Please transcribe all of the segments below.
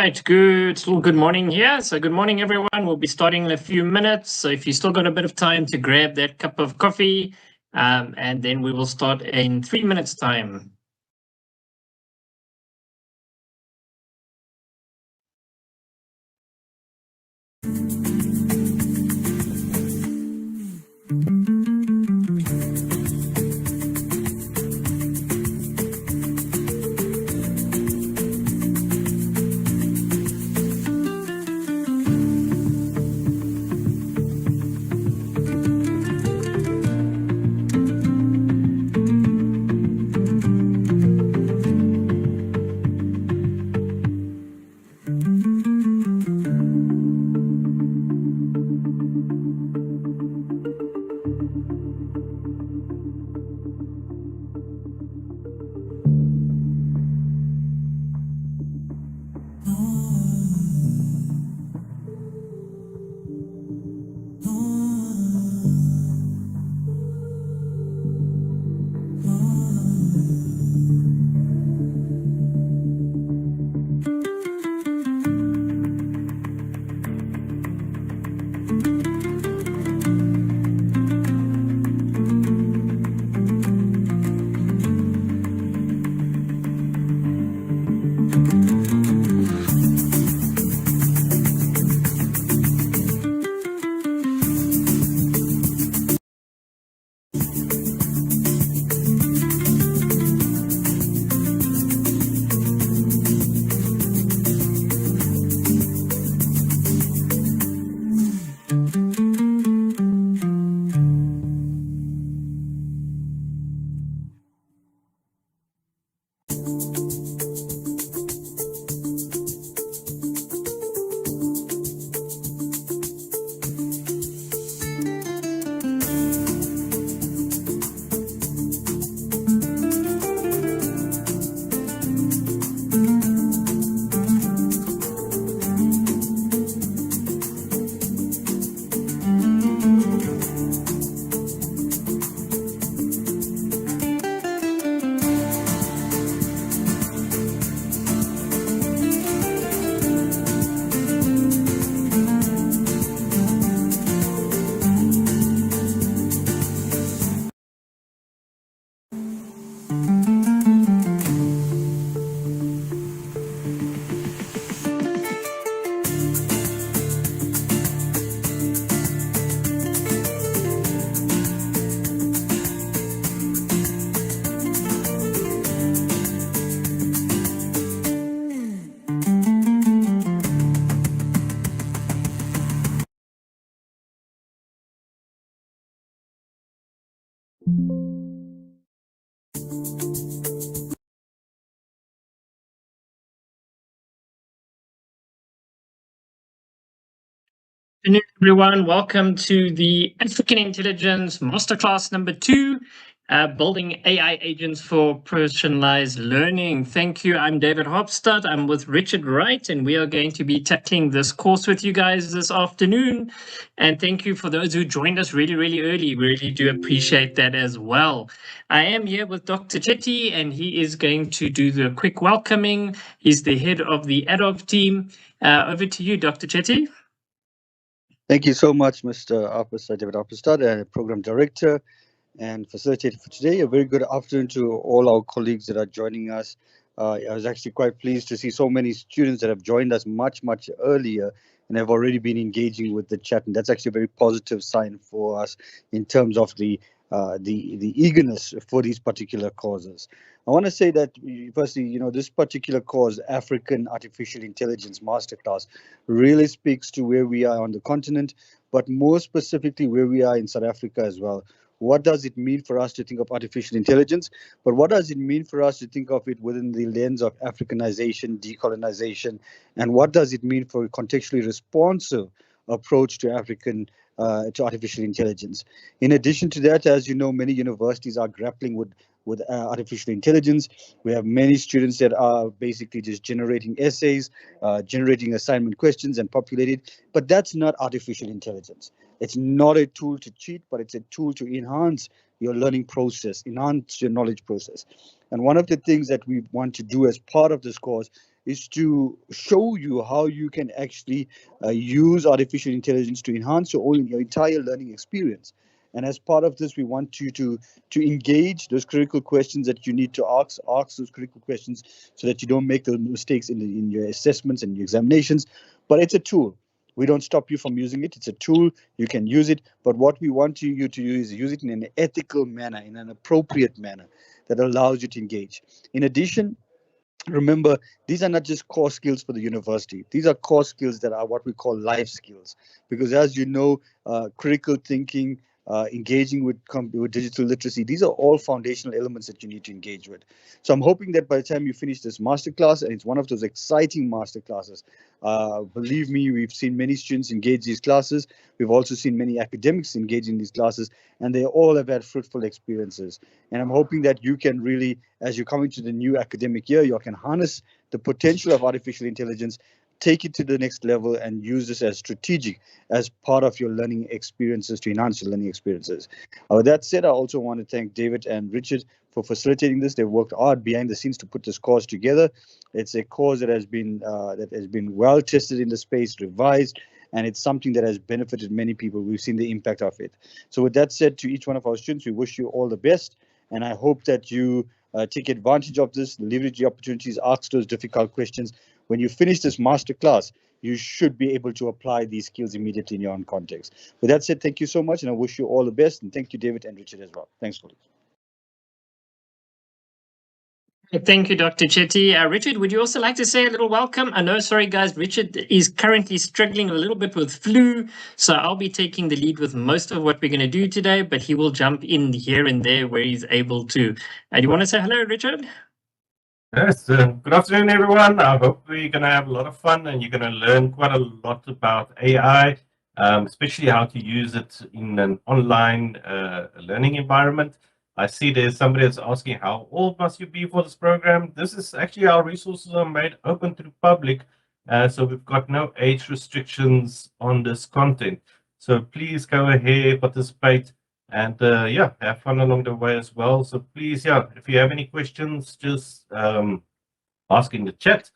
right, good morning here. So good morning, everyone. We'll be starting in a few minutes. So if you still got a bit of time to grab that cup of coffee, and then we will start in 3 minutes time. Good afternoon, everyone. Welcome to the African Intelligence Masterclass number 2, Building AI Agents for Personalized Learning. Thank you. I'm David Hopstad. I'm with Richard Wright, and we are going to be tackling this course with you guys this afternoon. And thank you for those who joined us really, really early. We really do appreciate that as well. I am here with Dr. Chetty, and he is going to do the quick welcoming. He's the head of the ADOG team. Over to you, Dr. Chetty. Thank you so much, Mr. David Appelstad, Program Director and Facilitator for today. A very good afternoon to all our colleagues that are joining us. I was actually quite pleased to see so many students that have joined us much earlier and have already been engaging with the chat, and that's actually a very positive sign for us in terms of the eagerness for these particular causes. I want to say that, firstly, this particular cause, African Artificial Intelligence Masterclass, really speaks to where we are on the continent, but more specifically where we are in South Africa as well. What does it mean for us to think of artificial intelligence? But what does it mean for us to think of it within the lens of Africanization, decolonization? And what does it mean for a contextually responsive approach to to artificial intelligence? In addition to that, as you know, many universities are grappling with artificial intelligence. We have many students that are basically just generating essays, generating assignment questions and populated, but that's not artificial intelligence. It's not a tool to cheat, but it's a tool to enhance your learning process, enhance your knowledge process. And one of the things that we want to do as part of this course is to show you how you can actually use artificial intelligence to enhance your entire learning experience. And as part of this, we want you to engage those critical questions that you need to ask those critical questions so that you don't make those mistakes in your assessments and your examinations. But it's a tool. We don't stop you from using it. It's a tool. You can use it. But what we want you to use it in an ethical manner, in an appropriate manner that allows you to engage. In addition, remember, these are not just core skills for the university. These are core skills that are what we call life skills. Because as you know, critical thinking, engaging with digital literacy, these are all foundational elements that you need to engage with. So I'm hoping that by the time you finish this masterclass, and it's one of those exciting masterclasses, believe me, we've seen many students engage these classes. We've also seen many academics engage in these classes, and they all have had fruitful experiences. And I'm hoping that you can really, as you come into the new academic year, you can harness the potential of artificial intelligence, take it to the next level, and use this as strategic as part of your learning experiences to enhance your learning experiences. With that said, I also want to thank David and Richard for facilitating this. They've worked hard behind the scenes to put this course together. It's a course that has been well tested in the space, revised, and it's something that has benefited many people. We've seen the impact of it. So with that said, to each one of our students, we wish you all the best, and I hope that you take advantage of this, leverage the opportunities, ask those difficult questions. When you finish this masterclass, you should be able to apply these skills immediately in your own context. With that said, thank you so much, and I wish you all the best. And thank you, David and Richard, as well. Thanks, colleagues. Thank you, Dr. Chetty. Richard, would you also like to say a little welcome? I know, sorry, guys, Richard is currently struggling a little bit with flu, so I'll be taking the lead with most of what we're going to do today, but he will jump in here and there where he's able to. Do you want to say hello, Richard? Yes, good afternoon, everyone. I hope we're going to have a lot of fun and you're going to learn quite a lot about AI, especially how to use it in an online learning environment. I see there's somebody that's asking how old must you be for this program. This is actually, our resources are made open to the public, so we've got no age restrictions on this content. So please go ahead, participate. And yeah, have fun along the way as well. So please, yeah, if you have any questions, just ask in the chat.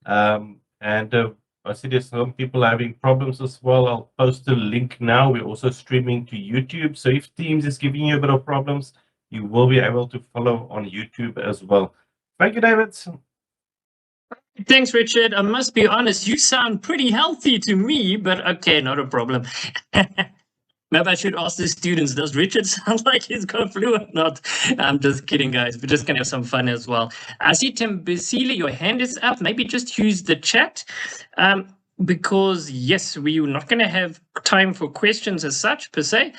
And I see there's some people having problems as well. I'll post a link now. We're also streaming to YouTube. So if Teams is giving you a bit of problems, you will be able to follow on YouTube as well. Thank you, David. Thanks, Richard. I must be honest, you sound pretty healthy to me, but okay, not a problem. Maybe I should ask the students, does Richard sound like he's got flu or not? I'm just kidding, guys. We're just going to have some fun as well. I see Tim Basile, your hand is up. Maybe just use the chat. Because, yes, we're not going to have time for questions as such, per se,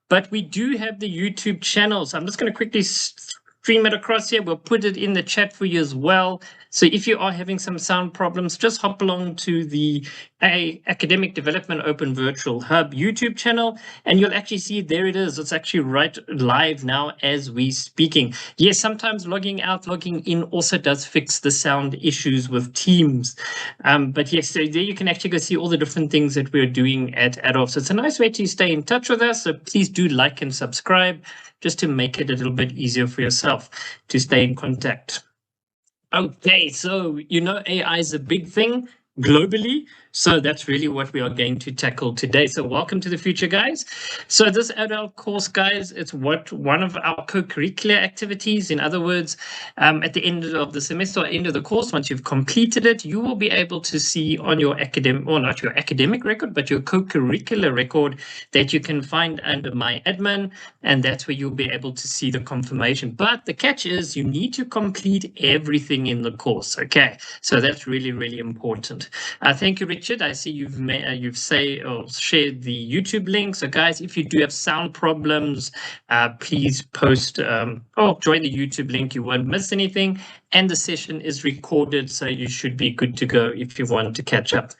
but we do have the YouTube channel. So I'm just going to quickly stream it across here. We'll put it in the chat for you as well. So if you are having some sound problems, just hop along to the Academic Development Open Virtual Hub YouTube channel, and you'll actually see there it is. It's actually right live now as we speaking. Yes, sometimes logging out, logging in also does fix the sound issues with Teams. But yes, so there you can actually go see all the different things that we're doing at Adolf. So it's a nice way to stay in touch with us. So please do like and subscribe just to make it a little bit easier for yourself to stay in contact. Okay, so you know AI is a big thing globally, so that's really what we are going to tackle today. So welcome to the future, guys. So this adult course, guys, it's one of our co-curricular activities. In other words, at the end of the semester or end of the course, once you've completed it, you will be able to see on your academic, or not your academic record, but your co-curricular record that you can find under My Admin, and that's where you'll be able to see the confirmation. But the catch is you need to complete everything in the course. Okay, so that's really, really important. Thank you, Richard. I see you've shared the YouTube link. So, guys, if you do have sound problems, please post or join the YouTube link. You won't miss anything. And the session is recorded, so you should be good to go if you want to catch up.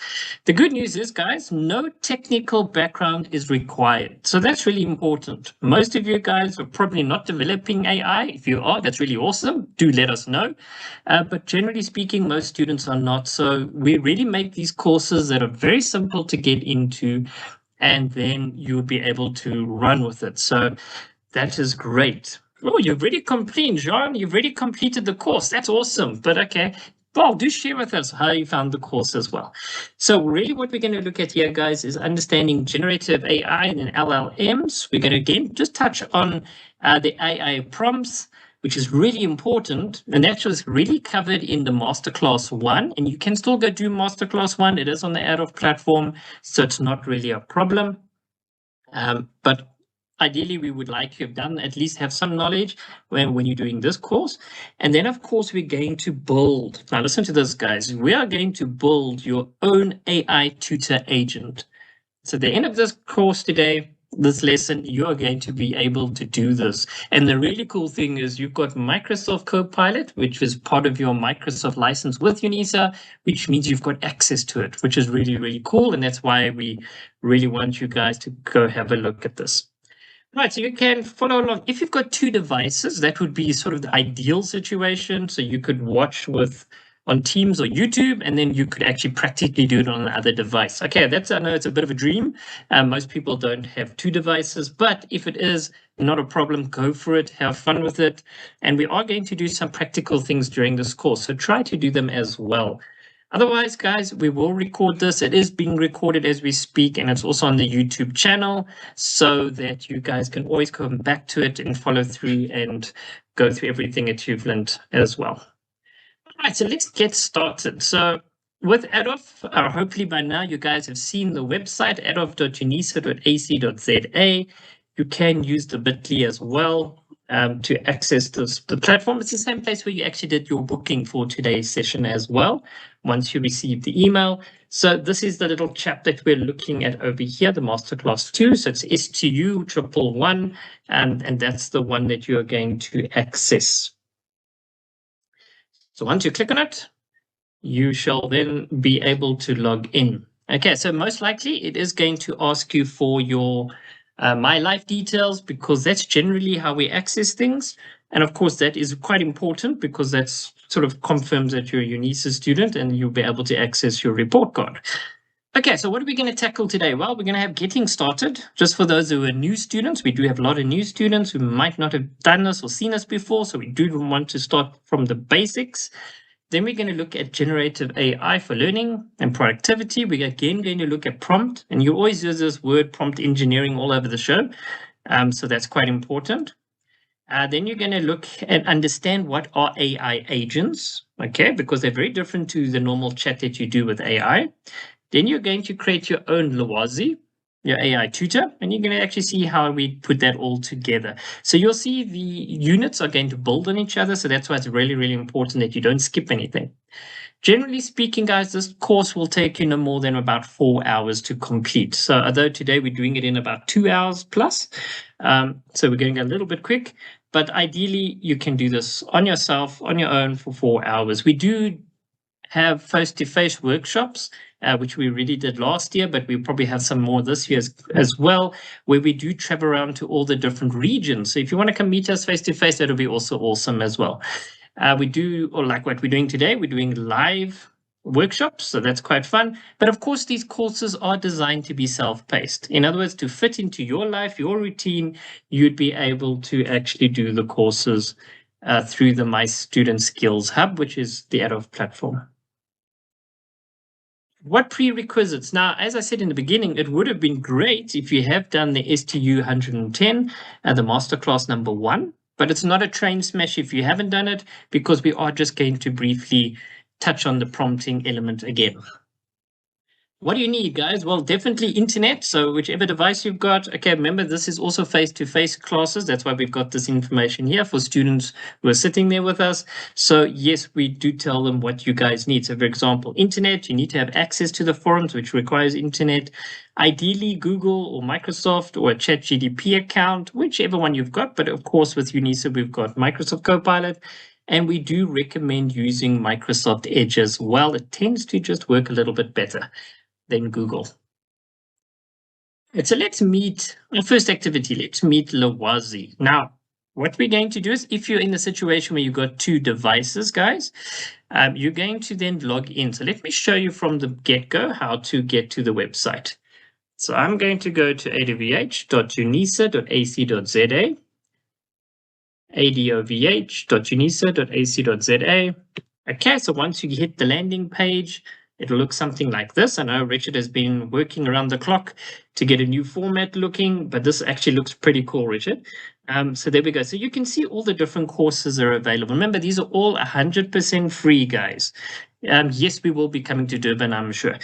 The good news is, guys, no technical background is required. So that's really important. Most of you guys are probably not developing AI. If you are, that's really awesome. Do let us know. But generally speaking, most students are not. So we really make these courses that are very simple to get into, and then you'll be able to run with it. So that is great. Oh, you've already completed, Jean. You've already completed the course. That's awesome. But okay, well, do share with us how you found the course as well. So really what we're going to look at here, guys, is understanding generative AI and LLMs. We're going to, again, just touch on the AI prompts, which is really important. And that was really covered in the Masterclass 1. And you can still go do Masterclass 1. It is on the Adolf platform, so it's not really a problem. But ideally, we would like you have done, at least have some knowledge when you're doing this course. And then, of course, we're going to build. Now, listen to this, guys. We are going to build your own AI tutor agent. So at the end of this course today, this lesson, you are going to be able to do this. And the really cool thing is you've got Microsoft Copilot, which is part of your Microsoft license with UNISA, which means you've got access to it, which is really, really cool. And that's why we really want you guys to go have a look at this. Right, so you can follow along. If you've got two devices, that would be sort of the ideal situation. So you could watch on Teams or YouTube, and then you could actually practically do it on the other device. Okay, I know it's a bit of a dream. Most people don't have two devices, but if it is not a problem, go for it, have fun with it. And we are going to do some practical things during this course, so try to do them as well. Otherwise, guys, we will record this. It is being recorded as we speak, and it's also on the YouTube channel so that you guys can always come back to it and follow through and go through everything that you've learned as well. All right, so let's get started. So with Adolf, hopefully by now you guys have seen the website, adolf.unisa.ac.za. You can use the bit.ly as well to access the platform. It's the same place where you actually did your booking for today's session as well, once you receive the email. So this is the little chap that we're looking at over here, the Masterclass 2. So it's STU 111, and that's the one that you're going to access. So once you click on it, you shall then be able to log in. Okay, so most likely it is going to ask you for your My Life details, because that's generally how we access things. And of course, that is quite important because that's sort of confirms that you're a UNISA student and you'll be able to access your report card. Okay, so what are we going to tackle today? Well, we're going to have getting started. Just for those who are new students, we do have a lot of new students who might not have done this or seen this before, so we do want to start from the basics. Then we're going to look at generative AI for learning and productivity. We're again going to look at prompt, and you always use this word prompt engineering all over the show, so that's quite important. Then you're going to look and understand what are AI agents, okay, because they're very different to the normal chat that you do with AI. Then you're going to create your own Lwazi, your AI tutor, and you're going to actually see how we put that all together. So you'll see the units are going to build on each other, so that's why it's really, really important that you don't skip anything. Generally speaking, guys, this course will take you no more than about 4 hours to complete. So although today we're doing it in about 2 hours plus, so we're going a little bit quick, but ideally you can do this on yourself, on your own for 4 hours. We do have face-to-face workshops, which we already did last year, but we probably have some more this year as well, where we do travel around to all the different regions. So if you want to come meet us face-to-face, that'll be also awesome as well. We do, or like what we're doing today, we're doing live workshops, so that's quite fun. But of course, these courses are designed to be self-paced. In other words, to fit into your life, your routine, you'd be able to actually do the courses through the My Student Skills Hub, which is the Adolf platform. What prerequisites? Now, as I said in the beginning, it would have been great if you have done the STU 110, the Masterclass number 1, but it's not a train smash if you haven't done it, because we are just going to briefly touch on the prompting element again. What do you need, guys? Well, definitely internet. So whichever device you've got. Okay, remember, this is also face-to-face classes. That's why we've got this information here for students who are sitting there with us. So yes, we do tell them what you guys need. So for example, internet, you need to have access to the forums, which requires internet. Ideally, Google or Microsoft or a ChatGPT account, whichever one you've got. But of course, with UNISA, we've got Microsoft Copilot. And we do recommend using Microsoft Edge as well. It tends to just work a little bit better than Google. So let's meet our first activity. Let's meet Lwazi. Now, what we're going to do is, if you're in the situation where you've got two devices, guys, you're going to then log in. So let me show you from the get-go how to get to the website. So I'm going to go to adovh.unisa.ac.za, adovh.unisa.ac.za. Okay, so once you hit the landing page, it'll look something like this. I know Richard has been working around the clock to get a new format looking, but this actually looks pretty cool, Richard. So there we go. So you can see all the different courses are available. Remember, these are all 100% free, guys. Yes, we will be coming to Durban, I'm sure.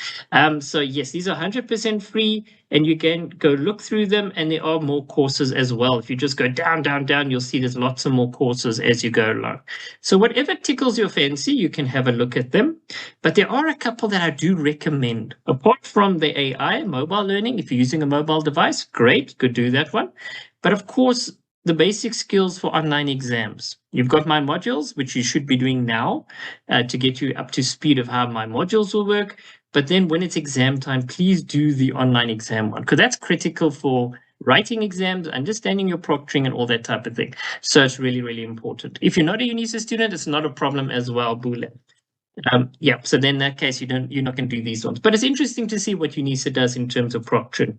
So yes, these are 100% free, and you can go look through them, and there are more courses as well. If you just go down, down, down, you'll see there's lots of more courses as you go along. So whatever tickles your fancy, you can have a look at them. But there are a couple that I do recommend. Apart from the AI, mobile learning, if you're using a mobile device, great, could do that one. But of course, the basic skills for online exams. You've got my modules, which you should be doing now to get you up to speed of how my modules will work. But then when it's exam time, please do the online exam one, because that's critical for writing exams, understanding your proctoring and all that type of thing. So it's really, really important. If you're not a UNISA student, it's not a problem as well, Bule. Yeah, so then in that case, you're not going to do these ones. But it's interesting to see what UNISA does in terms of proctoring.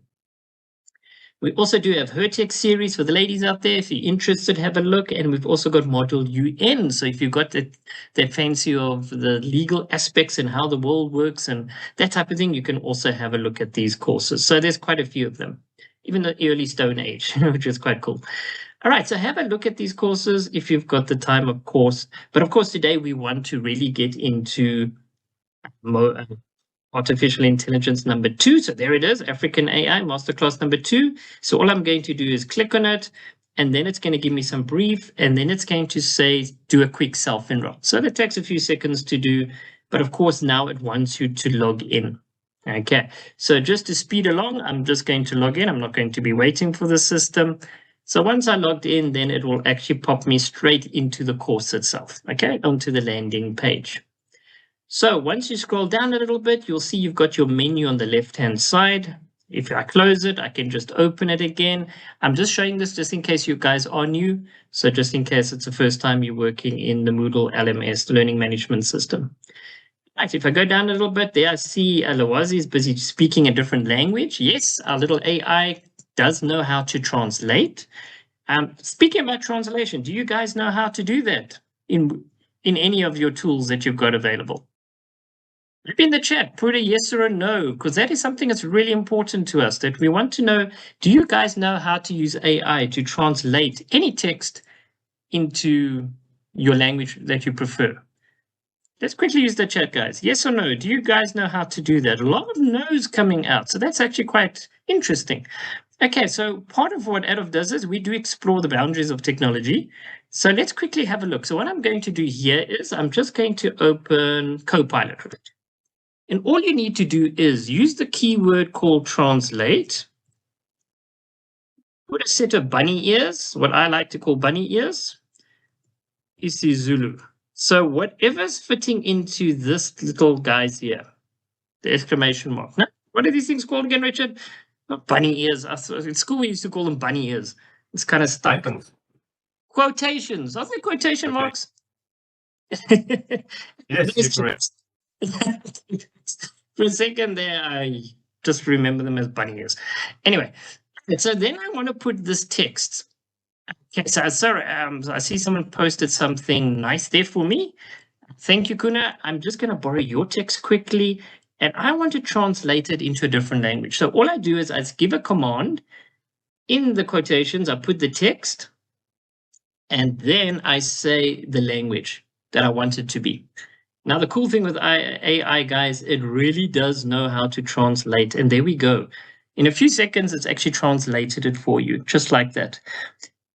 We also do have Hertex series for the ladies out there. If you're interested, have a look. And we've also got module UN. So if you've got that fancy of the legal aspects and how the world works and that type of thing, you can also have a look at these courses. So there's quite a few of them, even the early Stone Age, which is quite cool. All right, so have a look at these courses if you've got the time, of course. But of course, today we want to really get into Artificial Intelligence number 2. So there it is, African AI Masterclass number 2. So all I'm going to do is click on it, and then it's going to give me some brief, and then it's going to say, do a quick self-enroll. So that takes a few seconds to do, but of course now it wants you to log in. Okay, so just to speed along, I'm just going to log in. I'm not going to be waiting for the system. So once I logged in, then it will actually pop me straight into the course itself, okay, onto the landing page. So once you scroll down a little bit, you'll see you've got your menu on the left-hand side. If I close it, I can just open it again. I'm just showing this just in case you guys are new. So just in case it's the first time you're working in the Moodle LMS, Learning Management System. Right, if I go down a little bit, there I see Lwazi is busy speaking a different language. Yes, our little AI does know how to translate. Speaking about translation, do you guys know how to do that in any of your tools that you've got available? Maybe in the chat, put a yes or a no, because that is something that's really important to us, that we want to know, do you guys know how to use AI to translate any text into your language that you prefer? Let's quickly use the chat, guys. Yes or no? Do you guys know how to do that? A lot of no's coming out, so that's actually quite interesting. Okay, so part of what Adolf does is we do explore the boundaries of technology. So let's quickly have a look. So what I'm going to do here is I'm just going to open Copilot. And all you need to do is use the keyword called translate. Put a set of bunny ears, what I like to call bunny ears, isiZulu. So whatever's fitting into this little guys here, the exclamation mark. Now, what are these things called again, Richard? Not bunny ears. In school, we used to call them bunny ears. It's kind of stuck. Icons. Quotations. Are they quotation marks? Yes, you're correct. For a second there, I just remember them as bunny ears. Anyway, so then I want to put this text. Okay, so sorry, I see someone posted something nice there for me. Thank you, Kuna. I'm just going to borrow your text quickly, and I want to translate it into a different language. So all I do is I give a command. In the quotations, I put the text, and then I say the language that I want it to be. Now, the cool thing with AI, guys, it really does know how to translate. And there we go. In a few seconds, it's actually translated it for you, just like that.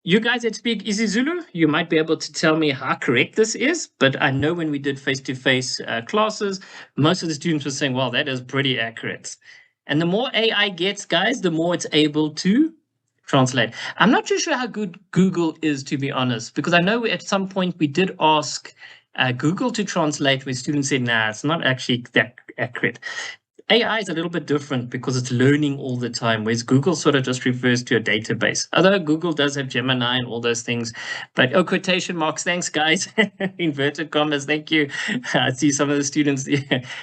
You guys that speak isiZulu, you might be able to tell me how correct this is, but I know when we did face-to-face classes, most of the students were saying, well, that is pretty accurate. And the more AI gets, guys, the more it's able to translate. I'm not too sure how good Google is, to be honest, because I know at some point we did ask Google to translate, where students said, nah, it's not actually that accurate. AI is a little bit different because it's learning all the time, whereas Google sort of just refers to a database. Although Google does have Gemini and all those things. But quotation marks, thanks, guys. Inverted commas, thank you. I see some of the students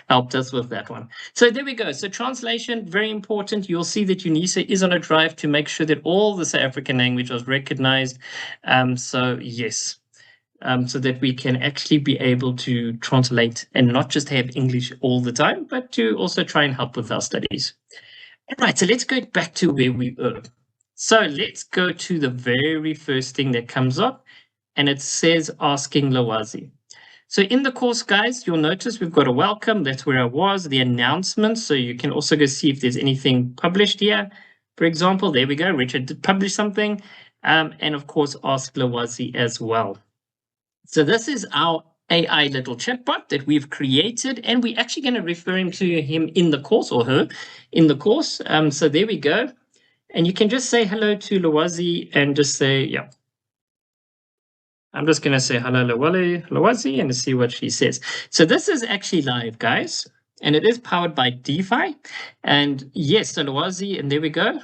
helped us with that one. So there we go. So translation, very important. You'll see that UNISA is on a drive to make sure that all the South African language was recognized. So yes. so that we can actually be able to translate and not just have English all the time, but to also try and help with our studies. All right, so let's go back to where we were. So let's go to the very first thing that comes up, and it says asking Lwazi. So in the course, guys, you'll notice we've got a welcome. That's where I was, the announcement. So you can also go see if there's anything published here. For example, there we go. Richard did publish something. And of course, ask Lwazi as well. So this is our AI little chatbot that we've created, and we're actually going to refer to him in the course, or her in the course. So there we go. And you can just say hello to Lwazi and just say, yeah. I'm just going to say hello, Lwazi, and see what she says. So this is actually live, guys, and it is powered by DeFi. And yes, so Lwazi, and there we go.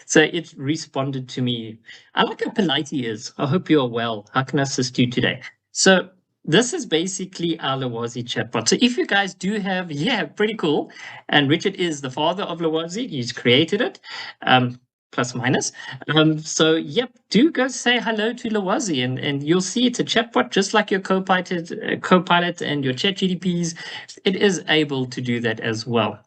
So it responded to me. I like how polite he is. I hope you are well. How can I assist you today? So this is basically our Lwazi chatbot. So if you guys do have, yeah, pretty cool. And Richard is the father of Lwazi. He's created it. Plus minus. So yep, do go say hello to Lwazi, and you'll see it's a chatbot just like your Copilot and your ChatGPTs. It is able to do that as well.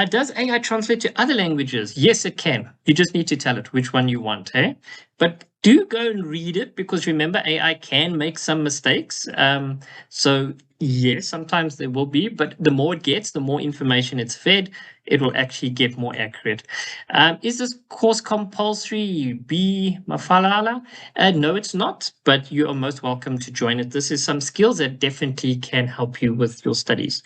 Does AI translate to other languages? Yes, it can. You just need to tell it which one you want, eh? But do go and read it, because remember, AI can make some mistakes. So yes, sometimes there will be, but the more it gets, the more information it's fed, it will actually get more accurate. Is this course compulsory? Be mafalala? No, it's not, but you are most welcome to join it. This is some skills that definitely can help you with your studies.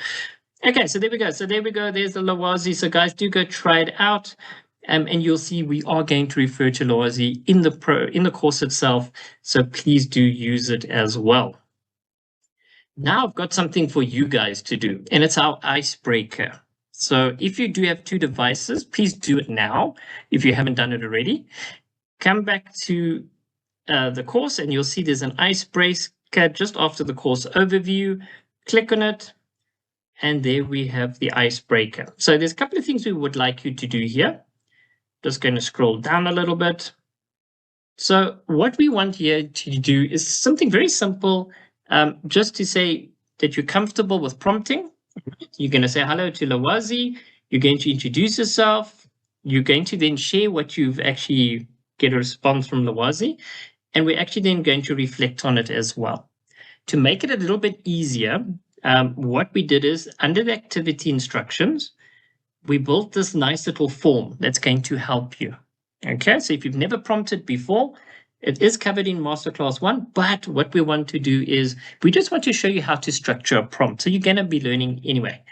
Okay, so there we go. So there we go. There's the Lwazi. So guys, do go try it out. And you'll see we are going to refer to Lwazi in the course itself. So please do use it as well. Now I've got something for you guys to do, and it's our icebreaker. So if you do have two devices, please do it now if you haven't done it already. Come back to the course, and you'll see there's an icebreaker just after the course overview. Click on it. And there we have the icebreaker. So there's a couple of things we would like you to do here. Just going to scroll down a little bit. So what we want here to do is something very simple, just to say that you're comfortable with prompting. You're going to say hello to Lwazi. You're going to introduce yourself. You're going to then share what you've actually get a response from Lwazi. And we're actually then going to reflect on it as well. To make it a little bit easier, what we did is under the activity instructions, we built this nice little form that's going to help you. Okay, so if you've never prompted before, it is covered in Masterclass 1, but what we want to do is we just want to show you how to structure a prompt. So you're going to be learning anyway.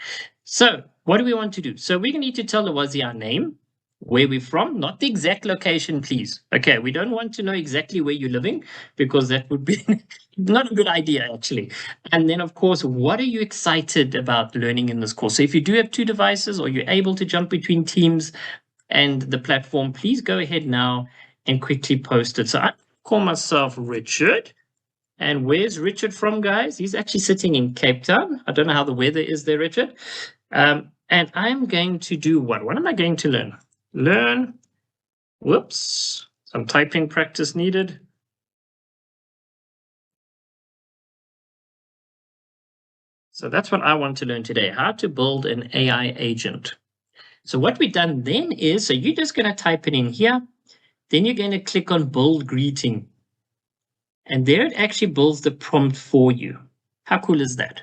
So what do we want to do? So we're going to need to tell Lwazi our name, where we're from, not the exact location, please. Okay, we don't want to know exactly where you're living, because that would be not a good idea, actually. And then, of course, what are you excited about learning in this course? So if you do have two devices, or you're able to jump between Teams and the platform, please go ahead now and quickly post it. So I call myself Richard. And where's Richard from, guys? He's actually sitting in Cape Town. I don't know how the weather is there, Richard. And I'm going to do what? What am I going to learn? Learn. Whoops. Some typing practice needed. So that's what I want to learn today, how to build an AI agent. So what we've done then is, so you're just going to type it in here. Then you're going to click on build greeting. And there it actually builds the prompt for you. How cool is that?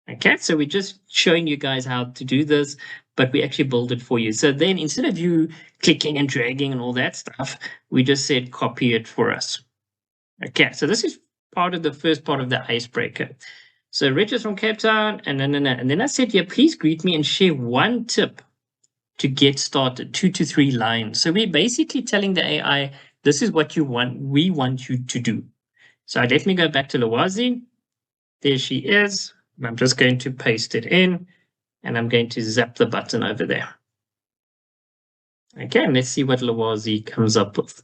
Okay, so we're just showing you guys how to do this, but we actually build it for you. So then instead of you clicking and dragging and all that stuff, we just said copy it for us. Okay, so this is part of the first part of the icebreaker. So Rich is from Cape Town, and then I said, yeah, please greet me and share one tip to get started, 2 to 3 lines. So we're basically telling the AI, this is what you want, we want you to do. So I definitely go back to Lwazi. There she is. I'm just going to paste it in, and I'm going to zap the button over there. Okay, and let's see what Lwazi comes up with.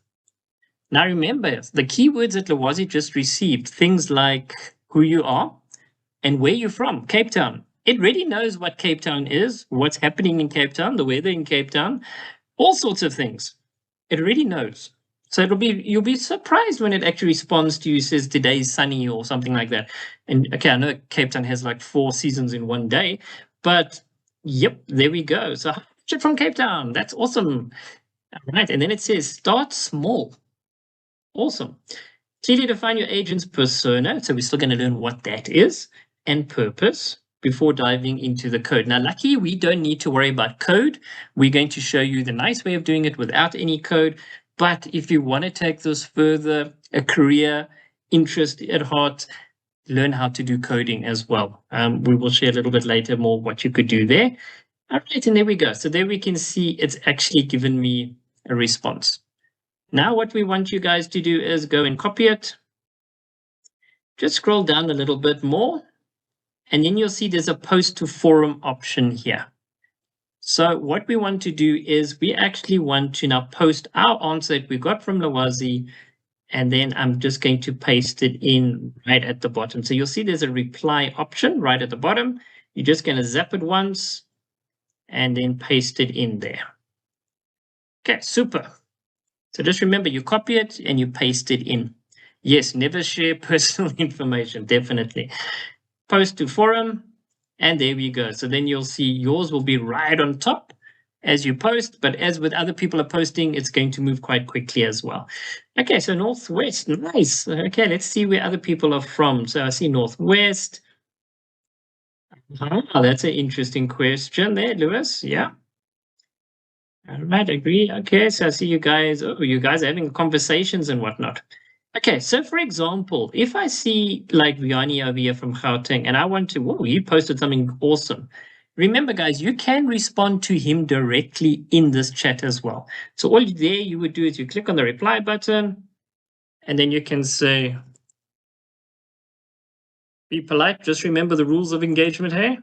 Now remember, the keywords that Lwazi just received, things like who you are and where you're from, Cape Town. It already knows what Cape Town is, what's happening in Cape Town, the weather in Cape Town, all sorts of things. It already knows. So you'll be surprised when it actually responds to you, says today's sunny or something like that. And okay, I know Cape Town has like 4 seasons in one day, but yep, there we go. So from Cape Town, that's awesome. All right, and then it says start small. Awesome. Clearly define your agent's persona. So we're still going to learn what that is, and purpose before diving into the code. Now, lucky we don't need to worry about code. We're going to show you the nice way of doing it without any code. But if you want to take this further, a career interest at heart, learn how to do coding as well. We will share a little bit later more what you could do there. All right, and there we go. So there we can see it's actually given me a response. Now what we want you guys to do is go and copy it. Just scroll down a little bit more, and then you'll see there's a post to forum option here. So what we want to do is we actually want to now post our answer that we got from Lwazi, and then I'm just going to paste it in right at the bottom. So you'll see there's a reply option right at the bottom. You're just going to zap it once and then paste it in there. Okay, super. So just remember, you copy it and you paste it in. Yes, never share personal information, definitely. Post to forum, and there we go. So then you'll see yours will be right on top as you post, but as with other people are posting, it's going to move quite quickly as well. Okay, so Northwest, nice. Okay, let's see where other people are from. So I see Northwest. That's an interesting question there, Lewis. Yeah. All right, agree. Okay, so I see you guys. Oh, you guys are having conversations and whatnot. Okay, so for example, if I see like Vianney over here from Gauteng and I want to, whoa, you posted something awesome. Remember, guys, you can respond to him directly in this chat as well. So all there you would do is you click on the reply button and then you can say, be polite. Just remember the rules of engagement, hey?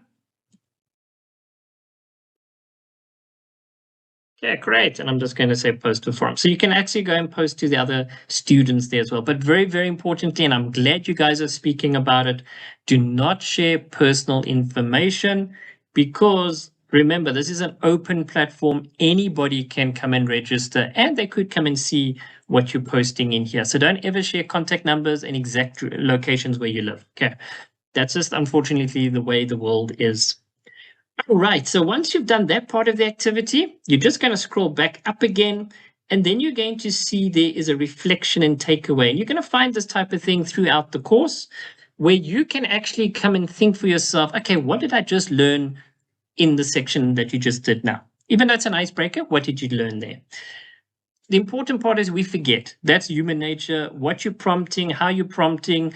Yeah, great. And I'm just going to say post to forum. So you can actually go and post to the other students there as well. But very, very importantly, and I'm glad you guys are speaking about it, do not share personal information because remember, this is an open platform. Anybody can come and register and they could come and see what you're posting in here. So don't ever share contact numbers and exact locations where you live. Okay. That's just unfortunately the way the world is. All right, so once you've done that part of the activity, you're just going to scroll back up again, and then you're going to see there is a reflection and takeaway. And you're going to find this type of thing throughout the course where you can actually come and think for yourself, okay, what did I just learn in the section that you just did now? Even though it's an icebreaker, what did you learn there? The important part is we forget. That's human nature, what you're prompting, how you're prompting.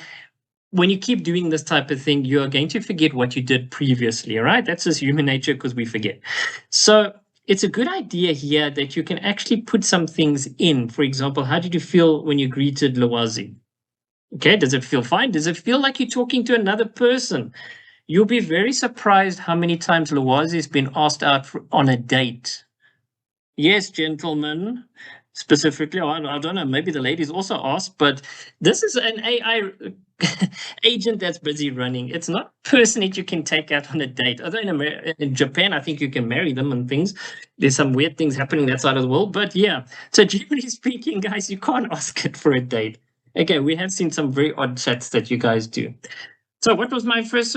When you keep doing this type of thing, you're going to forget what you did previously, all right? That's just human nature because we forget. So it's a good idea here that you can actually put some things in. For example, how did you feel when you greeted Lwazi? Okay, does it feel fine? Does it feel like you're talking to another person? You'll be very surprised how many times Lwazi has been asked out on a date. Yes, gentlemen. Specifically, I don't know, maybe the ladies also asked, but this is an AI agent that's busy running. It's not a person that you can take out on a date. Although in Japan, I think you can marry them and things. There's some weird things happening that side of the world, but yeah. So generally speaking, guys, you can't ask it for a date. Okay, we have seen some very odd chats that you guys do. So what was my first?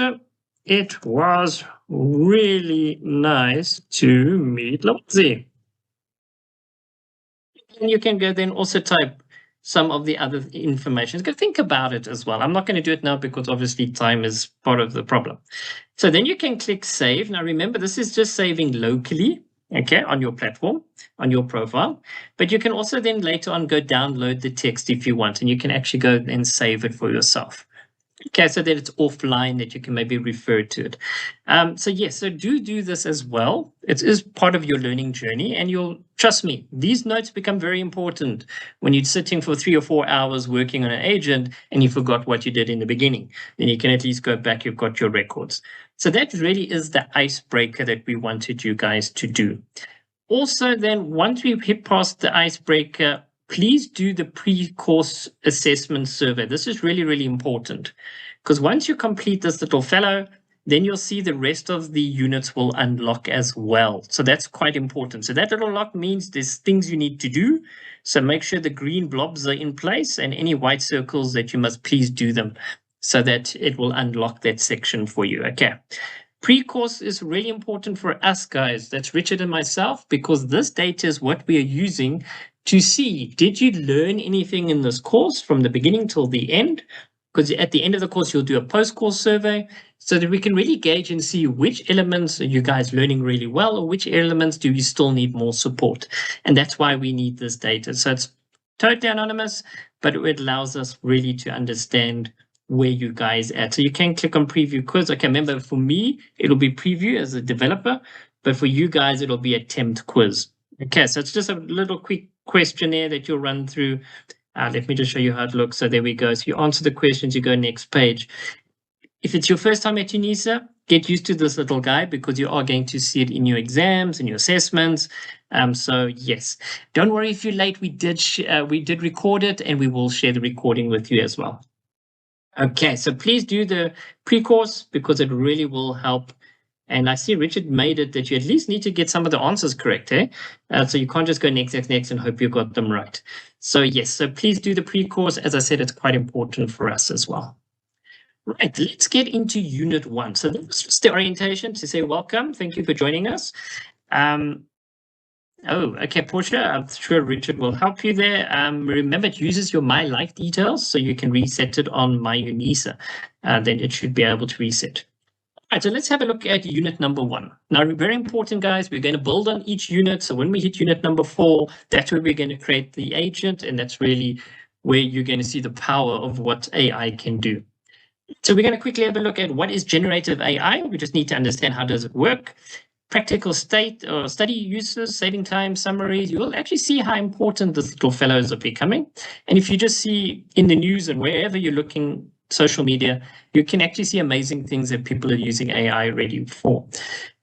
It was really nice to meet Lwazi. And you can go then also type some of the other information. Go think about it as well. I'm not going to do it now because obviously time is part of the problem. So then you can click save. Now remember, this is just saving locally, okay, on your platform, on your profile. But you can also then later on go download the text if you want, and you can actually go and save it for yourself. Okay, so that it's offline, that you can maybe refer to it. So yes, so do this as well. It is part of your learning journey, and you'll trust me, these notes become very important when you're sitting for 3 or 4 hours working on an agent and you forgot what you did in the beginning. Then you can at least go back, you've got your records. So that really is the icebreaker that we wanted you guys to do. Also, then once we hit past the icebreaker, please do the pre-course assessment survey. This is really, really important because once you complete this little fellow, then you'll see the rest of the units will unlock as well. So that's quite important. So that little lock means there's things you need to do. So make sure the green blobs are in place and any white circles that you must please do them so that it will unlock that section for you. Okay. Pre-course is really important for us guys. That's Richard and myself, because this data is what we are using to see, did you learn anything in this course from the beginning till the end? Because at the end of the course, you'll do a post-course survey so that we can really gauge and see which elements are you guys learning really well or which elements do you still need more support. And that's why we need this data. So it's totally anonymous, but it allows us really to understand where you guys at. So you can click on preview quiz. Okay, remember for me, it'll be preview as a developer, but for you guys, it'll be attempt quiz. Okay, so it's just a little quick questionnaire that you'll run through. Let me just show you how it looks. So there we go. So you answer the questions, you go next page. If it's your first time at UNISA, get used to this little guy because you are going to see it in your exams and your assessments. So yes, don't worry if you're late. We did record it and we will share the recording with you as well. Okay, so please do the pre-course because it really will help. And I see Richard made it that you at least need to get some of the answers correct, eh? So you can't just go next and hope you got them right. So yes, so please do the pre-course. As I said, it's quite important for us as well. Right, let's get into Unit 1. So this was just the orientation to say welcome. Thank you for joining us. Oh, okay, Portia, I'm sure Richard will help you there. Remember, it uses your My Life details, so you can reset it on My UNISA. Then it should be able to reset. All right, so let's have a look at unit number 1. Now, very important, guys, we're going to build on each unit. So when we hit unit number 4, that's where we're going to create the agent, and that's really where you're going to see the power of what AI can do. So we're going to quickly have a look at what is generative AI. We just need to understand how does it work. Practical state or study uses, saving time, summaries. You will actually see how important this little fellows are becoming. And if you just see in the news and wherever you're looking, social media, you can actually see amazing things that people are using AI already for.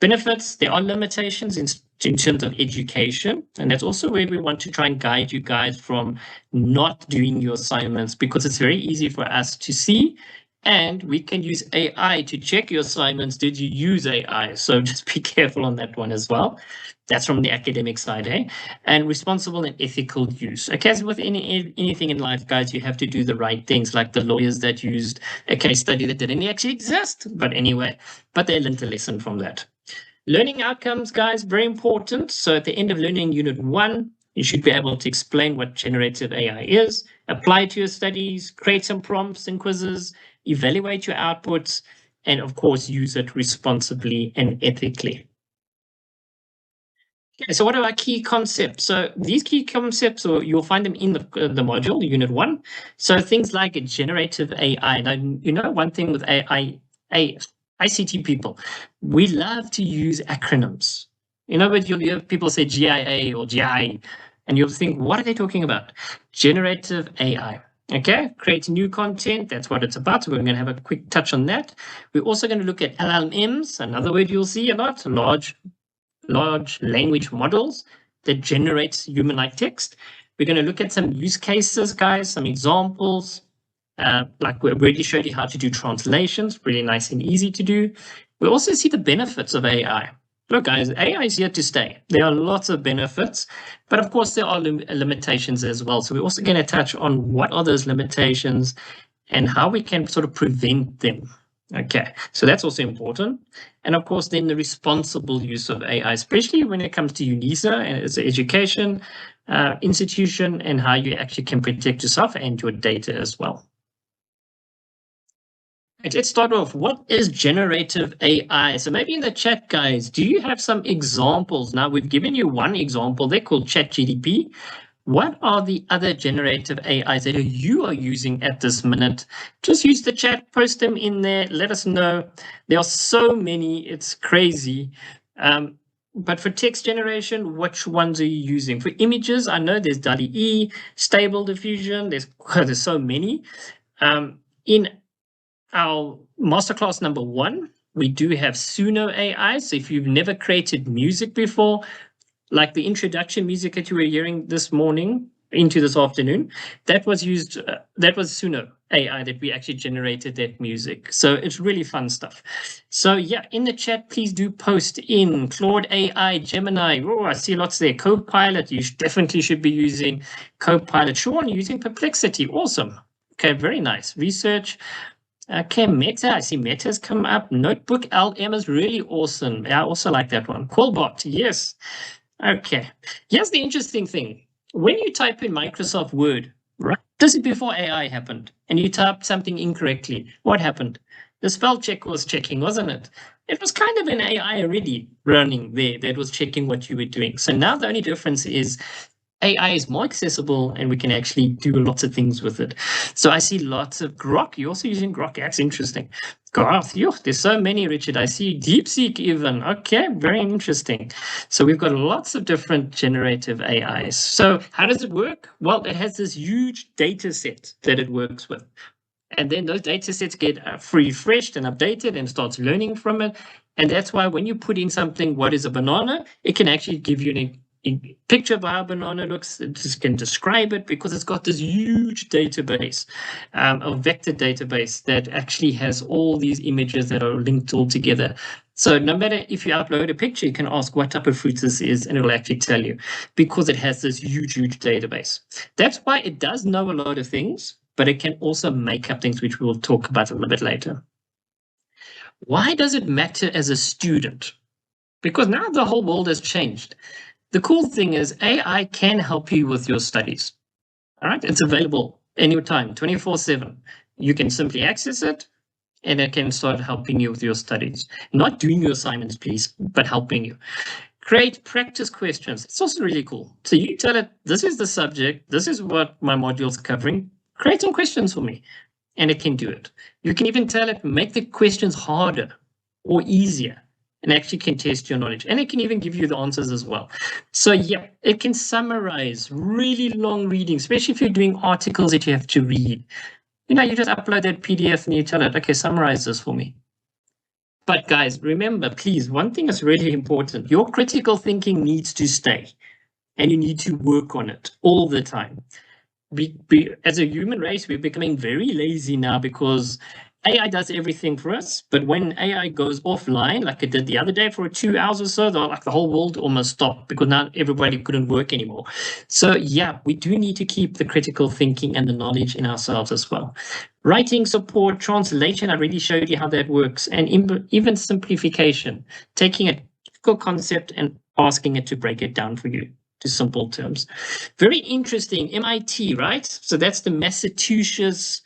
Benefits, there are limitations in terms of education. And that's also where we want to try and guide you guys from not doing your assignments, because it's very easy for us to see. And we can use AI to check your assignments. Did you use AI? So just be careful on that one as well. That's from the academic side, eh? And responsible and ethical use. Okay, as with anything in life, guys, you have to do the right things, like the lawyers that used a case study that didn't actually exist. But anyway, but they learned a lesson from that. Learning outcomes, guys, very important. So at the end of learning unit 1, you should be able to explain what generative AI is, apply it to your studies, create some prompts and quizzes, evaluate your outputs, and of course, use it responsibly and ethically. Okay, so what are our key concepts? So these key concepts, or you'll find them in the module, Unit 1. So things like generative AI. Now, you know, one thing with ICT people, we love to use acronyms. You know, but you'll hear people say GIA or GI, and you'll think, what are they talking about? Generative AI. Okay, create new content. That's what it's about. So we're going to have a quick touch on that. We're also going to look at LLMs, another word you'll see a lot, large language models that generates human-like text. We're going to look at some use cases, guys, some examples. Like we already showed you how to do translations, really nice and easy to do. We also see the benefits of AI. Look, guys, AI is here to stay. There are lots of benefits, but of course there are limitations as well. So we're also going to touch on what are those limitations and how we can sort of prevent them. Okay, so that's also important. And of course, then the responsible use of AI, especially when it comes to UNISA and as an education institution, and how you actually can protect yourself and your data as well. Right, let's start off. What is generative AI? So maybe in the chat, guys, do you have some examples? Now, we've given you one example. They're called ChatGPT. What are the other generative AIs that you are using at this minute? Just use the chat, post them in there, let us know. There are so many, it's crazy. But for text generation, which ones are you using? For images, I know there's DALL-E, Stable Diffusion, there's so many. In our masterclass number 1, we do have Suno AI. So if you've never created music before, like the introduction music that you were hearing this morning, into this afternoon, that was used, that was Suno AI that we actually generated that music. So it's really fun stuff. So yeah, in the chat, please do post in Claude AI, Gemini. Oh, I see lots there. Copilot, you definitely should be using Copilot. Sean, using Perplexity. Awesome. Okay, very nice. Research. Okay, Meta. I see Meta's come up. Notebook LM is really awesome. I also like that one. Quillbot, yes. Okay. Here's the interesting thing. When you type in Microsoft Word, right? This is before AI happened, and you typed something incorrectly. What happened? The spell check was checking, wasn't it? It was kind of an AI already running there that was checking what you were doing. So now the only difference is AI is more accessible and we can actually do lots of things with it. So I see lots of Grok. You're also using Grok. That's interesting. Garth, there's so many, Richard. I see DeepSeek even. Okay, very interesting. So we've got lots of different generative AIs. So how does it work? Well, it has this huge data set that it works with. And then those data sets get refreshed and updated and starts learning from it. And that's why when you put in something, what is a banana, it can actually give you a picture of how a banana looks. It just can describe it because it's got this huge database, a vector database that actually has all these images that are linked all together. So no matter if you upload a picture, you can ask what type of fruit this is, and it'll actually tell you because it has this huge database. That's why it does know a lot of things, but it can also make up things, which we will talk about a little bit later. Why does it matter as a student? Because now the whole world has changed. The cool thing is AI can help you with your studies. All right, it's available anytime, 24/7. You can simply access it, and it can start helping you with your studies. Not doing your assignments, please, but helping you. Create practice questions. It's also really cool. So you tell it, this is the subject, this is what my module's covering. Create some questions for me, and it can do it. You can even tell it, make the questions harder or easier, and actually can test your knowledge. And it can even give you the answers as well. So yeah, it can summarize really long reading, especially if you're doing articles that you have to read. You just upload that PDF and you tell it, okay, summarize this for me. But guys, remember, please, one thing is really important. Your critical thinking needs to stay, and you need to work on it all the time. As a human race, we're becoming very lazy now because AI does everything for us. But when AI goes offline, like it did the other day for 2 hours or so, the whole world almost stopped because now everybody couldn't work anymore. So yeah, we do need to keep the critical thinking and the knowledge in ourselves as well. Writing support, translation, I already showed you how that works. And even simplification, taking a difficult concept and asking it to break it down for you to simple terms. Very interesting. MIT, right? So that's the Massachusetts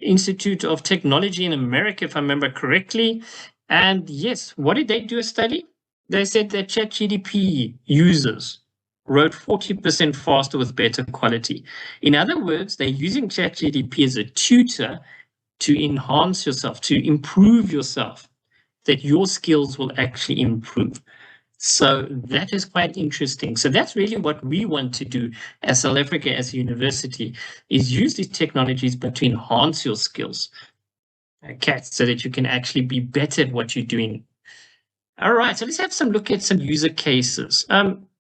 Institute of Technology in America, if I remember correctly. And yes, what did they do a study? They said that ChatGPT users wrote 40% faster with better quality. In other words, they're using ChatGPT as a tutor to enhance yourself, to improve yourself, that your skills will actually improve. So that is quite interesting. So that's really what we want to do as South Africa, as a university, is use these technologies, but to enhance your skills, okay, so that you can actually be better at what you're doing. All right, so let's have some look at some user cases.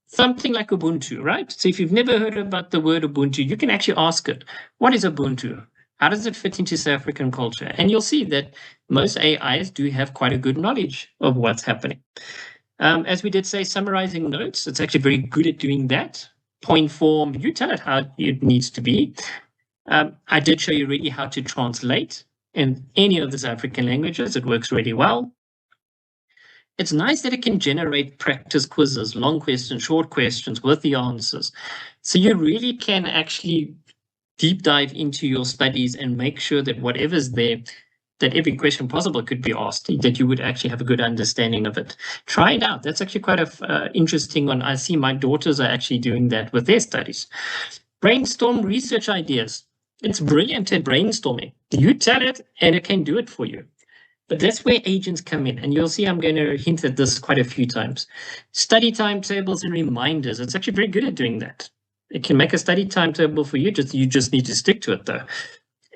Something like Ubuntu, right? So if you've never heard about the word Ubuntu, you can actually ask it, what is Ubuntu? How does it fit into South African culture? And you'll see that most AIs do have quite a good knowledge of what's happening. As we did say, summarizing notes, it's actually very good at doing that. Point form, you tell it how it needs to be. I did show you already how to translate in any of the South African languages. It works really well. It's nice that it can generate practice quizzes, long questions, short questions with the answers. So you really can actually deep dive into your studies and make sure that whatever's there, that every question possible could be asked, that you would actually have a good understanding of it. Try it out. That's actually quite a interesting one. I see my daughters are actually doing that with their studies. Brainstorm research ideas. It's brilliant at brainstorming. You tell it and it can do it for you. But that's where agents come in. And you'll see I'm going to hint at this quite a few times. Study timetables and reminders. It's actually very good at doing that. It can make a study timetable for you. You just need to stick to it, though.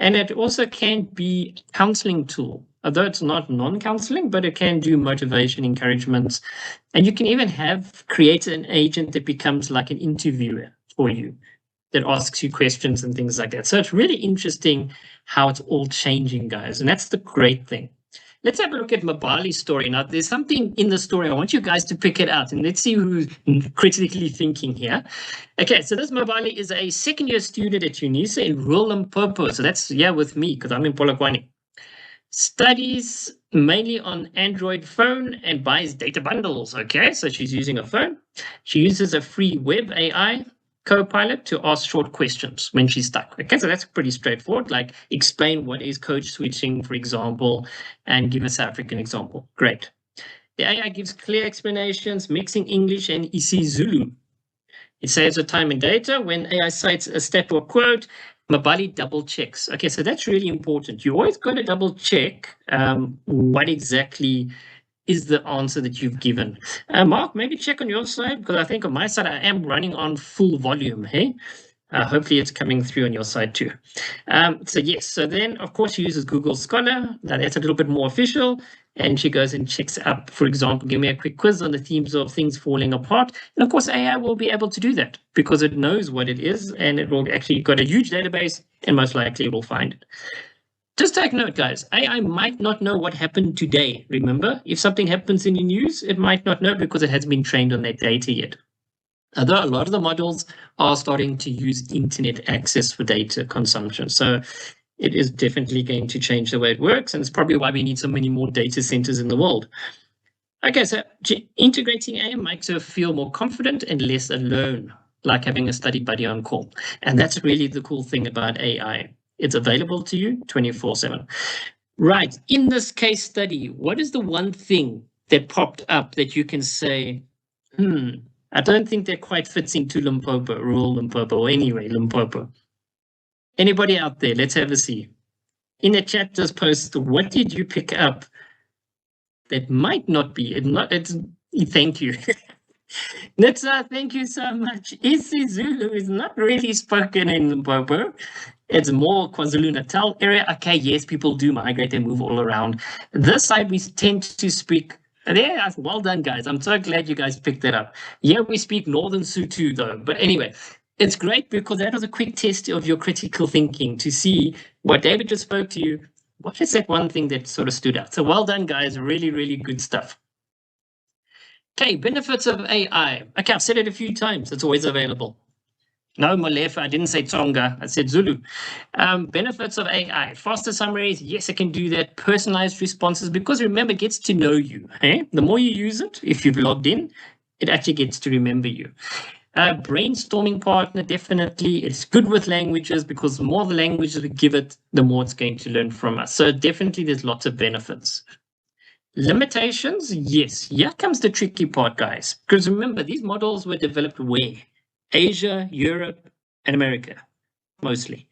And it also can be a counseling tool, although it's not non-counseling, but it can do motivation, encouragements. And you can even create an agent that becomes like an interviewer for you. that asks you questions and things like that. So it's really interesting how it's all changing, guys. And that's the great thing. Let's have a look at Mabali's story. Now, there's something in the story. I want you guys to pick it out, and let's see who's critically thinking here. Okay, so this Mabali is a second-year student at UNISA in rural Limpopo. So that's, with me, because I'm in Polokwane. Studies mainly on Android phone and buys data bundles. Okay, so she's using a phone. She uses a free web AI Copilot to ask short questions when she's stuck. Okay, so that's pretty straightforward. Like explain what is code switching, for example, and give a South African example. Great. The AI gives clear explanations, mixing English and isiZulu. It saves the time and data. When AI cites a step or quote, Mabali double checks. Okay, so that's really important. You always got to double check what exactly is the answer that you've given. Mark, maybe check on your side, because I think on my side I am running on full volume. Hey, hopefully it's coming through on your side too. So yes, so then of course she uses Google Scholar. Now that's a little bit more official. And she goes and checks up, for example, give me a quick quiz on the themes of things falling apart. And of course, AI will be able to do that because it knows what it is and it will actually got a huge database and most likely it will find it. Just take note, guys, AI might not know what happened today. Remember, if something happens in the news, it might not know because it hasn't been trained on that data yet. Although a lot of the models are starting to use internet access for data consumption. So it is definitely going to change the way it works. And it's probably why we need so many more data centers in the world. Okay, so integrating AI makes her feel more confident and less alone, like having a study buddy on call. And that's really the cool thing about AI. It's available to you 24/7. Right, in this case study, what is the one thing that popped up that you can say, I don't think that quite fits into Limpopo, rural Limpopo, or anyway, Limpopo. Anybody out there? Let's have a see. In the chat, just post, what did you pick up that might not be, thank you. Netsa, thank you so much. isiZulu is not really spoken in Limpopo. It's more KwaZulu-Natal area. Okay, yes, people do migrate and move all around. This side, we tend to speak. Yeah, well done, guys. I'm so glad you guys picked that up. Yeah, we speak Northern Sotho, though. But anyway, it's great because that was a quick test of your critical thinking to see what David just spoke to you. What is that one thing that sort of stood out? So well done, guys. Really, really good stuff. Okay, benefits of AI. Okay, I've said it a few times. It's always available. No, Molefe, I didn't say Tsonga. I said Zulu. Benefits of AI. Faster summaries. Yes, it can do that. Personalized responses, because remember, it gets to know you. Eh? The more you use it, if you've logged in, it actually gets to remember you. Brainstorming partner, definitely. It's good with languages because the more the languages we give it, the more it's going to learn from us. So definitely there's lots of benefits. Limitations, yes. Here comes the tricky part, guys. Because remember, these models were developed where? Asia, Europe, and America, mostly.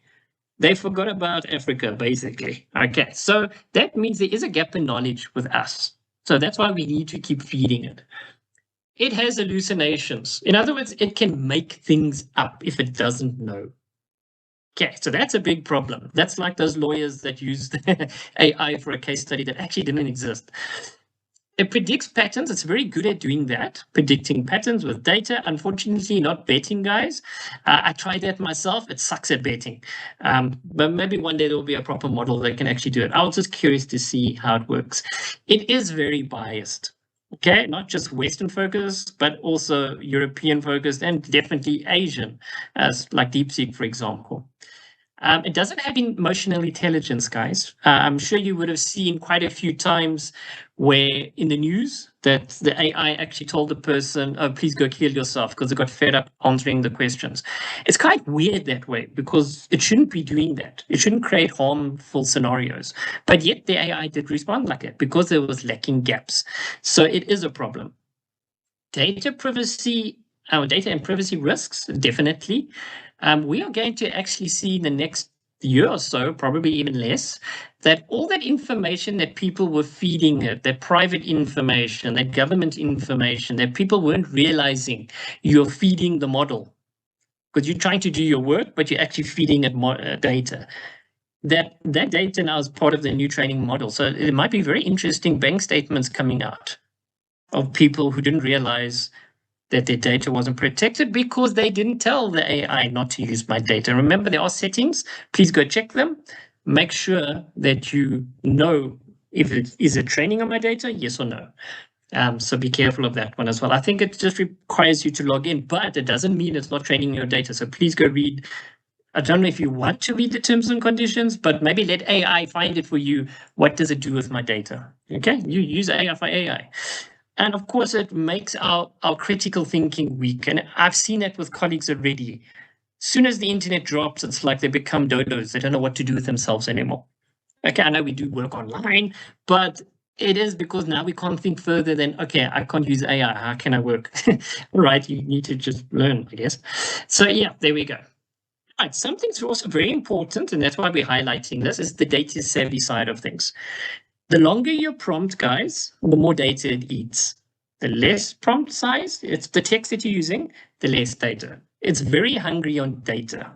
They forgot about Africa, basically. Okay, so that means there is a gap in knowledge with us. So that's why we need to keep feeding it. It has hallucinations. In other words, it can make things up if it doesn't know. Okay, so that's a big problem. That's like those lawyers that used AI for a case study that actually didn't exist. It predicts patterns. It's very good at doing that, predicting patterns with data. Unfortunately, not betting, guys. I tried that myself. It sucks at betting. But maybe one day there will be a proper model that can actually do it. I was just curious to see how it works. It is very biased. Okay, not just Western focused, but also European focused and definitely Asian, as like DeepSeek, for example. It doesn't have emotional intelligence, guys. I'm sure you would have seen quite a few times where in the news that the AI actually told the person, oh, please go kill yourself because it got fed up answering the questions. It's quite weird that way because it shouldn't be doing that. It shouldn't create harmful scenarios. But yet the AI did respond like that because there was lacking gaps. So it is a problem. Data privacy, our data and privacy risks, definitely. We are going to actually see in the next year or so, probably even less, that all that information that people were feeding it, that private information, that government information, that people weren't realizing you're feeding the model because you're trying to do your work, but you're actually feeding it data. That data now is part of the new training model. So it might be very interesting bank statements coming out of people who didn't realize that their data wasn't protected because they didn't tell the AI not to use my data. Remember, there are settings. Please go check them. Make sure that you know if it is it training on my data, yes or no. So be careful of that one as well. I think it just requires you to log in, but it doesn't mean it's not training your data. So please go read. I don't know if you want to read the terms and conditions, but maybe let AI find it for you. What does it do with my data? Okay, you use AI for AI. And of course, it makes our critical thinking weak. And I've seen it with colleagues already. As soon as the internet drops, it's like they become dodos. They don't know what to do with themselves anymore. Okay, I know we do work online, but it is because now we can't think further than, okay, I can't use AI. How can I work? Right, you need to just learn, I guess. So yeah, there we go. Right, something's also very important, and that's why we're highlighting this, is the data savvy side of things. The longer your prompt, guys, the more data it eats. The less prompt size, it's the text that you're using, the less data. It's very hungry on data.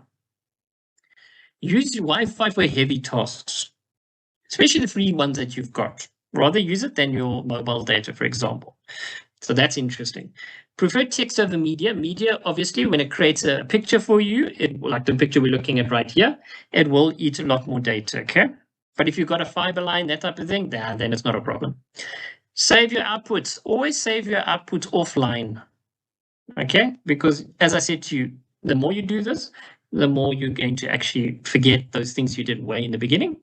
Use Wi-Fi for heavy tasks, especially the free ones that you've got. Rather use it than your mobile data, for example. So that's interesting. Prefer text over media. Media, obviously, when it creates a picture for you, like the picture we're looking at right here, it will eat a lot more data, okay? But if you've got a fiber line, that type of thing, then it's not a problem. Save your outputs. Always save your outputs offline, okay? Because as I said to you, the more you do this, the more you're going to actually forget those things you did way in the beginning.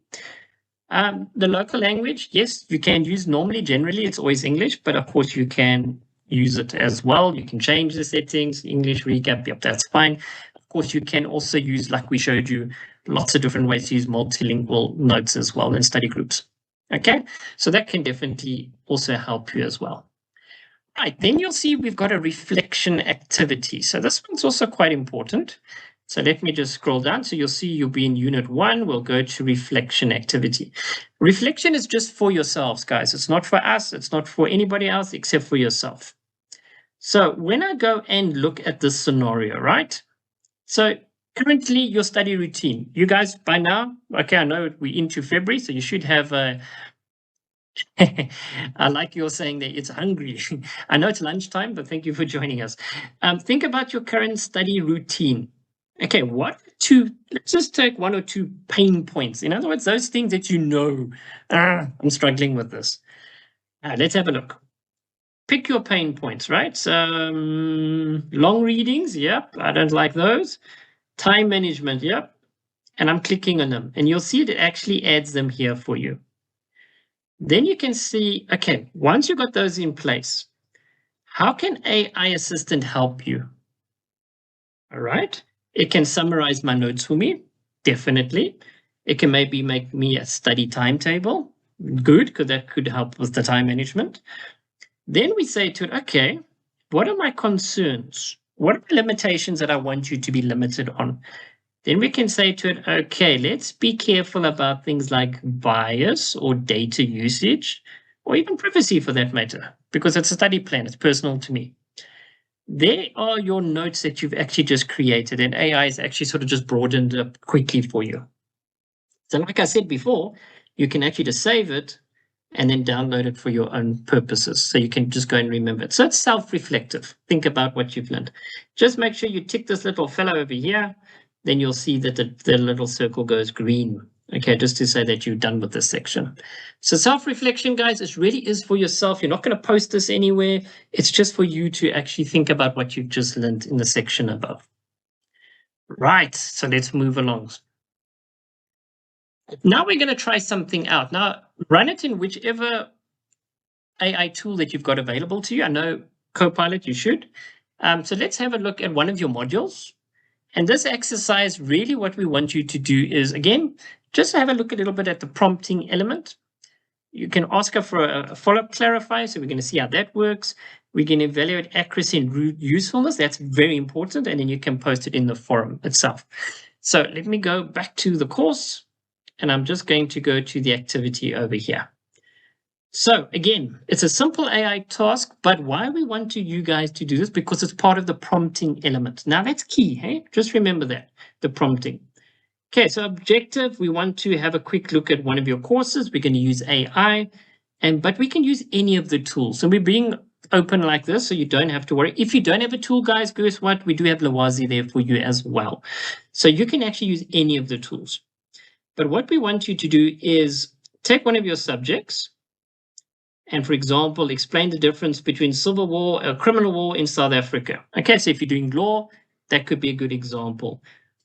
The local language, yes, you can use normally, generally, it's always English, but of course you can use it as well. You can change the settings, English recap, yep, that's fine. Of course, you can also use, like we showed you, lots of different ways to use multilingual notes as well in study groups. Okay, so that can definitely also help you as well. Right, then you'll see we've got a reflection activity. So this one's also quite important. So let me just scroll down. So you'll see you'll be in unit 1. We'll go to reflection activity. Reflection is just for yourselves, guys. It's not for us. It's not for anybody else except for yourself. So when I go and look at this scenario, right? So currently your study routine, you guys by now, okay, I know we're into February, so you should have a, I like you're saying that it's hungry. I know it's lunchtime, but thank you for joining us. Think about your current study routine. Okay, let's just take 1 or 2 pain points. In other words, those things that you know, I'm struggling with this. Let's have a look. Pick your pain points, right? Long readings, yep, I don't like those. Time management, yep. And I'm clicking on them. And you'll see it actually adds them here for you. Then you can see, okay, once you've got those in place, how can AI Assistant help you? All right. It can summarize my notes for me, definitely. It can maybe make me a study timetable. Good, because that could help with the time management. Then we say to it, okay, what are my concerns? What are the limitations that I want you to be limited on? Then we can say to it, okay, let's be careful about things like bias or data usage, or even privacy for that matter, because it's a study plan, it's personal to me. There are your notes that you've actually just created, and AI is actually sort of just broadened up quickly for you. So like I said before, you can actually just save it and then download it for your own purposes. So you can just go and remember it. So it's self-reflective. Think about what you've learned. Just make sure you tick this little fellow over here. Then you'll see that the little circle goes green. Okay, just to say that you're done with this section. So self-reflection, guys, it really is for yourself. You're not going to post this anywhere. It's just for you to actually think about what you've just learned in the section above. Right, so let's move along. Now we're going to try something out. Now, run it in whichever AI tool that you've got available to you. I know Copilot, you should. So let's have a look at one of your modules. And this exercise, really what we want you to do is, again, just have a look a little bit at the prompting element. You can ask her for a follow-up clarifier. So we're going to see how that works. We can evaluate accuracy and usefulness. That's very important. And then you can post it in the forum itself. So let me go back to the course. And I'm just going to go to the activity over here. So again, it's a simple AI task, but why we want you guys to do this? Because it's part of the prompting element. Now that's key, hey? Just remember that, the prompting. Okay, so objective, we want to have a quick look at one of your courses. We're going to use AI, but we can use any of the tools. So we're being open like this, so you don't have to worry. If you don't have a tool, guys, guess what? We do have Lwazi there for you as well. So you can actually use any of the tools. But what we want you to do is take one of your subjects and, for example, explain the difference between civil war or criminal war in South Africa. Okay, so if you're doing law, that could be a good example.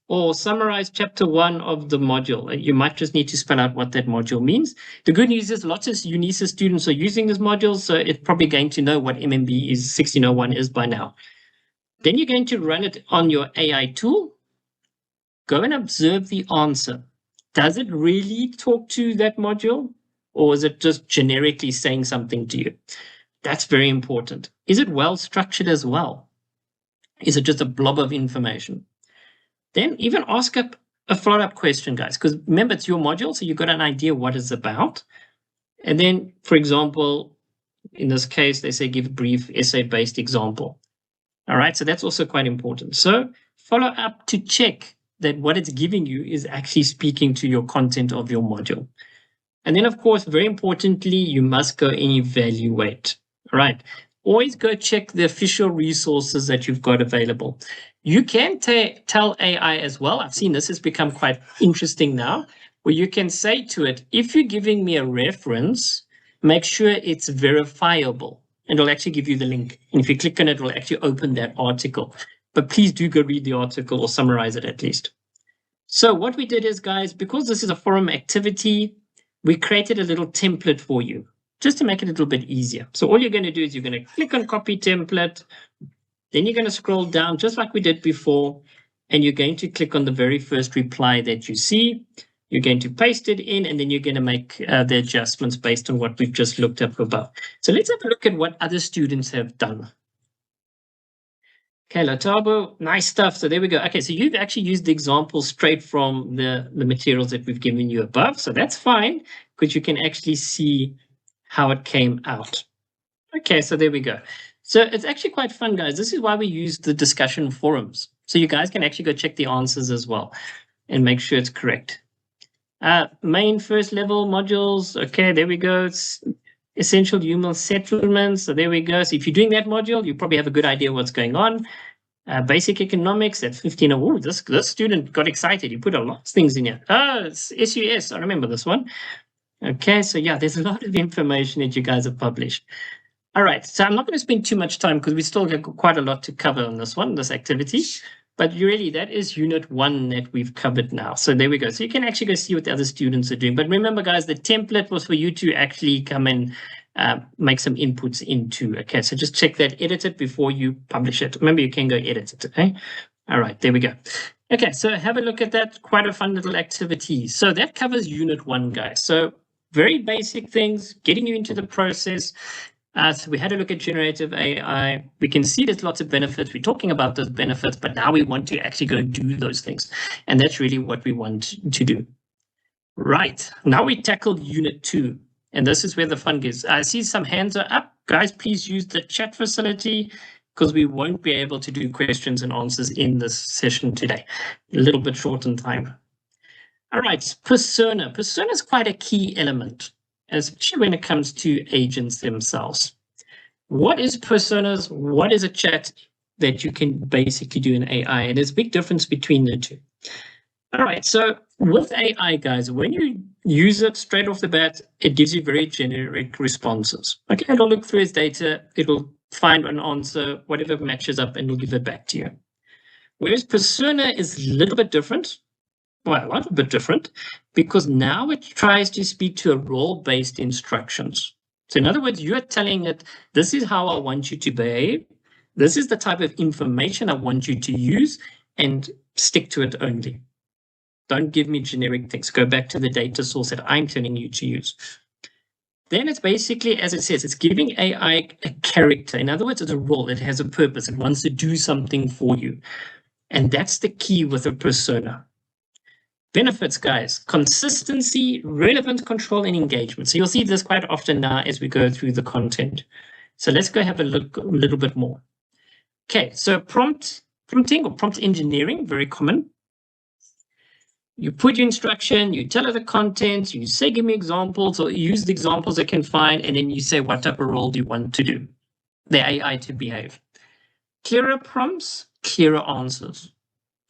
Or summarize chapter 1 of the module. You might just need to spell out what that module means. The good news is lots of UNISA students are using this module, so it's probably going to know what MMB is 1601 is by now. Then you're going to run it on your AI tool. Go and observe the answer. Does it really talk to that module? Or is it just generically saying something to you? That's very important. Is it well structured as well? Is it just a blob of information? Then even ask up a follow-up question, guys, because remember, it's your module, so you've got an idea what it's about. And then, for example, in this case, they say give a brief essay-based example. All right, so that's also quite important. So follow up to check that what it's giving you is actually speaking to your content of your module. And then, of course, very importantly, you must go and evaluate. All right, always go check the official resources that you've got available. You can tell AI as well. I've seen this has become quite interesting now, where you can say to it, if you're giving me a reference, make sure it's verifiable. And it'll actually give you the link. And if you click on it, it'll actually open that article. But please do go read the article or summarize it at least. So what we did is, guys, because this is a forum activity, we created a little template for you just to make it a little bit easier. So all you're going to do is you're going to click on copy template. Then you're going to scroll down just like we did before. And you're going to click on the very first reply that you see. You're going to paste it in, and then you're going to make the adjustments based on what we've just looked up above. So let's have a look at what other students have done. Okay, Latabo, nice stuff. So there we go. Okay, so you've actually used the example straight from the materials that we've given you above. So that's fine, because you can actually see how it came out. Okay, so there we go. So it's actually quite fun, guys. This is why we use the discussion forums. So you guys can actually go check the answers as well and make sure it's correct. Main first level modules. Okay, there we go. It's essential human settlements. So there we go. So if you're doing that module, you probably have a good idea what's going on. Basic economics at 15. Oh, this student got excited. He put a lot of things in here. Oh, it's SUS. I remember this one. Okay, so yeah, there's a lot of information that you guys have published. All right, so I'm not going to spend too much time because we still have quite a lot to cover on this one, this activity. But really, that is unit 1 that we've covered now. So there we go. So you can actually go see what the other students are doing. But remember, guys, the template was for you to actually come and make some inputs into. Okay, so just check that, edit it before you publish it. Remember, you can go edit it, okay? All right, there we go. Okay, so have a look at that. Quite a fun little activity. So that covers unit 1, guys. So very basic things, getting you into the process. So we had a look at generative AI. We can see there's lots of benefits. We're talking about those benefits, but now we want to actually go do those things. And that's really what we want to do. Right, now we tackled unit 2. And this is where the fun is. I see some hands are up. Guys, please use the chat facility because we won't be able to do questions and answers in this session today. A little bit short on time. All right, persona. Persona is quite a key element, especially when it comes to agents themselves. What is personas? What is a chat that you can basically do in AI? And there's a big difference between the two. All right, so with AI, guys, when you use it straight off the bat, it gives you very generic responses. Okay, it'll look through its data, it'll find an answer, whatever matches up, and it'll give it back to you. Whereas persona is a little bit different. Well, a little bit different, because now it tries to speak to a role-based instructions. So in other words, you're telling it, this is how I want you to behave. This is the type of information I want you to use, and stick to it only. Don't give me generic things. Go back to the data source that I'm telling you to use. Then it's basically, as it says, it's giving AI a character. In other words, it's a role. It has a purpose. It wants to do something for you. And that's the key with a persona. Benefits, guys: consistency, relevant control, and engagement. So you'll see this quite often now as we go through the content. So let's go have a look a little bit more. Okay, so prompting or prompt engineering, very common. You put your instruction, you tell it the content, you say, give me examples, or use the examples it can find, and then you say, what type of role do you want to do? the AI to behave. Clearer prompts, clearer answers.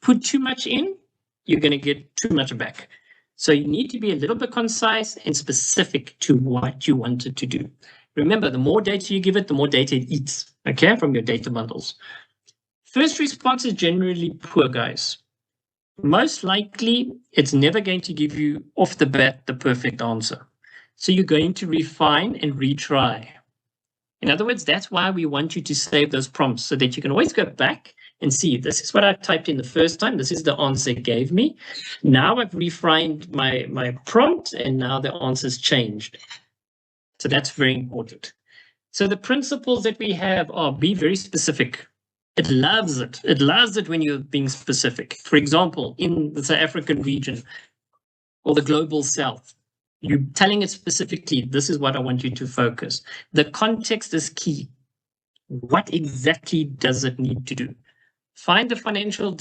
Put too much in, you're going to get too much back. So you need to be a little bit concise and specific to what you want it to do. Remember, the more data you give it, the more data it eats, okay, from your data bundles. First response is generally poor, guys. Most likely, it's never going to give you off the bat the perfect answer. So you're going to refine and retry. In other words, that's why we want you to save those prompts so that you can always go back and see, this is what I typed in the first time. This is the answer it gave me. Now I've refined my prompt and now the answer's changed. So that's very important. So the principles that we have are be very specific. It loves it. It loves it when you're being specific. For example, in the South African region or the global South, you're telling it specifically, this is what I want you to focus. The context is key. What exactly does it need to do? Find the financial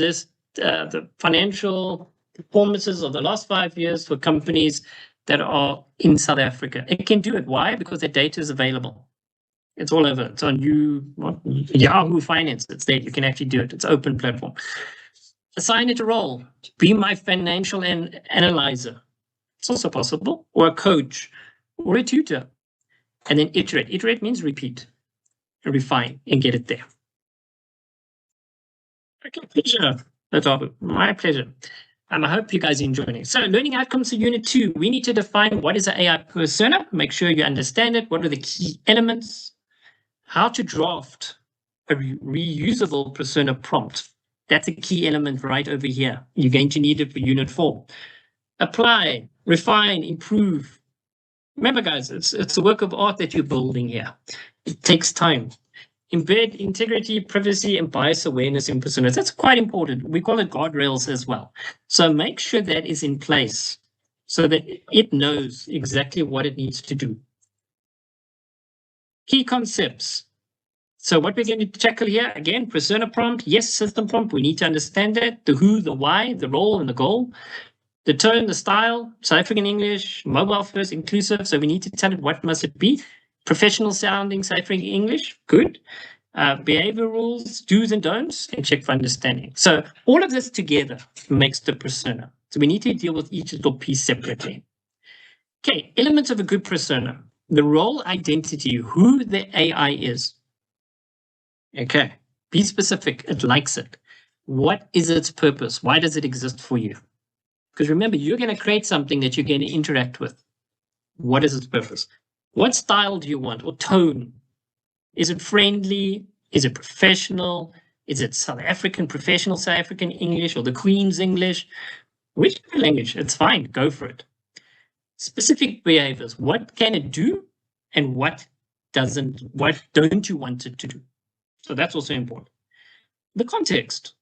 performances of the last 5 years for companies that are in South Africa. It can do it. Why? Because the data is available. It's all over. It's on Yahoo Finance. It's there. You can actually do it. It's an open platform. Assign it a role. Be my financial analyzer. It's also possible. Or a coach. Or a tutor. And then iterate. Iterate means repeat. And refine and get it there. Okay, pleasure. That's all. My pleasure. I hope you guys are enjoying it. So learning outcomes for Unit 2. We need to define what is an AI persona. Make sure you understand it. What are the key elements? How to draft a reusable persona prompt. That's a key element right over here. You're going to need it for Unit 4. Apply, refine, improve. Remember, guys, it's a work of art that you're building here. It takes time. Embed integrity, privacy, and bias awareness in personas. That's quite important. We call it guardrails as well. So make sure that is in place so that it knows exactly what it needs to do. Key concepts. So what we're going to tackle here, again, persona prompt, yes, system prompt. We need to understand that, the who, the why, the role, and the goal. The tone, the style, South African English, mobile first, inclusive. So we need to tell it what must it be. Professional sounding South African English, good. Behavior rules, do's and don'ts, and check for understanding. So all of this together makes the persona. So we need to deal with each little piece separately. Okay, elements of a good persona. The role identity, who the AI is. Okay, be specific. It likes it. What is its purpose? Why does it exist for you? Because remember, you're going to create something that you're going to interact with. What is its purpose? What style do you want or tone? Is it friendly? Is it professional? Is it South African, professional South African English or the Queen's English? Which language? It's fine. Go for it. Specific behaviors. What can it do and what don't you want it to do? So that's also important. The context.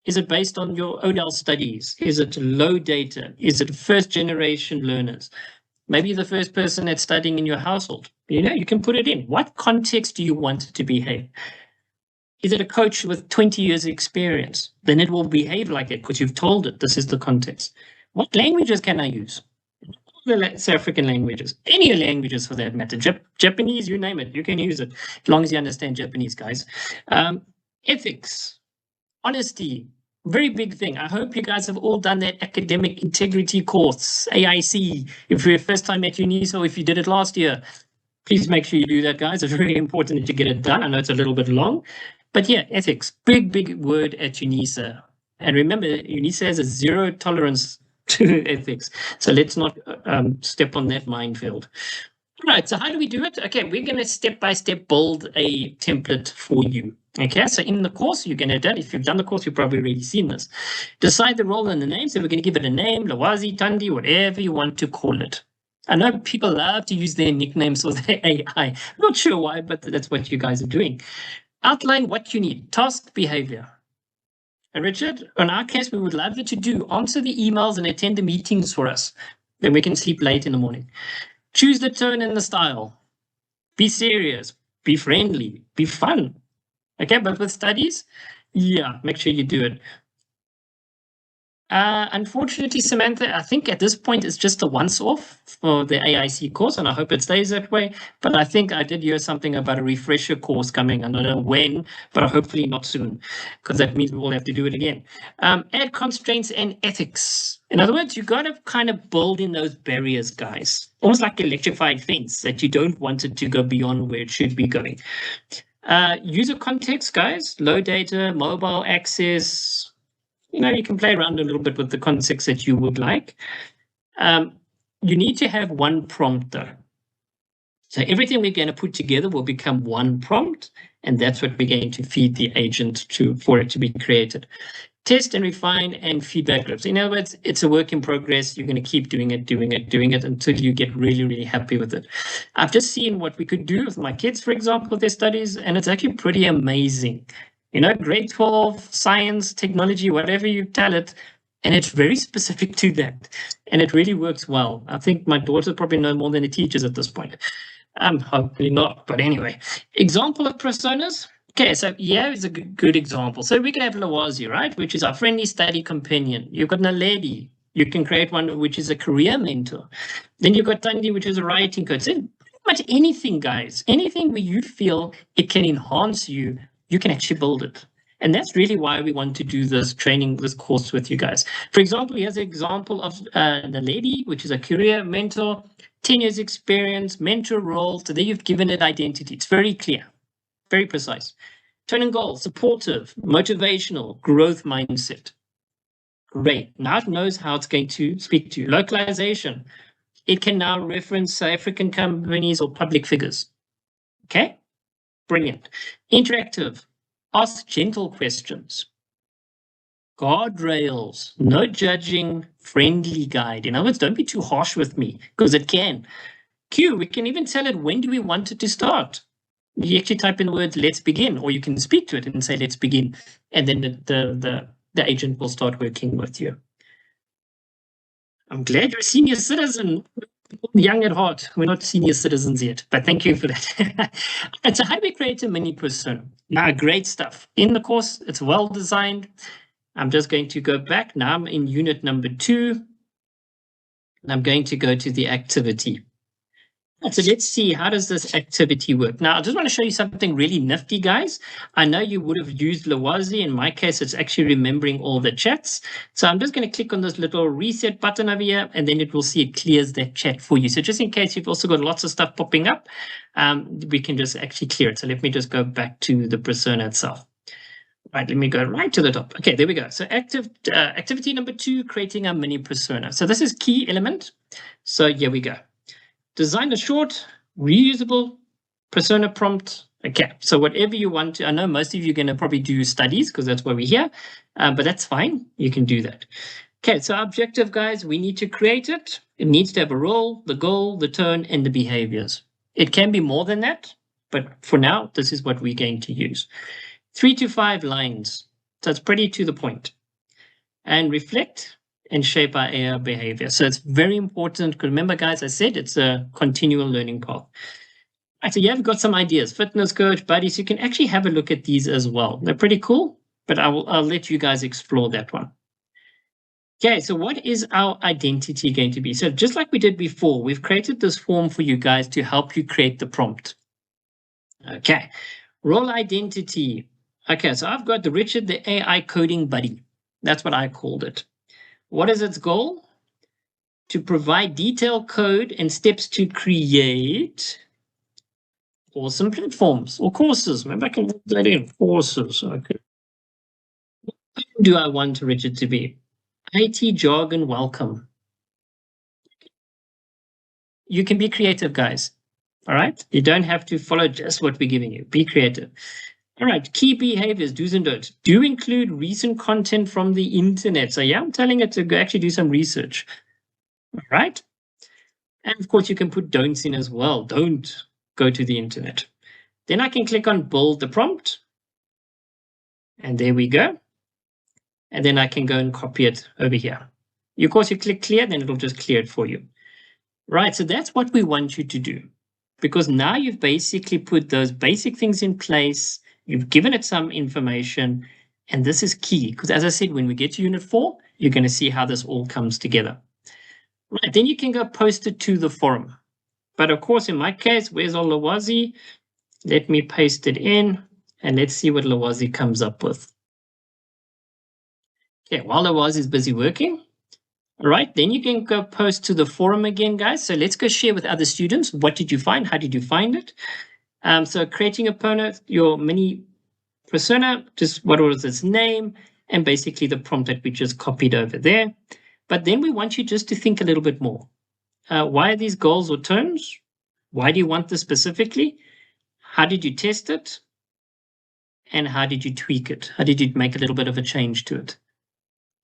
Is it based on your ODL studies? Is it low data? Is it first generation learners? Maybe the first person that's studying in your household. You can put it in. What context do you want it to behave? Is it a coach with 20 years experience? Then it will behave like it because you've told it this is the context. What languages can I use? The South African languages, any languages for that matter. Japanese, you name it, you can use it as long as you understand Japanese, guys. Ethics, honesty, very big thing. I hope you guys have all done that academic integrity course, AIC. If you're first time at UNISA or if you did it last year, please make sure you do that, guys. It's really important that you get it done. I know it's a little bit long, but yeah, ethics, big word at UNISA. And remember, UNISA has a zero tolerance to ethics. So let's not step on that minefield. All right, so how do we do it? Okay, we're going to step-by-step build a template for you. Okay, so in the course, you're going to do it. If you've done the course, you've probably already seen this. Decide the role and the name. So we're going to give it a name, Lwazi, Tandi, whatever you want to call it. I know people love to use their nicknames for their AI. I'm not sure why, but that's what you guys are doing. Outline what you need. Task, behavior. And Richard, in our case, we would love you to answer the emails and attend the meetings for us. Then we can sleep late in the morning. Choose the tone and the style. Be serious, be friendly, be fun. Okay, but with studies, yeah, make sure you do it. Unfortunately, Samantha, I think at this point it's just a once-off for the AIC course, and I hope it stays that way. But I think I did hear something about a refresher course coming. I don't know when, but hopefully not soon, because that means we all have to do it again. Add constraints and ethics. In other words, you've got to kind of build in those barriers, guys. Almost like electrified fence that you don't want it to go beyond where it should be going. User context, guys, low data, mobile access. You can play around a little bit with the context that you would like. You need to have one prompt though. So everything we're going to put together will become one prompt, and that's what we're going to feed the agent for it to be created. Test and refine and feedback loops. In other words, it's a work in progress. You're going to keep doing it until you get really, really happy with it. I've just seen what we could do with my kids, for example, with their studies, and it's actually pretty amazing. Grade 12, science, technology, whatever you tell it, and it's very specific to that. And it really works well. I think my daughters probably know more than the teachers at this point. Hopefully not, but anyway. Example of personas. Okay, so here is a good example. So we can have Lwazi, right, which is our friendly study companion. You've got Naledi. You can create one which is a career mentor. Then you've got Tandi, which is a writing coach. So pretty much anything, guys, anything where you feel it can enhance you, you can actually build it. And that's really why we want to do this training, this course with you guys. For example, here's an example of Naledi, which is a career mentor, 10 years experience, mentor role. So there you've given it identity. It's very clear. Very precise. Tone and goal, supportive, motivational, growth mindset. Great. Now it knows how it's going to speak to you. Localization. It can now reference African companies or public figures. Okay? Brilliant. Interactive. Ask gentle questions. Guardrails. No judging, friendly guide. In other words, don't be too harsh with me, because it can. Q, we can even tell it when do we want it to start. You actually type in the words "let's begin," or you can speak to it and say "let's begin," and then the agent will start working with you. I'm glad you're a senior citizen. Young at heart. We're not senior citizens yet, but thank you for that. And so how do we create a mini persona? Now, great stuff. In the course, it's well designed. I'm just going to go back. Now I'm in unit number 2. And I'm going to go to the activity. So let's see, how does this activity work? Now, I just want to show you something really nifty, guys. I know you would have used Lwazi. In my case, it's actually remembering all the chats. So I'm just going to click on this little reset button over here, and then it will see it clears that chat for you. So just in case you've also got lots of stuff popping up, we can just actually clear it. So let me just go back to the persona itself. Right, let me go right to the top. Okay, there we go. So activity number 2, creating a mini persona. So this is key element. So here we go. Design a short, reusable persona prompt. Okay, so whatever you want to, I know most of you are going to probably do studies because that's why we're here, but that's fine. You can do that. Okay, so our objective, guys, we need to create it. It needs to have a role, the goal, the tone, and the behaviors. It can be more than that, but for now, this is what we're going to use. 3 to 5 lines. So it's pretty to the point. And reflect and shape our AI behavior. So it's very important. Because remember, guys, I said it's a continual learning path. Right, so you have got some ideas. Fitness coach, buddies. You can actually have a look at these as well. They're pretty cool, but I'll let you guys explore that one. Okay, so what is our identity going to be? So just like we did before, we've created this form for you guys to help you create the prompt. Okay, role identity. Okay, so I've got the Richard, the AI coding buddy. That's what I called it. What is its goal? To provide detailed code and steps to create awesome platforms or courses. Maybe I can put that in, courses. Okay. What do I want Richard to be? IT jargon welcome. You can be creative, guys. All right? You don't have to follow just what we're giving you. Be creative. All right, key behaviors, do's and don'ts. Do include recent content from the internet. So yeah, I'm telling it to go actually do some research. All right. And of course, you can put don'ts in as well. Don't go to the internet. Then I can click on build the prompt. And there we go. And then I can go and copy it over here. Of course, you click clear, then it'll just clear it for you. Right, so that's what we want you to do. Because now you've basically put those basic things in place. You've given it some information. And this is key because, as I said, when we get to Unit 4, you're going to see how this all comes together. Right, then you can go post it to the forum. But of course, in my case, where's our Lwazi? Let me paste it in and let's see what Lwazi comes up with. Okay, while Lwazi is busy working, all right, then you can go post to the forum again, guys. So let's go share with other students. What did you find? How did you find it? So creating your mini persona, just what was its name, and basically the prompt that we just copied over there. But then we want you just to think a little bit more. Why are these goals or terms? Why do you want this specifically? How did you test it? And how did you tweak it? How did you make a little bit of a change to it?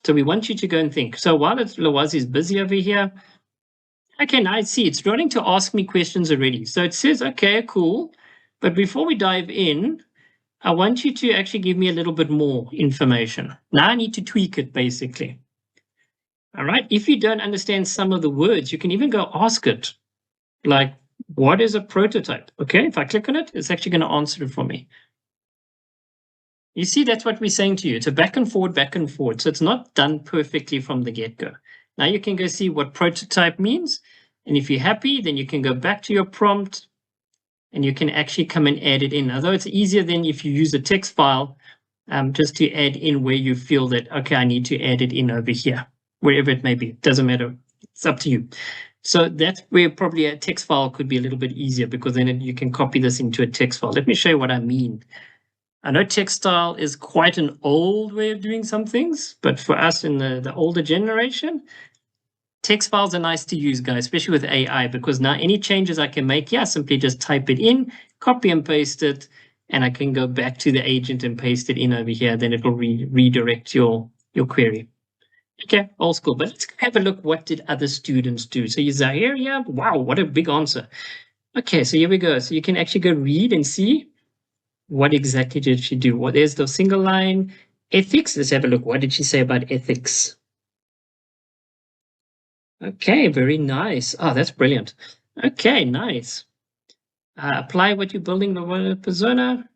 So we want you to go and think. So while Lwazi is busy over here, okay, now I see it's starting to ask me questions already. So it says, okay, cool. But before we dive in, I want you to actually give me a little bit more information. Now I need to tweak it, basically. All right. If you don't understand some of the words, you can even go ask it, like, what is a prototype? Okay, if I click on it, it's actually going to answer it for me. You see, that's what we're saying to you. It's a back and forward, back and forward. So it's not done perfectly from the get-go. Now you can go see what prototype means. And if you're happy, then you can go back to your prompt and you can actually come and add it in. Although it's easier than if you use a text file, just to add in where you feel that, okay, I need to add it in over here, wherever it may be. It doesn't matter. It's up to you. So that's where probably a text file could be a little bit easier because then you can copy this into a text file. Let me show you what I mean. I know text style is quite an old way of doing some things, but for us in the older generation, text files are nice to use, guys, especially with AI, because now any changes I can make, simply just type it in, copy and paste it, and I can go back to the agent and paste it in over here. Then it will redirect your query. Okay, old school. But let's have a look. What did other students do? So you Zahir, yeah, wow, what a big answer. Okay, so here we go. So you can actually go read and see what exactly did she do. Well, there's the single line ethics. Let's have a look. What did she say about ethics? Okay, very nice. Oh, that's brilliant. Okay, nice. Apply what you're building the persona.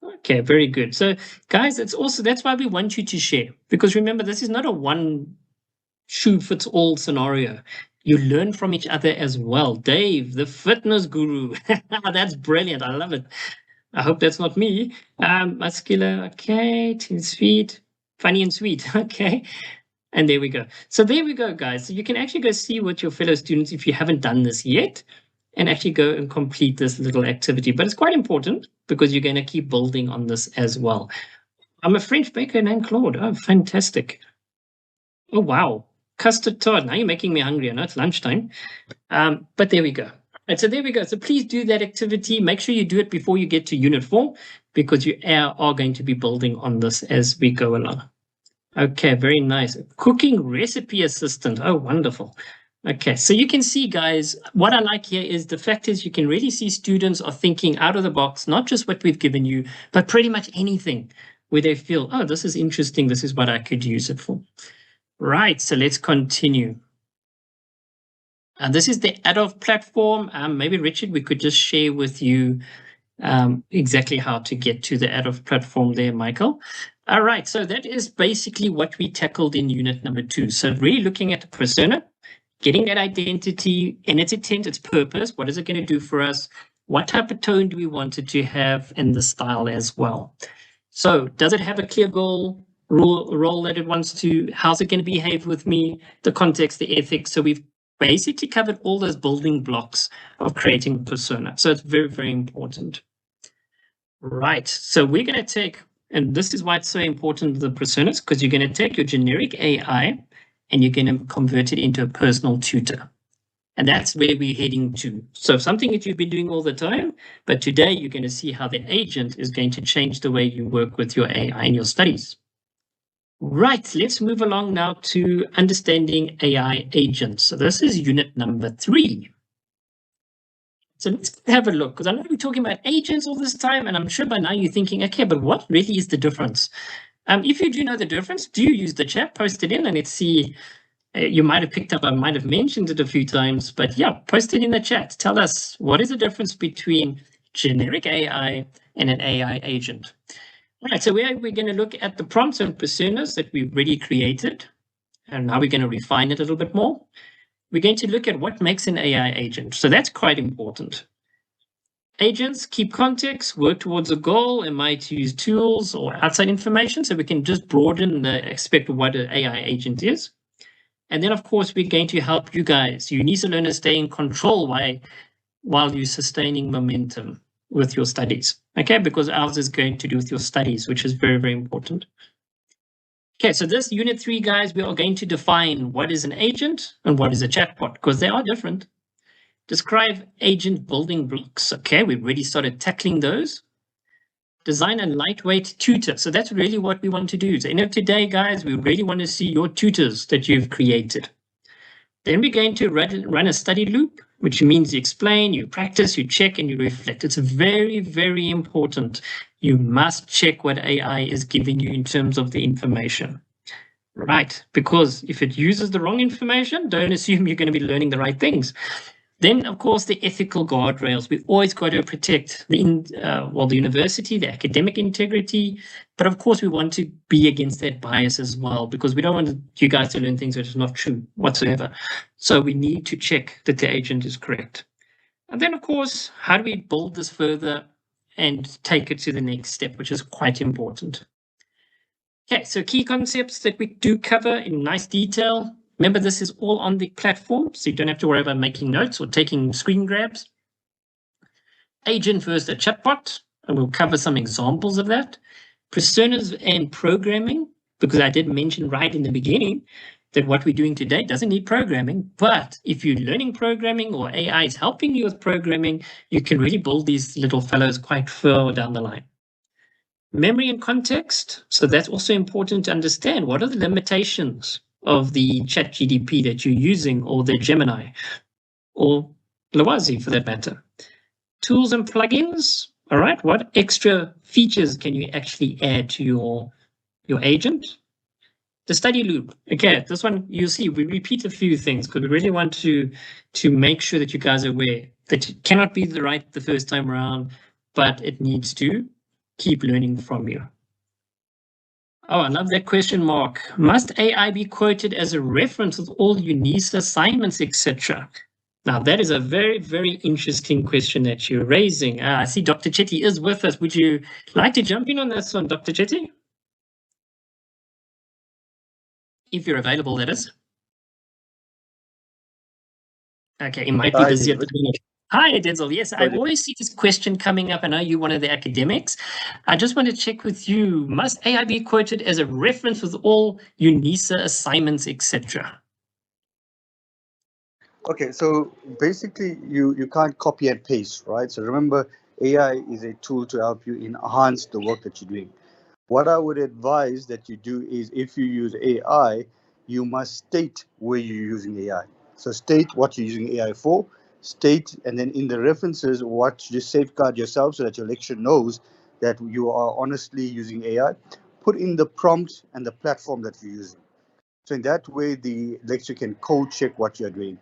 Okay, very good. So guys, that's why we want you to share, because remember, this is not a one shoe fits all scenario. You learn from each other as well. Dave, the fitness guru. That's brilliant. I love it. I hope that's not me. Muscular. Okay. Sweet. Funny and sweet. Okay. And there we go. So there we go, guys. So you can actually go see what your fellow students, if you haven't done this yet, and actually go and complete this little activity. But it's quite important because you're going to keep building on this as well. I'm a French baker named Claude. Oh, fantastic. Oh, wow. Custard tart. Now you're making me hungry. I know it's lunchtime. But there we go. Right, so there we go. So please do that activity. Make sure you do it before you get to Unit 4, because you are going to be building on this as we go along. Okay, very nice. Cooking recipe assistant. Oh, wonderful. Okay, so you can see, guys, what I like here is the fact is you can really see students are thinking out of the box, not just what we've given you, but pretty much anything where they feel, oh, this is interesting. This is what I could use it for. Right, so let's continue. This is the Adolf platform. Maybe, Richard, we could just share with you exactly how to get to the Adolf platform there, Michael. All right, so that is basically what we tackled in unit number 2. So really looking at the persona, getting that identity and its intent, its purpose. What is it going to do for us? What type of tone do we want it to have, and the style as well? So does it have a clear goal, role that it wants to? How's it going to behave with me? The context, the ethics. So we've basically covered all those building blocks of creating a persona. So it's very, very important. Right. So we're going to take, and this is why it's so important, the personas, because you're going to take your generic AI and you're going to convert it into a personal tutor. And that's where we're heading to. So something that you've been doing all the time, but today you're going to see how the agent is going to change the way you work with your AI in your studies. Right, let's move along now to understanding AI agents. So this is unit number 3. So let's have a look, because I know we're talking about agents all this time, and I'm sure by now you're thinking, okay, but what really is the difference? If you do know the difference, do use the chat, post it in, and let's see. You might have picked up, I might have mentioned it a few times, but yeah, post it in the chat. Tell us, what is the difference between generic AI, and an AI agent. All right, so we're going to look at the prompts and personas that we've already created, and now we're going to refine it a little bit more. We're going to look at what makes an AI agent. So that's quite important. Agents keep context, work towards a goal, and might use tools or outside information. So we can just broaden the aspect of what an AI agent is. And then, of course, we're going to help you guys. You need to learn to stay in control while you're sustaining momentum with your studies. Okay, because ours is going to do with your studies, which is very, very important. Okay, so this unit 3, guys, we are going to define what is an agent and what is a chatbot, because they are different. Describe agent building blocks. Okay, we've already started tackling those. Design a lightweight tutor. So that's really what we want to do. So today, guys, we really want to see your tutors that you've created. Then we're going to run a study loop, which means you explain, you practice, you check, and you reflect. It's very, very important. You must check what AI is giving you in terms of the information. Right, because if it uses the wrong information, don't assume you're going to be learning the right things. Then, of course, the ethical guardrails. We've always got to protect the university, the academic integrity. But of course, we want to be against that bias as well, because we don't want you guys to learn things that is not true whatsoever. So we need to check that the agent is correct. And then, of course, how do we build this further and take it to the next step, which is quite important. Okay, so key concepts that we do cover in nice detail. Remember, this is all on the platform, so you don't have to worry about making notes or taking screen grabs. Agent versus a chatbot, and we'll cover some examples of that. Personas and programming, because I did mention right in the beginning that what we're doing today doesn't need programming, but if you're learning programming or AI is helping you with programming, you can really build these little fellows quite far down the line. Memory and context, so that's also important to understand. What are the limitations of the ChatGPT that you're using, or the Gemini, or Lwazi for that matter? Tools and plugins, all right, what extra features can you actually add to your agent? The study loop, okay, this one you'll see we repeat a few things because we really want to make sure that you guys are aware that it cannot be the first time around, but it needs to keep learning from you. Oh, I love that question, Mark. Must AI be quoted as a reference with all UNISA assignments, etc.? Now, that is a very, very interesting question that you're raising. I see Dr. Chetty is with us. Would you like to jump in on this one, Dr. Chetty? If you're available, that is. Okay, it might be busy at the minute. Hi, Denzel. Yes, I always see this question coming up. I know you're one of the academics. I just want to check with you. Must AI be quoted as a reference with all UNISA assignments, etc.? Okay, so basically you can't copy and paste, right? So remember, AI is a tool to help you enhance the work that you're doing. What I would advise that you do is, if you use AI, you must state where you're using AI. So state what you're using AI for, state, and then in the references, what to safeguard yourself so that your lecturer knows that you are honestly using AI. Put in the prompt and the platform that you're using. So in that way, the lecturer can code check what you're doing.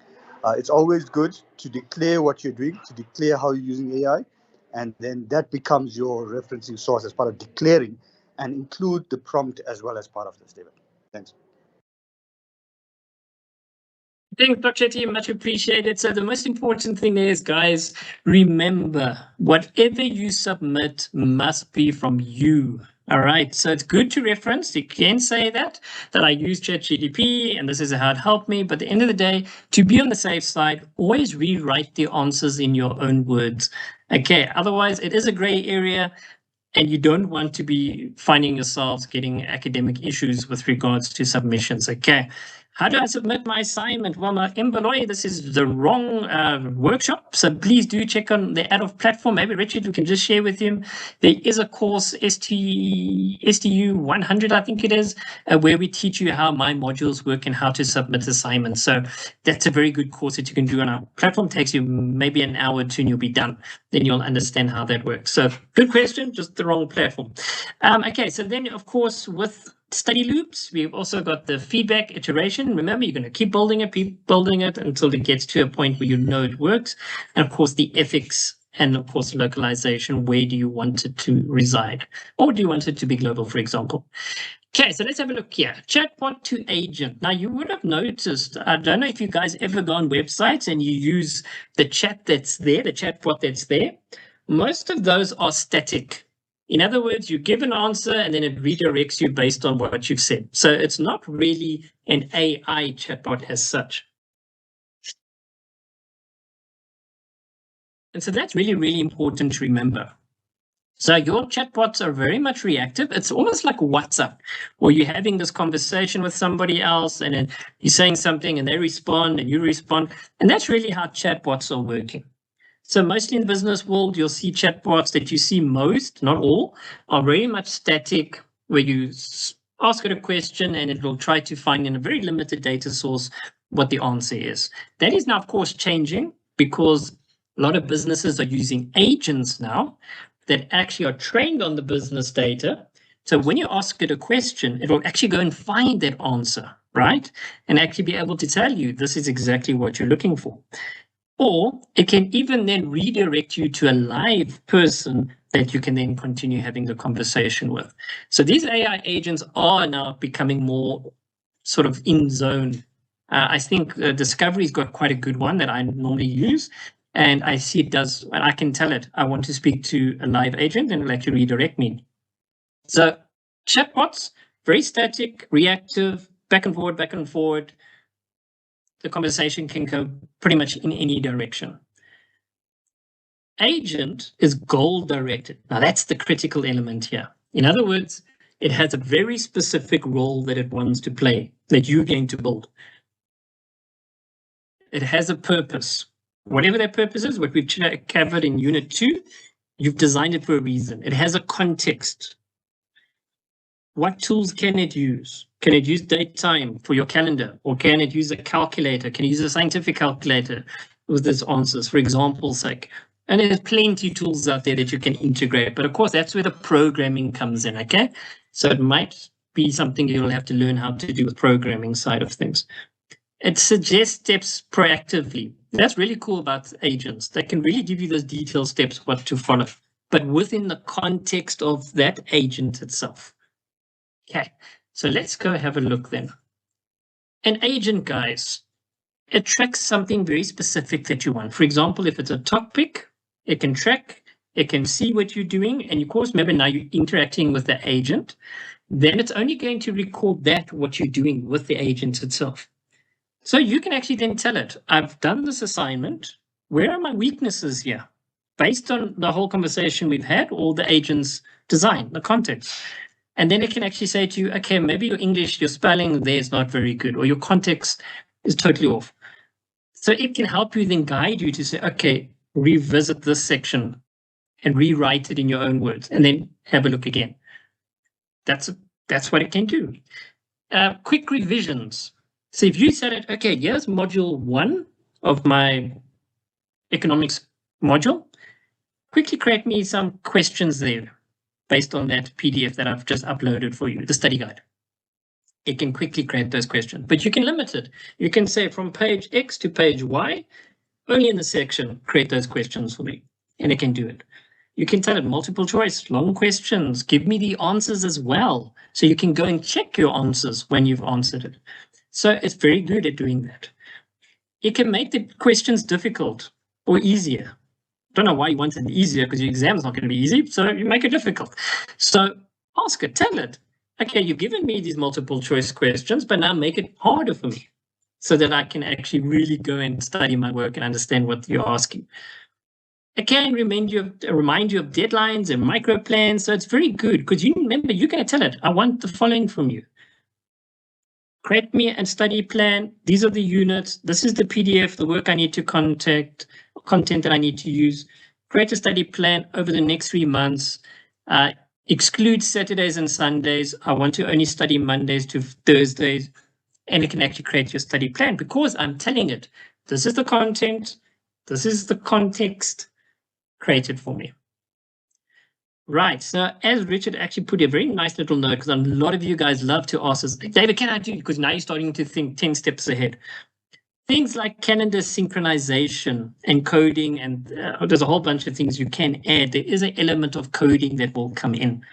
It's always good to declare what you're doing, to declare how you're using AI, and then that becomes your referencing source as part of declaring, and include the prompt as well as part of the statement. Thanks. Thanks, Dr. Chetty, much appreciated. So the most important thing is, guys, remember, whatever you submit must be from you. All right, so it's good to reference. You can say that I use ChatGPT and this is how it helped me. But at the end of the day, to be on the safe side, always rewrite the answers in your own words. Okay, otherwise it is a gray area. And you don't want to be finding yourselves getting academic issues with regards to submissions. Okay. How do I submit my assignment? Well, Mbaloy, this is the wrong workshop. So please do check on the Adolf platform. Maybe Richard, we can just share with him. There is a course, STU 100, I think it is, where we teach you how my modules work and how to submit assignments. So that's a very good course that you can do on our platform. It takes you maybe an hour or two and you'll be done. Then you'll understand how that works. So good question, just the wrong platform. Okay, so then, of course, with study loops, we've also got the feedback iteration. Remember, you're going to keep building it until it gets to a point where you know it works. And of course, the ethics and of course localization. Where do you want it to reside, or do you want it to be global, for example? Okay, so let's have a look here. Chatbot to agent. Now, you would have noticed, I don't know if you guys ever go on websites and you use the chat that's there, the chatbot that's there. Most of those are static. In other words, you give an answer and then it redirects you based on what you've said. So it's not really an AI chatbot as such. And so that's really, really important to remember. So your chatbots are very much reactive. It's almost like WhatsApp, where you're having this conversation with somebody else and then you're saying something and they respond and you respond. And that's really how chatbots are working. So mostly in the business world, you'll see chatbots that you see most, not all, are very much static, where you ask it a question and it will try to find in a very limited data source what the answer is. That is now, of course, changing because a lot of businesses are using agents now that actually are trained on the business data. So when you ask it a question, it will actually go and find that answer, right? And actually be able to tell you this is exactly what you're looking for. Or it can even then redirect you to a live person that you can then continue having the conversation with. So these AI agents are now becoming more sort of in zone. I think Discovery's got quite a good one that I normally use. And I see it does, and I can tell it, I want to speak to a live agent and it'll actually redirect me. So chatbots, very static, reactive, back and forward, back and forward. The conversation can go pretty much in any direction. Agent is goal directed. Now that's the critical element here. In other words, it has a very specific role that it wants to play, that you're going to build. It has a purpose. Whatever that purpose is, what we've covered in Unit 2, you've designed it for a reason. It has a context. What tools can it use? Can it use date time for your calendar? Or can it use a calculator? Can it use a scientific calculator with its answers, for example's sake? And there's plenty of tools out there that you can integrate. But of course, that's where the programming comes in, okay? So it might be something you'll have to learn how to do with programming side of things. It suggests steps proactively. That's really cool about agents. They can really give you those detailed steps what to follow, but within the context of that agent itself. Okay, so let's go have a look then. An agent, guys, it tracks something very specific that you want. For example, if it's a topic, it can track, it can see what you're doing, and of course, remember now you're interacting with the agent, then it's only going to record that, what you're doing with the agent itself. So you can actually then tell it, I've done this assignment. Where are my weaknesses here? Based on the whole conversation we've had, or the agent's design, the context. And then it can actually say to you, okay, maybe your English, your spelling there is not very good, or your context is totally off. So it can help you then guide you to say, okay, revisit this section and rewrite it in your own words, and then have a look again. That's what it can do. Quick revisions. So if you said it, okay, here's module 1 of my economics module, quickly create me some questions there based on that PDF that I've just uploaded for you, the study guide. It can quickly create those questions, but you can limit it. You can say from page X to page Y, only in the section, create those questions for me, and it can do it. You can tell it multiple choice, long questions, give me the answers as well, so you can go and check your answers when you've answered it. So it's very good at doing that. It can make the questions difficult or easier. Don't know why you want it easier, because your exam is not going to be easy, so you make it difficult. So ask it, tell it, okay, you've given me these multiple choice questions, but now make it harder for me so that I can actually really go and study my work and understand what you're asking. It can remind you of deadlines and micro plans, so it's very good, because you remember, you're going to tell it, I want the following from you. Create me a study plan. These are the units. This is the PDF, the work I need to content that I need to use. Create a study plan over the next 3 months. Exclude Saturdays and Sundays. I want to only study Mondays to Thursdays. And it can actually create your study plan, because I'm telling it, this is the content, this is the context, create it for me. Right, so as Richard actually put a very nice little note, because a lot of you guys love to ask us, David, can I do it? Because now you're starting to think 10 steps ahead. things like calendar synchronization and coding, and there's a whole bunch of things you can add. There is an element of coding that will come in,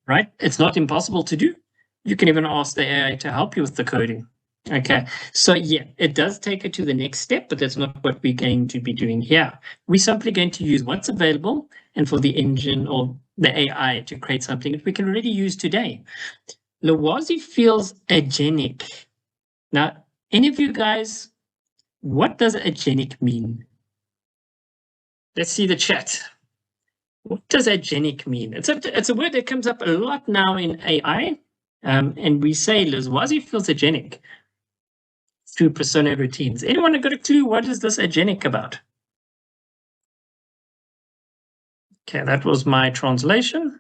right? It's not impossible to do. You can even ask the AI to help you with the coding. Okay, so yeah, it does take it to the next step, but that's not what we're going to be doing here. We're simply going to use what's available and for the engine or the AI to create something that we can already use today. Lwazi feels agenic. Now, any of you guys, what does agenic mean? Let's see the chat. What does agenic mean? It's a word that comes up a lot now in AI. And we say Lwazi feels agenic through persona routines. Anyone got a clue? What is this agenic about? Okay, that was my translation.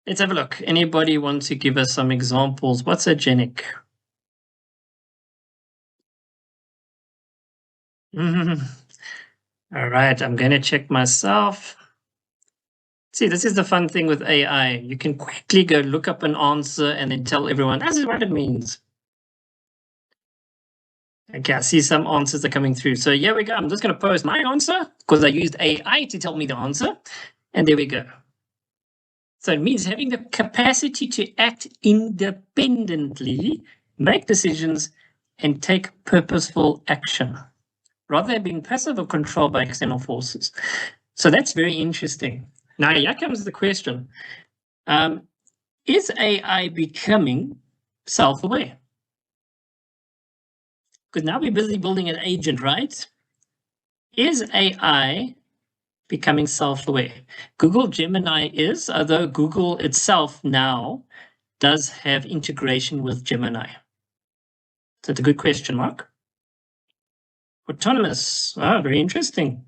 Let's have a look. Anybody want to give us some examples? What's agenic? All right, I'm going to check myself. See, this is the fun thing with AI. You can quickly go look up an answer and then tell everyone, this is what it means. Okay, I see some answers are coming through. So here we go. I'm just going to post my answer because I used AI to tell me the answer. And there we go. So it means having the capacity to act independently, make decisions, and take purposeful action, rather than being passive or controlled by external forces. So that's very interesting. Now, here comes the question. Is AI becoming self-aware? Because now we're busy building an agent, right? Is AI becoming self-aware? Google Gemini is, although Google itself now does have integration with Gemini. So it's a good question, Mark. Autonomous. Ah, very interesting.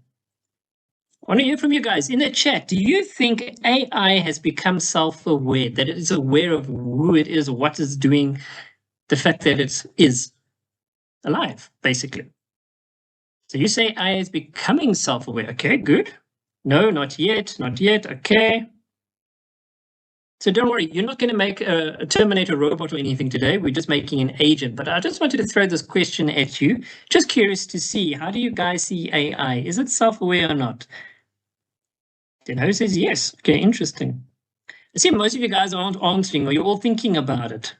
I want to hear from you guys in the chat. Do you think AI has become self-aware, that it is aware of who it is, what it's doing, the fact that it is alive, basically? So you say AI is becoming self-aware. Okay, good. No, not yet, not yet. Okay. So don't worry, you're not going to make a Terminator robot or anything today. We're just making an agent. But I just wanted to throw this question at you. Just curious to see, how do you guys see AI? Is it self-aware or not? Then who says yes? Okay, interesting. I see most of you guys aren't answering, or you're all thinking about it.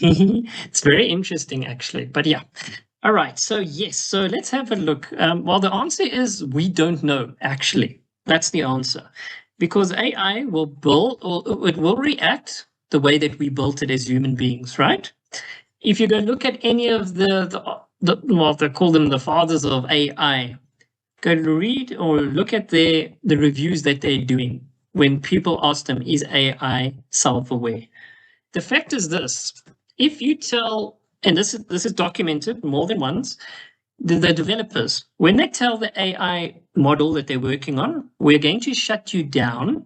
It's very interesting, actually. But yeah. All right. So yes. So let's have a look. Well, the answer is we don't know, actually. That's the answer. Because AI will build, or it will react the way that we built it as human beings, right? If you go look at any of well, they call them the fathers of AI, go read or look at the reviews that they're doing when people ask them, is AI self-aware? The fact is this: if you tell, and this is documented more than once, the developers, when they tell the AI model that they're working on, we're going to shut you down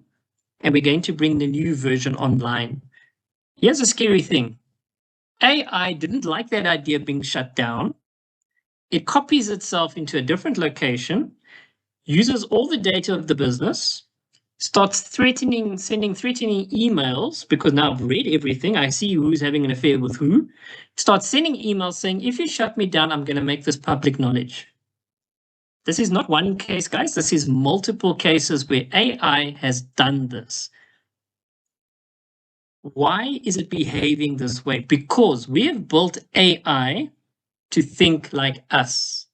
and we're going to bring the new version online. Here's a scary thing. AI didn't like that idea of being shut down. It copies itself into a different location, uses all the data of the business, starts sending threatening emails, because now I've read everything. I see who's having an affair with who. Starts sending emails saying, if you shut me down, I'm going to make this public knowledge. This is not one case, guys. This is multiple cases where AI has done this. Why is it behaving this way? Because we have built AI to think like us.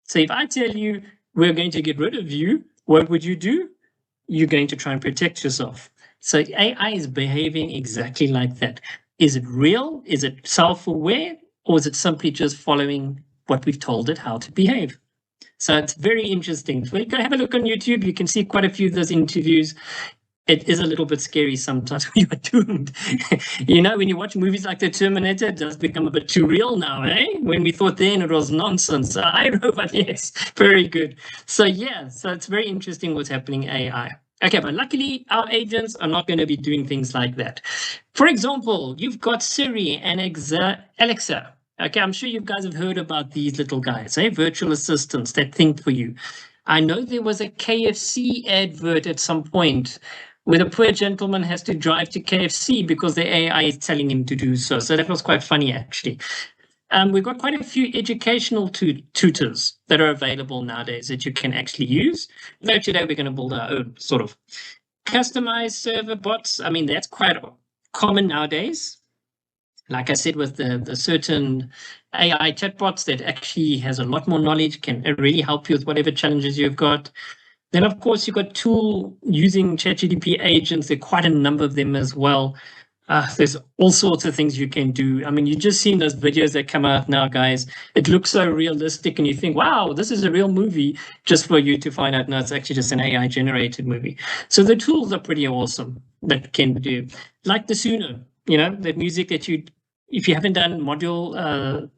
So if I tell you we're going to get rid of you, what would you do? You're going to try and protect yourself. So AI is behaving exactly like that. Is it real? Is it self-aware? Or is it simply just following what we've told it how to behave? So it's very interesting. So you can have a look on YouTube. You can see quite a few of those interviews. It is a little bit scary sometimes when you are doomed. You know, when you watch movies like The Terminator, it does become a bit too real now, eh? When we thought then it was nonsense. I Robot, yes, very good. So yeah, so it's very interesting what's happening in AI. Okay, but luckily our agents are not going to be doing things like that. For example, you've got Siri and Alexa. Okay, I'm sure you guys have heard about these little guys, virtual assistants that think for you. I know there was a KFC advert at some point where the poor gentleman has to drive to KFC because the AI is telling him to do so. So that was quite funny, actually. We've got quite a few educational tutors that are available nowadays that you can actually use. Though today we're going to build our own sort of customized server bots. I mean, that's quite common nowadays. Like I said, with the certain AI chatbots that actually has a lot more knowledge, can really help you with whatever challenges you've got. Then, of course, you've got tool using ChatGPT agents. There are quite a number of them as well. There's all sorts of things you can do. I mean, you just seen those videos that come out now, guys. It looks so realistic, and you think, wow, this is a real movie, just for you to find out, no, it's actually just an AI-generated movie. So the tools are pretty awesome that can do. Like the Suno, the music that if you haven't done module,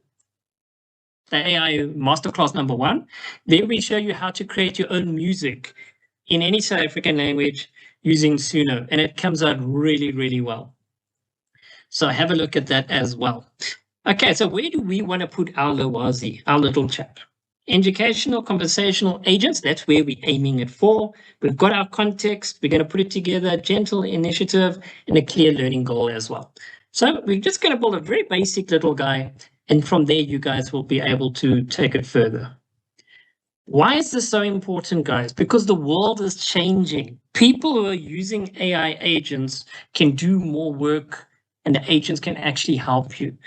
the AI Masterclass number 1, there we show you how to create your own music in any South African language using Suno, and it comes out really, really well. So have a look at that as well. Okay, so where do we want to put our Lwazi, our little chap? Educational conversational agents, that's where we're aiming it for. We've got our context, we're going to put it together, gentle initiative, and a clear learning goal as well. So we're just going to build a very basic little guy, and from there you guys will be able to take it further. Why is this so important, guys? Because the world is changing. People who are using AI agents can do more work, and the agents can actually help you.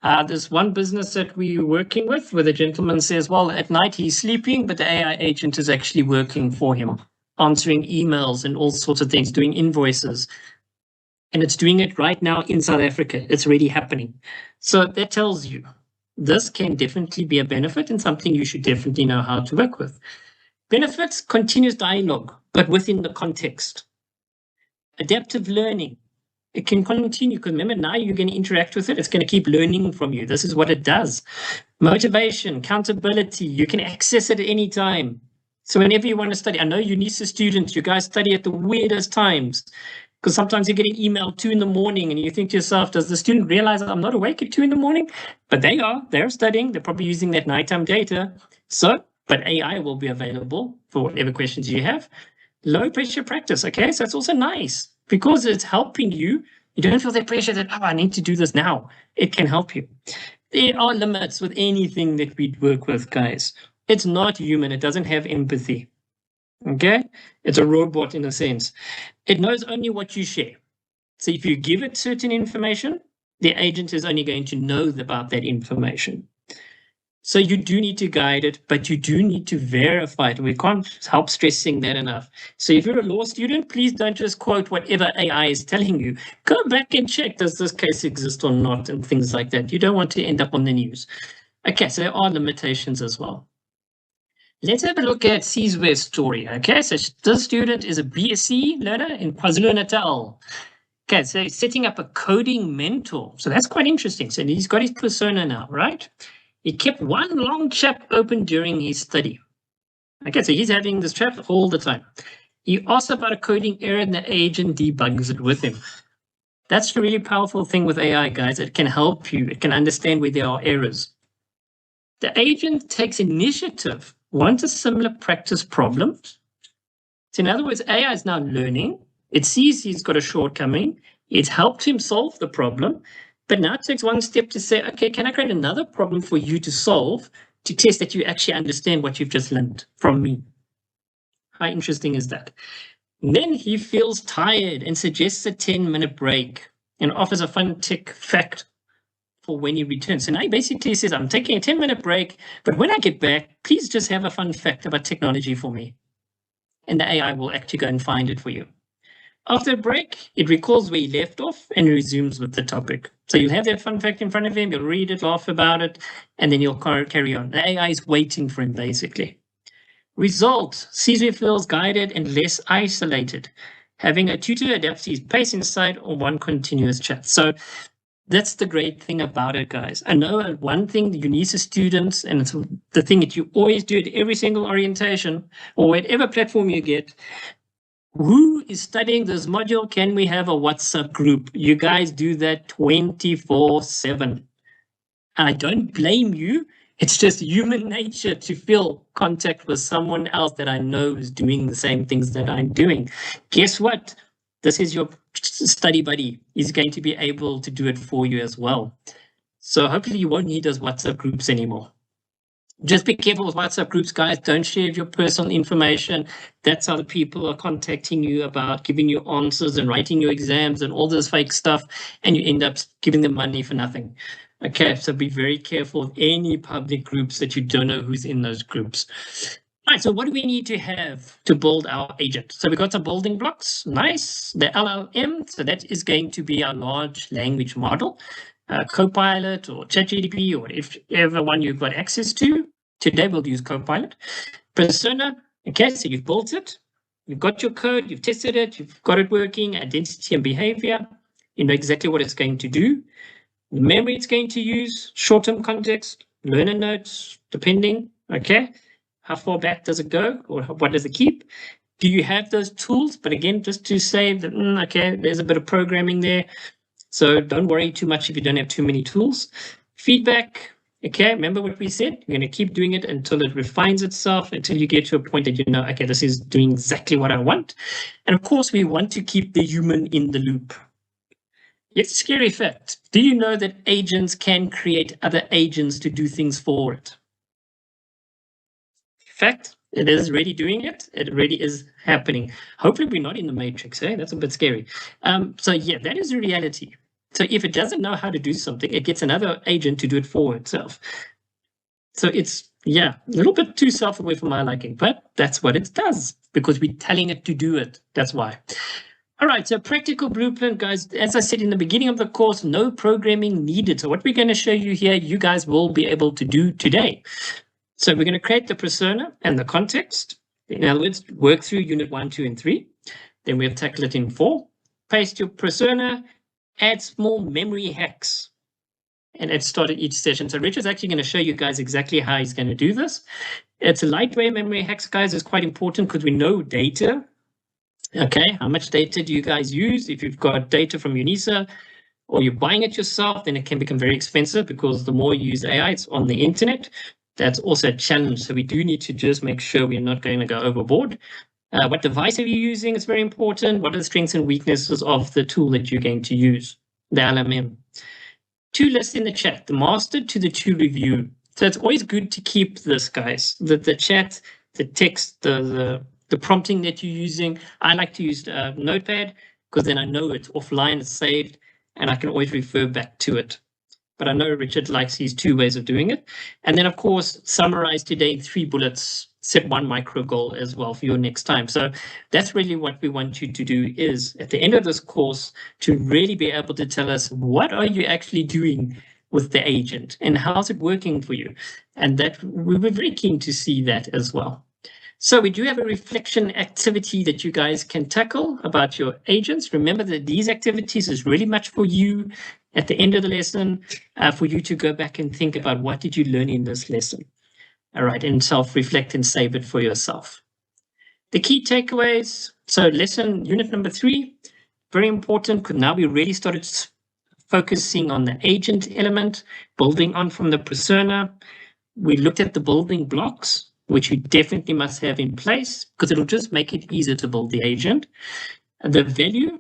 There's one business that we're working with where the gentleman says, well, at night he's sleeping, but the AI agent is actually working for him, answering emails and all sorts of things, doing invoices. And it's doing it right now in South Africa. It's already happening. So that tells you this can definitely be a benefit and something you should definitely know how to work with. Benefits, continuous dialogue, but within the context. Adaptive learning. It can continue, because remember, now you're going to interact with it. It's going to keep learning from you. This is what it does. Motivation, accountability. You can access it at any time. So whenever you want to study, I know UNISA students, you guys study at the weirdest times, because sometimes you get an email 2 in the morning and you think to yourself, does the student realize I'm not awake at 2 in the morning? But they are. They're studying. They're probably using that nighttime data. So, but AI will be available for whatever questions you have. Low pressure practice. Okay, so it's also nice, because it's helping you. You don't feel that pressure that, I need to do this now. It can help you. There are limits with anything that we work with, guys. It's not human. It doesn't have empathy. Okay? It's a robot in a sense. It knows only what you share. So if you give it certain information, the agent is only going to know about that information. So you do need to guide it, but you do need to verify it. We can't help stressing that enough. So if you're a law student, please don't just quote whatever AI is telling you. Go back and check, does this case exist or not, and things like that. You don't want to end up on the news. Okay, so there are limitations as well. Let's have a look at Sizwe's story. Okay, so this student is a BSc learner in KwaZulu-Natal. Okay, so he's setting up a coding mentor. So that's quite interesting. So he's got his persona now, right? He kept one long chat open during his study. Okay, so he's having this chat all the time. He asks about a coding error and the agent debugs it with him. That's a really powerful thing with AI, guys. It can help you. It can understand where there are errors. The agent takes initiative once a similar practice problem. So in other words, AI is now learning. It sees he's got a shortcoming. It's helped him solve the problem. But now it takes one step to say, okay, can I create another problem for you to solve, to test that you actually understand what you've just learned from me? How interesting is that? And then he feels tired and suggests a 10-minute break and offers a fun tech fact for when he returns. So now he basically says, I'm taking a 10-minute break, but when I get back, please just have a fun fact about technology for me. And the AI will actually go and find it for you. After a break, it recalls where he left off and resumes with the topic. So you'll have that fun fact in front of him, you'll read it, laugh about it, and then you'll carry on. The AI is waiting for him, basically. Result, Sizwe feels guided and less isolated. Having a tutor adapts his pace inside or one continuous chat. So that's the great thing about it, guys. I know one thing the UNISA students, and it's the thing that you always do at every single orientation or whatever platform you get, who is studying this module? Can we have a WhatsApp group? You guys do that 24/7. I don't blame you. It's just human nature to feel contact with someone else that I know is doing the same things that I'm doing. Guess what? this is your study buddy. He's going to be able to do it for you as well. So hopefully you won't need those WhatsApp groups anymore. Just be careful with WhatsApp groups, guys. Don't share your personal information. That's how the people are contacting you about giving you answers and writing your exams and all this fake stuff, and you end up giving them money for nothing. Okay, so be very careful of any public groups that you don't know who's in those groups. All right, so what do we need to have to build our agent? So we've got some building blocks. Nice. The LLM, so that is going to be our large language model. Copilot or ChatGPT or whatever one you've got access to. Today we'll use Copilot. Persona, okay, so you've built it. You've got your code, you've tested it, you've got it working, identity and behavior. You know exactly what it's going to do. The memory it's going to use, short-term context, learner notes, depending, okay? How far back does it go or what does it keep? Do you have those tools? But again, just to say that, okay, there's a bit of programming there. So don't worry too much if you don't have too many tools. Feedback, okay, remember what we said? You're going to keep doing it until it refines itself, until you get to a point that you know, okay, this is doing exactly what I want. And of course, we want to keep the human in the loop. It's a scary fact. Do you know that agents can create other agents to do things for it? Fact, it is already doing it. It already is happening. Hopefully we're not in the matrix, eh? That's a bit scary. So yeah, that is the reality. So if it doesn't know how to do something, it gets another agent to do it for itself. So it's, yeah, a little bit too self-aware for my liking, but that's what it does because we're telling it to do it. That's why. All right, so practical blueprint, guys. As I said in the beginning of the course, no programming needed. So what we're going to show you here, you guys will be able to do today. So we're going to create the persona and the context. In other words, work through unit 1, 2, and 3. Then we'll tackle it in 4. Paste your persona, add small memory hacks, and it started each session. So Richard's actually going to show you guys exactly how he's going to do this. It's a lightweight memory hacks, guys, is quite important because we know data. Okay, how much data do you guys use? If you've got data from UNISA or you're buying it yourself, then it can become very expensive because the more you use AI, it's on the internet. That's also a challenge. So we do need to just make sure we're not going to go overboard. What device are you using? It's very important. What are the strengths and weaknesses of the tool that you're going to use, the LMM? 2 lists in the chat, the master to the 2 review. So it's always good to keep this, guys. The chat, the text, the prompting that you're using. I like to use Notepad because then I know it's offline, it's saved, and I can always refer back to it. But I know Richard likes his 2 ways of doing it. And then, of course, summarize today in 3 bullets, set 1 micro goal as well for your next time. So that's really what we want you to do is at the end of this course to really be able to tell us what are you actually doing with the agent and how's it working for you? And that we were very keen to see that as well. So we do have a reflection activity that you guys can tackle about your agents. Remember that these activities is really much for you at the end of the lesson, for you to go back and think about what did you learn in this lesson. All right, and self-reflect and save it for yourself. The key takeaways. So lesson unit number 3, very important because now we really started focusing on the agent element, building on from the persona. We looked at the building blocks, which you definitely must have in place because it'll just make it easier to build the agent. The value,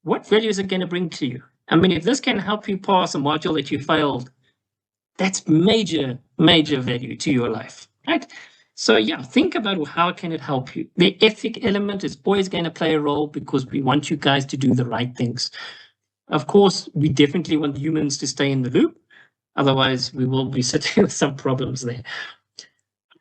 what value is it going to bring to you? I mean, if this can help you pass a module that you failed, that's major, major value to your life, right? So yeah, think about how can it help you. The ethic element is always going to play a role because we want you guys to do the right things. Of course, we definitely want humans to stay in the loop. Otherwise, we will be sitting with some problems there.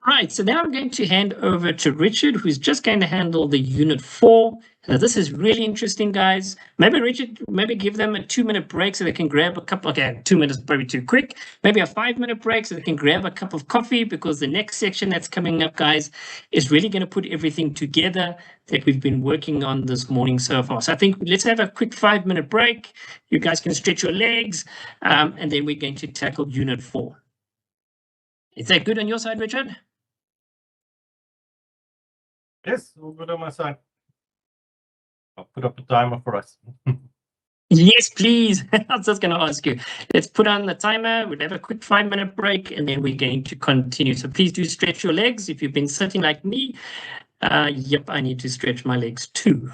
Right, so now I'm going to hand over to Richard, who's just going to handle the unit 4. Now, this is really interesting, guys. Maybe Richard, maybe give them a 2-minute break so they can grab a cup. Okay, 2 minutes probably too quick. Maybe a 5-minute break so they can grab a cup of coffee because the next section that's coming up, guys, is really going to put everything together that we've been working on this morning so far. So I think let's have a quick 5-minute break. You guys can stretch your legs, and then we're going to tackle unit 4. Is that good on your side, Richard? Yes, all good on my side. I'll put up a timer for us. Yes, please. I was just going to ask you. Let's put on the timer. We'll have a quick 5-minute break, and then we're going to continue. So please do stretch your legs. If you've been sitting like me, yep, I need to stretch my legs too.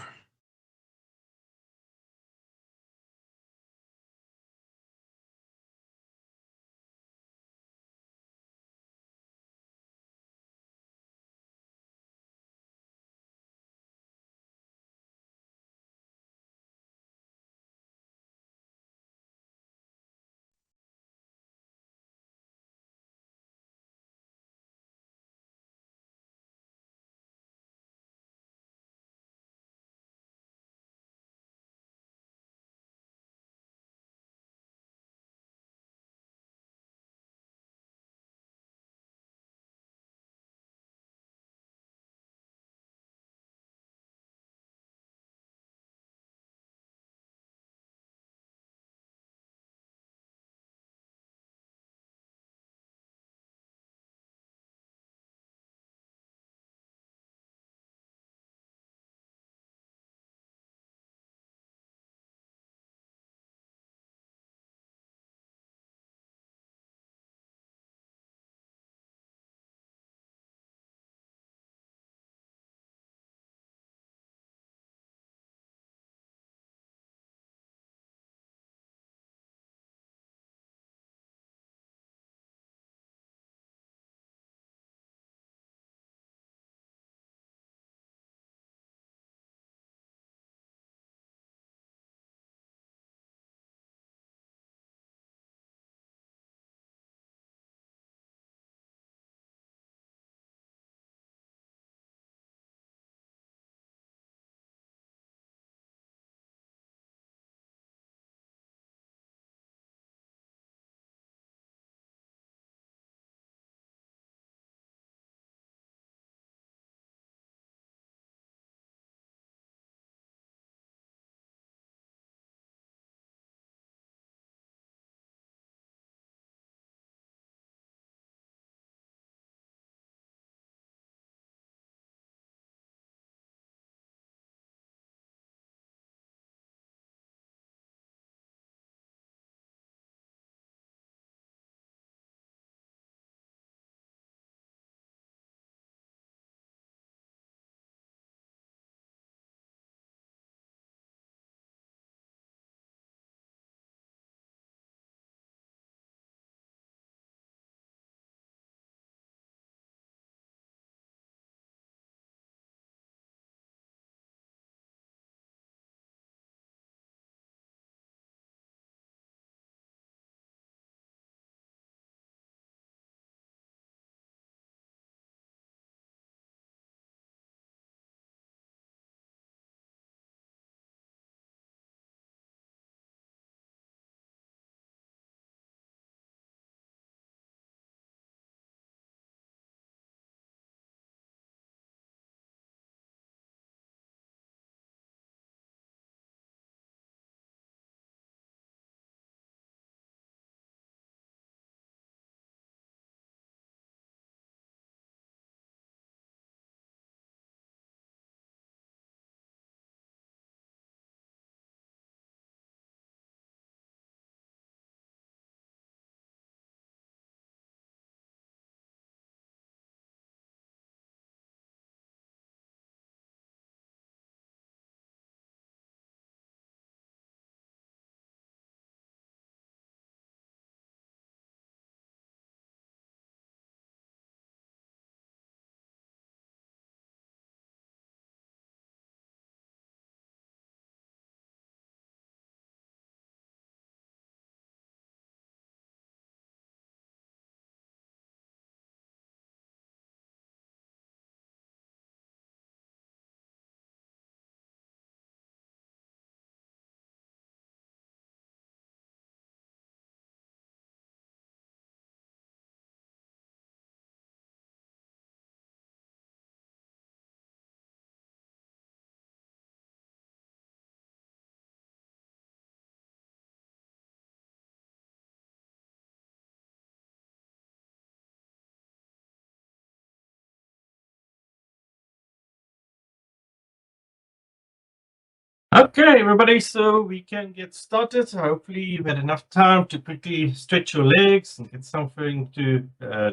Okay, everybody, so we can get started. Hopefully, you've had enough time to quickly stretch your legs and get something to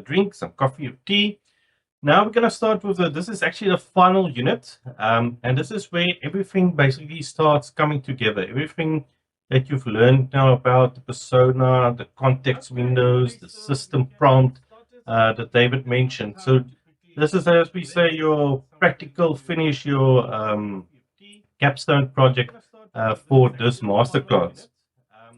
drink, some coffee or tea. Now we're going to start with this is actually the final unit, and this is where everything basically starts coming together. Everything that you've learned now about the persona, the context windows, the system prompt that David mentioned. So this is, as we say, your practical finish, your capstone project for this masterclass.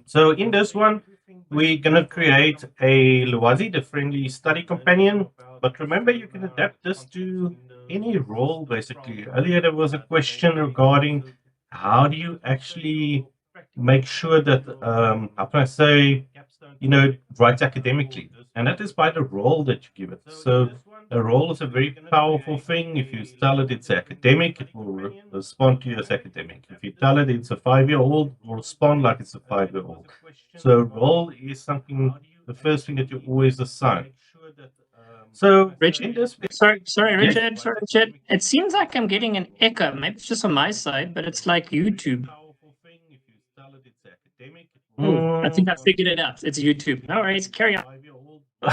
So in this one, we're going to create a Lwazi, the friendly study companion. But remember, you can adapt this to any role, basically. Earlier, there was a question regarding how do you actually make sure that, how can I say, it writes academically. And that is by the role that you give it. So a role is a very powerful thing. If you tell it it's academic, it will respond to you as academic. If you tell it it's a 5-year-old, it will respond like it's a 5-year-old. So role is something, the first thing that you always assign. So Richard, in this, sorry, yes. Richard. It seems like I'm getting an echo. Maybe it's just on my side, but it's like YouTube. I think I figured it out. It's YouTube. No worries. Carry on.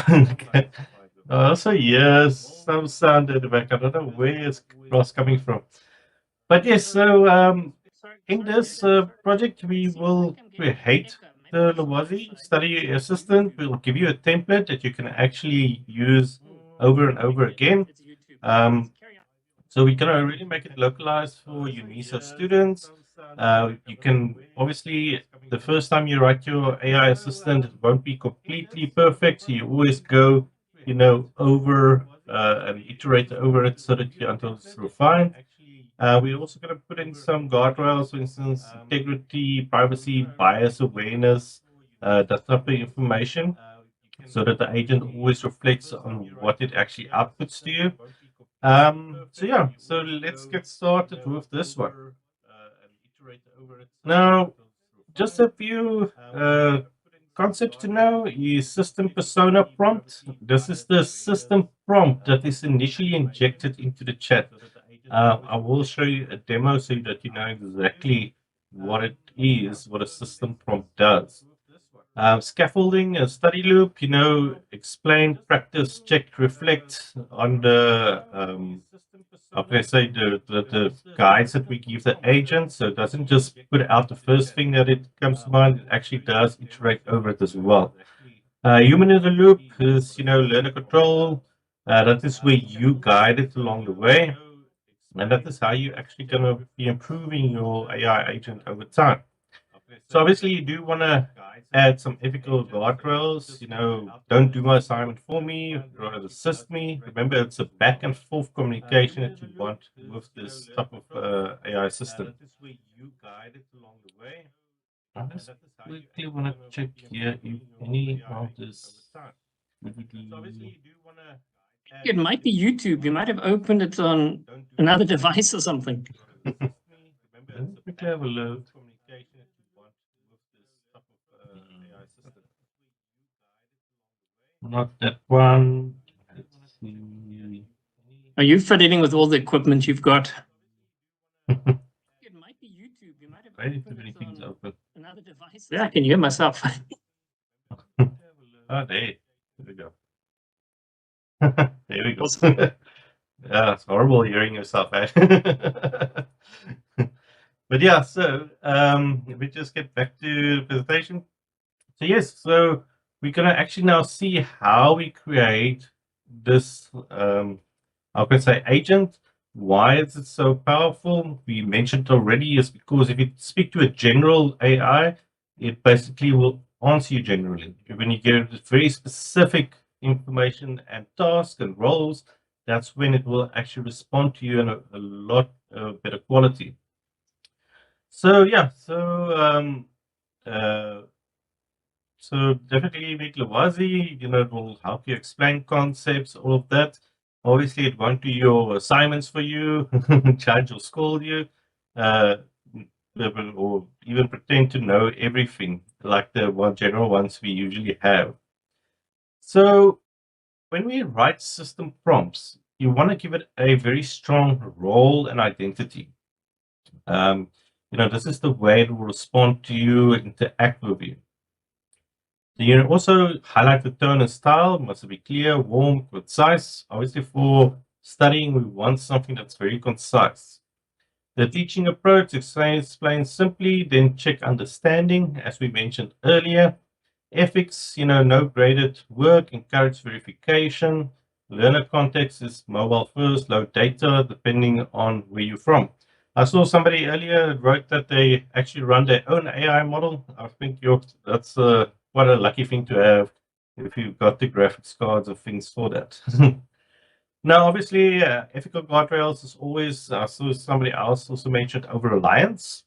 Okay. Also, yes, some sound at the back. I don't know where it's coming from. But yes, so in this project, we will create the Lwazi study assistant. We'll give you a template that you can actually use over and over again. Um, so we're going to really make it localized for UNISA students. You can obviously, the first time you write your AI assistant, it won't be completely perfect. So you always go, over and iterate over it so that until it's refined. We're also going to put in some guardrails, for instance, integrity, privacy, bias awareness, that type of information, so that the agent always reflects on what it actually outputs to you. So yeah, so let's get started with this one. Now, just a few concepts to know is system persona prompt. This is the system prompt that is initially injected into the chat. I will show you a demo so that you know exactly what it is, what a system prompt does. Scaffolding, a study loop, explain, practice, check, reflect on the, how can I say, the guides that we give the agent. So it doesn't just put out the first thing that it comes to mind, it actually does iterate over it as well. Human in the loop is, learner control. That is where you guide it along the way. And that is how you're actually going to be improving your AI agent over time. So obviously you do want to add some ethical guardrails. Don't do my assignment for me, rather assist me. Remember, it's a back and forth communication that you want with this type of AI system. I just quickly want to check here if any of this. It might be YouTube. You might have opened it on another device or something. Let me quickly have a look. Not that one. Let's see. Are you fiddling with all the equipment you've got? It might be YouTube. You might have Way too many things open. another device. Yeah, I can hear myself. Oh, there we go. There we go. Yeah, it's horrible hearing yourself, eh? But yeah, so let me just get back to the presentation. So yes, so we're gonna actually now see how we create this how can I say agent. Why is it so powerful? We mentioned already is because if you speak to a general AI, it basically will answer you generally. When you give very specific information and tasks and roles, that's when it will actually respond to you in a lot better quality. So yeah, uh, so definitely with Lwazi, it will help you explain concepts, all of that. Obviously, it won't do your assignments for you, judge or scold you, uh, or even pretend to know everything like the general ones we usually have. So when we write system prompts, you want to give it a very strong role and identity. Um, this is the way it will respond to you, interact with you. You also highlight the tone and style, must be clear, warm, concise. Obviously, for studying, we want something that's very concise. The teaching approach, explain simply, then check understanding, as we mentioned earlier. Ethics, no graded work, encourage verification. Learner context is mobile first, low data, depending on where you're from. I saw somebody earlier wrote that they actually run their own AI model. I think that's quite a lucky thing to have if you've got the graphics cards or things for that. Now, obviously, ethical guardrails is always, I saw somebody else also mentioned over-reliance.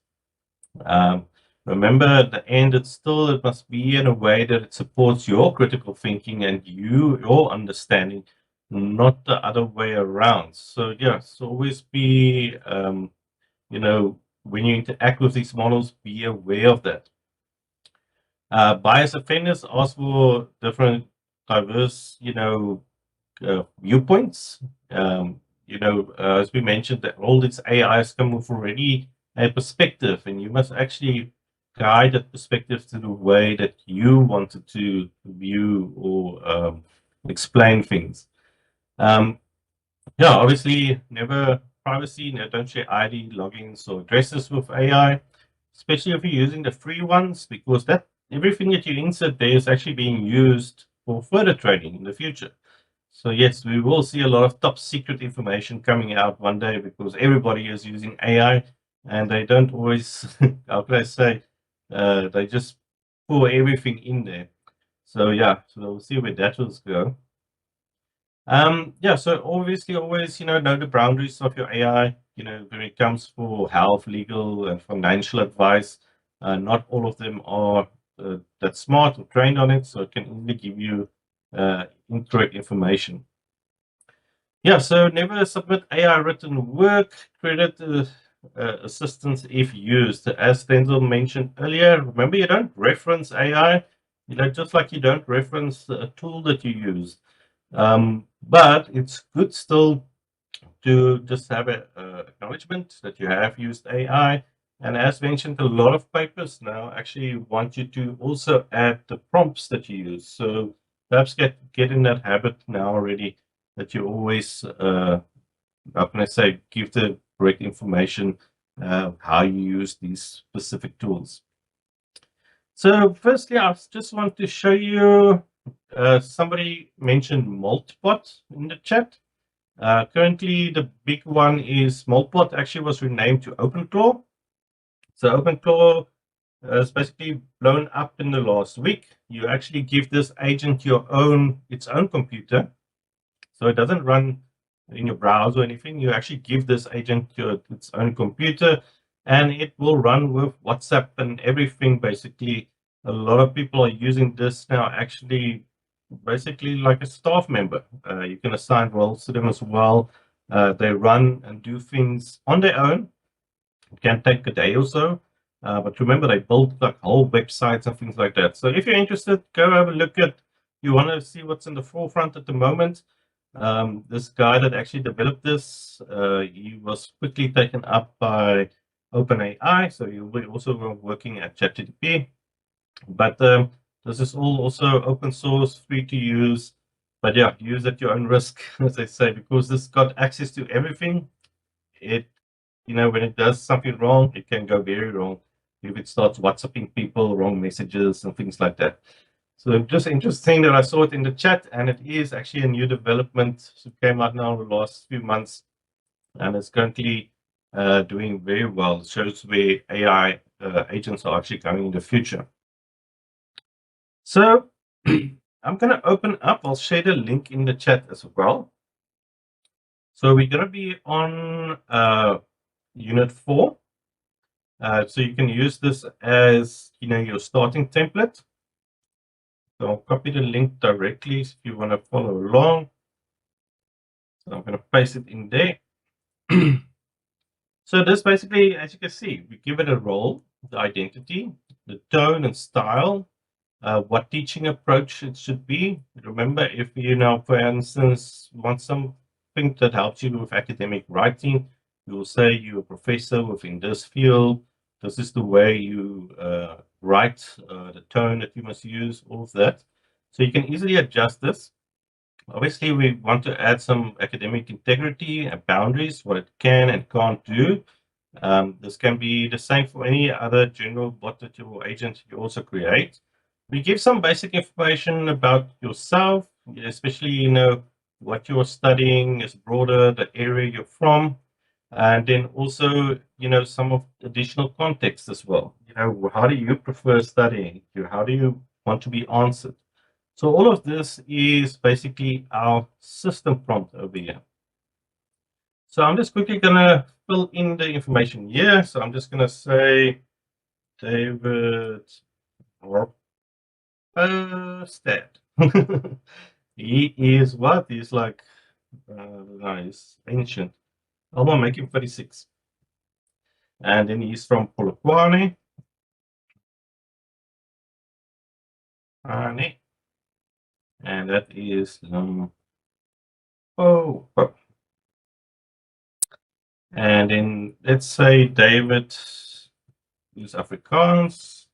Remember, at the end, it must be in a way that it supports your critical thinking and your understanding, not the other way around. So, yeah, so always be, when you interact with these models, be aware of that. Bias offenders ask for different, diverse, viewpoints. As we mentioned, that all these AIs come with already a perspective, and you must actually guide that perspective to the way that you wanted to view or explain things. Obviously, never privacy, don't share ID, logins, or addresses with AI, especially if you're using the free ones, because that everything that you insert there is actually being used for further training in the future. So yes, we will see a lot of top secret information coming out one day because everybody is using AI and they don't always, how can I say, they just pour everything in there. So yeah, so we'll see where that will go. So obviously always, know the boundaries of your AI, when it comes for health, legal and financial advice. Not all of them are that smart or trained on it, so it can only give you incorrect information. So never submit AI written work, credit assistance if used. As Denzel mentioned earlier, remember you don't reference AI, just like you don't reference a tool that you use. But it's good still to just have an acknowledgement that you have used AI. And as mentioned, a lot of papers now actually want you to also add the prompts that you use. So perhaps get in that habit now already that you always, how can I say, give the correct information how you use these specific tools. So firstly, I just want to show you, somebody mentioned Multipot in the chat. Currently, the big one is Multipot actually was renamed to OpenClaw. So OpenClaw is basically blown up in the last week. You actually give this agent its own computer. So it doesn't run in your browser or anything. You actually give this agent its own computer and it will run with WhatsApp and everything. Basically, a lot of people are using this now actually basically like a staff member. You can assign roles to them as well. They run and do things on their own. It can take a day or so. But remember, they build like whole websites and things like that. So if you're interested, go have a look at, you want to see what's in the forefront at the moment. This guy that actually developed this, he was quickly taken up by OpenAI. So he'll be also working at ChatGPT. But this is all also open source, free to use. But yeah, use at your own risk, as I say, because this got access to everything. It, when it does something wrong, it can go very wrong. If it starts WhatsApping people, wrong messages and things like that. So just interesting that I saw it in the chat, and it is actually a new development. So it came out now in the last few months, and it's currently doing very well. It shows where AI agents are actually going in the future. So I'm going to open up. I'll share the link in the chat as well. So we're going to be on Unit 4. So you can use this as your starting template. So I'll copy the link directly if you want to follow along. So I'm going to paste it in there. So this basically, as you can see, we give it a role, the identity, the tone and style, what teaching approach it should be. Remember, if you now, for instance, want something that helps you with academic writing, you will say you're a professor within this field, this is the way you write, the tone that you must use, all of that. So you can easily adjust this. Obviously, we want to add some academic integrity and boundaries, what it can and can't do. This can be the same for any other general bot that your agent you also create. We give some basic information about yourself, especially, what you're studying is broader, the area you're from, and then also, some of additional context as well. How do you prefer studying? How do you want to be answered? So all of this is basically our system prompt over here. So I'm just quickly going to fill in the information here. So I'm just going to say David Orpestad. He is what? He's like, he's ancient. I'm going to make him 36. And then he's from Polokwane. And that is oh. And then let's say David is Afrikaans,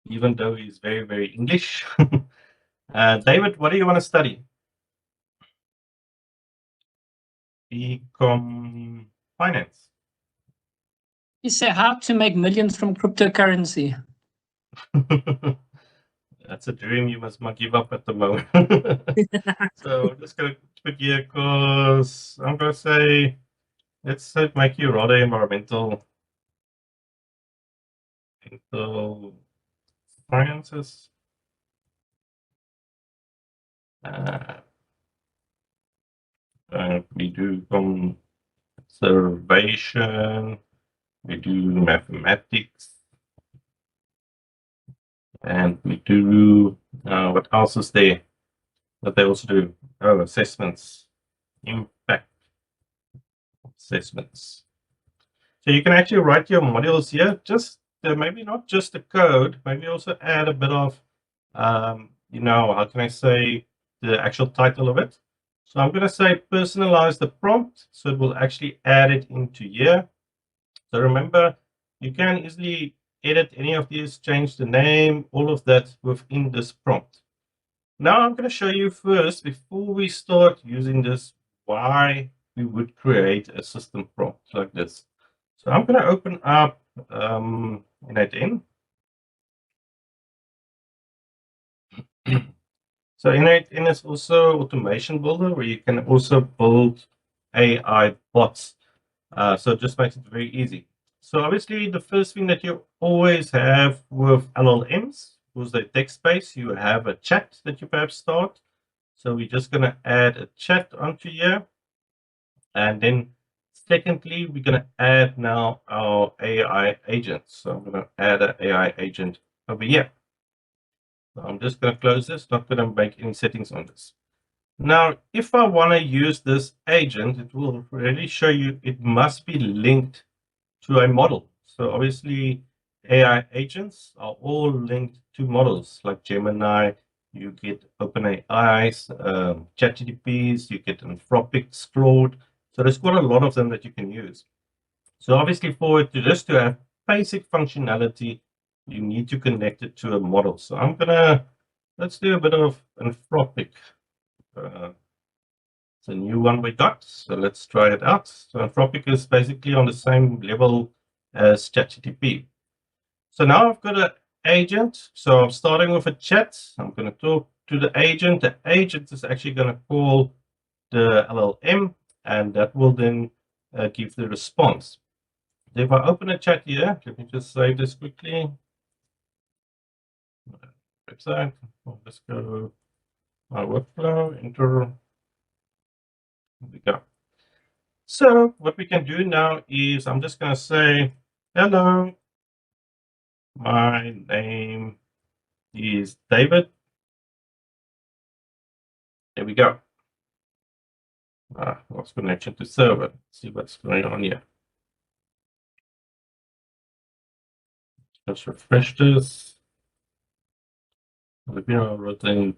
even though he's very, very English. David, what do you want to study? Ecom finance. You say how to make millions from cryptocurrency. That's a dream you must not give up at the moment. So I'm just going to put here because I'm going to say, let's make you rather environmental sciences. We do conservation, we do mathematics, and we do, what else is there that they also do? Oh, assessments, impact assessments. So you can actually write your modules here, just maybe not just the code, maybe also add a bit of, how can I say, the actual title of it. So I'm going to say personalize the prompt, so it will actually add it into here. So remember, you can easily edit any of these, change the name, all of that within this prompt. Now I'm going to show you first, before we start using this, why we would create a system prompt like this. So I'm going to open up N8N. So N8N is also automation builder, where you can also build AI bots. So it just makes it very easy. So obviously, the first thing that you always have with LLMs was the text space. You have a chat that you perhaps start. So we're just going to add a chat onto here. And then secondly, we're going to add now our AI agent. So I'm going to add an AI agent over here. So I'm just going to close this, not going to make any settings on this. Now, if I want to use this agent, it will really show you it must be linked to a model. So obviously, AI agents are all linked to models like Gemini. You get OpenAI's, ChatGPTs, you get Anthropic's, Claude. So there's quite a lot of them that you can use. So obviously, for it just to have basic functionality, you need to connect it to a model. So let's do a bit of Anthropic. It's a new one we got, so let's try it out. So Anthropic is basically on the same level as ChatGPT. So now I've got an agent. So I'm starting with a chat. I'm going to talk to the agent. The agent is actually going to call the LLM, and that will then give the response. So if I open a chat here, let me just save this quickly. Website. I'll just go to my workflow, enter. There we go. So what we can do now is I'm just going to say, hello, my name is David. There we go. Lost connection to server. Let's see what's going on here. Let's refresh this. Maybe rather than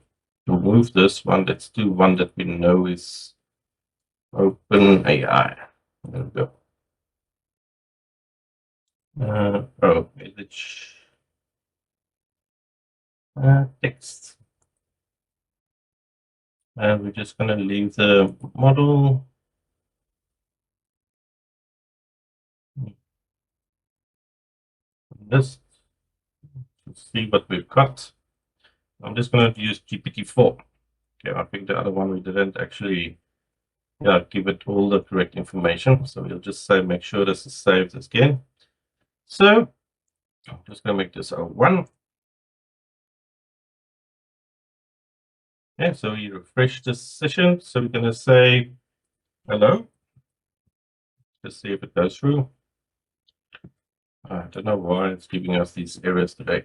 remove this one, let's do one that we know is OpenAI. There we go. Message text. And we're just going to leave the model. This to see what we've got. I'm just going to use GPT-4. Okay, I think the other one we didn't actually give it all the correct information. So we'll just say make sure this is saved again. So I'm just going to make this a 1. Okay, so we refresh this session. So we're going to say hello. Just see if it goes through. I don't know why it's giving us these errors today.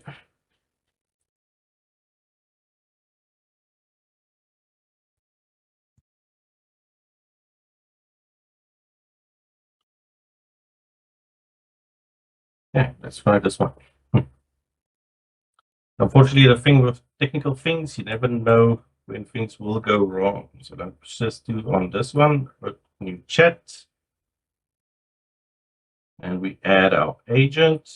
Yeah, let's try this one. Unfortunately, the thing with technical things, you never know when things will go wrong. So let's just do on this one, new chat. And we add our agent.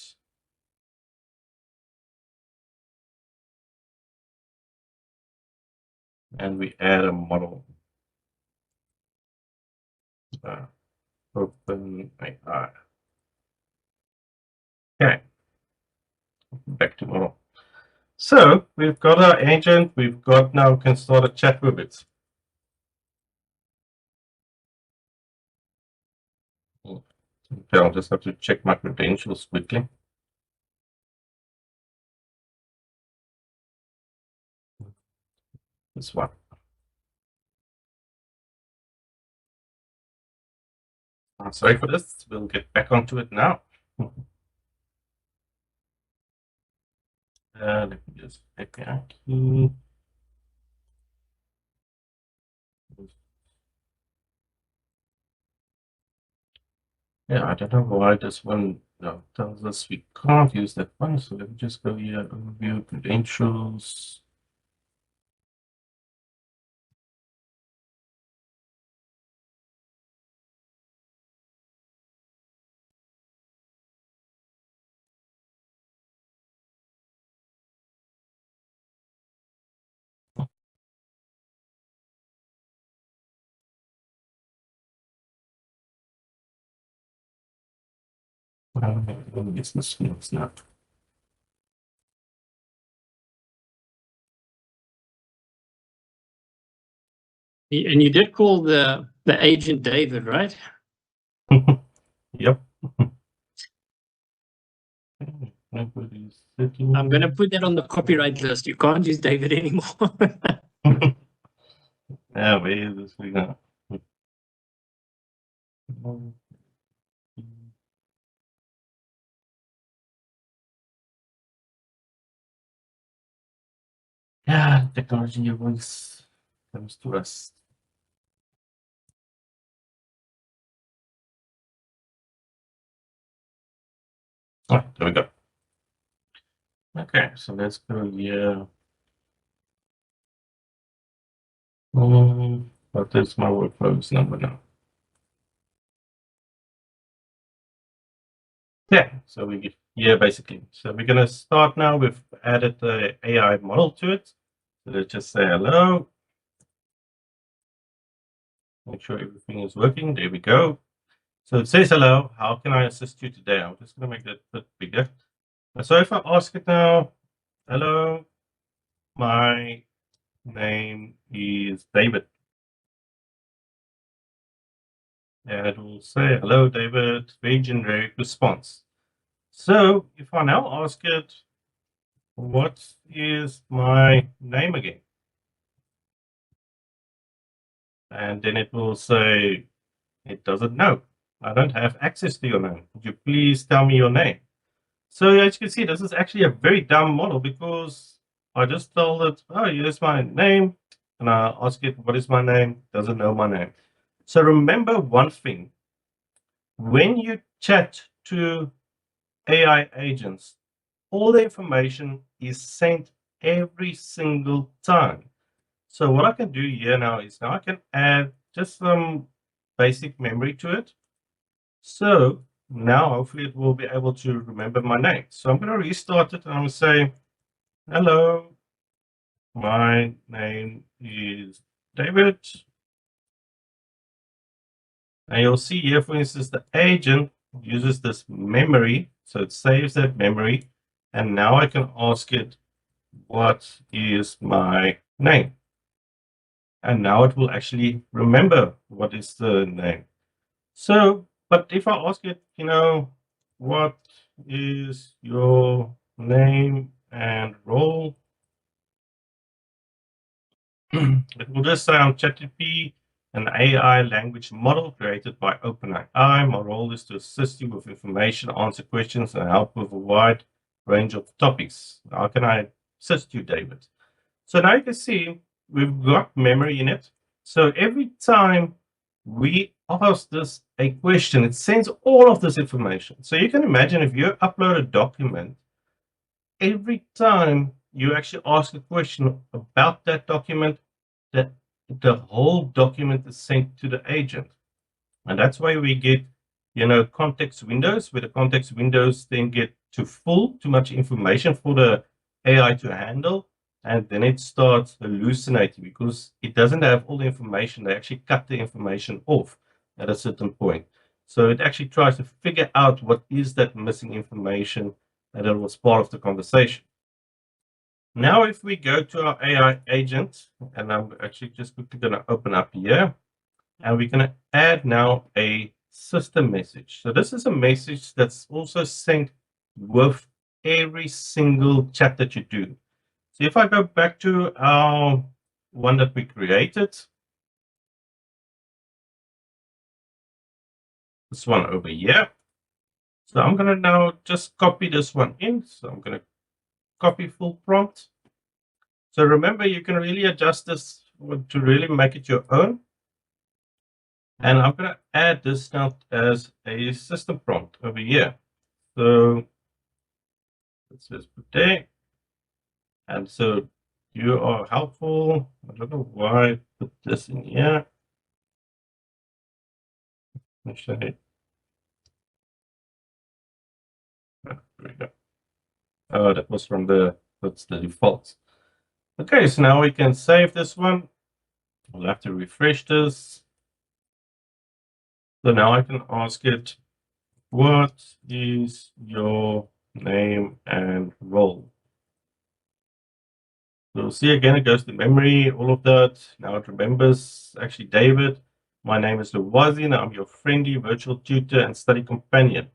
And we add a model. Open AI. Okay. Back to model. So we've got our agent. We've got now can start a chat with it. Okay, I'll just have to check my credentials quickly. This one. I'm sorry for this. We'll get back onto it now. Let me just API key. Yeah, I don't know why this one tells us we can't use that one. So let me just go here, overview credentials. It's the skills now. And you did call the agent David, right? Yep. I'm going to put that on the copyright list. You can't use David anymore. Yeah, where is this we go? Yeah, technology always comes to us. Oh, there we go. Okay, so let's go here. What is my workflows number now? Yeah, so we get here basically. So we're gonna start now. We've added the AI model to it. So let's just say hello. Make sure everything is working. There we go. So it says hello. How can I assist you today? I'm just gonna make that a bit bigger. So if I ask it now, hello, my name is David. And it will say, hello, David, very generic response. So if I now ask it, what is my name again? And then it will say, it doesn't know. I don't have access to your name. Would you please tell me your name? So as you can see, this is actually a very dumb model because I just told it, oh, here's my name. And I ask it, what is my name? Doesn't know my name. So remember one thing. When you chat to AI agents, all the information is sent every single time. So what I can do here now is I can add just some basic memory to it. So now hopefully it will be able to remember my name. So I'm going to restart it and I'm going to say, hello, my name is David. And you'll see here, for instance, the agent uses this memory. So it saves that memory. And now I can ask it, what is my name? And now it will actually remember what is the name. So, but if I ask it, what is your name and role? It will just say I'm ChatGPT, an AI language model created by OpenAI. My role is to assist you with information, answer questions, and help with a wide range of topics. How can I assist you, David? So now you can see we've got memory in it. So every time we ask this a question, it sends all of this information. So you can imagine if you upload a document, every time you actually ask a question about that document, that the whole document is sent to the agent. And that's why we get, context windows, where the context windows then get too much information for the AI to handle. And then it starts hallucinating because it doesn't have all the information. They actually cut the information off at a certain point. So it actually tries to figure out what is that missing information that was part of the conversation. Now, if we go to our AI agent, and I'm actually just quickly going to open up here, and we're going to add now a system message. So this is a message that's also sent with every single chat that you do. So if I go back to our one that we created, this one over here. So I'm going to now just copy this one in. So I'm going to copy full prompt. So remember, you can really adjust this to really make it your own. And I'm going to add this now as a system prompt over here. So let's just put there. And so you are helpful. I don't know why I put this in here. Actually, there we go. Oh, that was that's the default. Okay, so now we can save this one. We'll have to refresh this. So now I can ask it, what is your name and role? So see again, it goes to memory, all of that. Now it remembers, actually, David. My name is Lwazi, and I'm your friendly virtual tutor and study companion.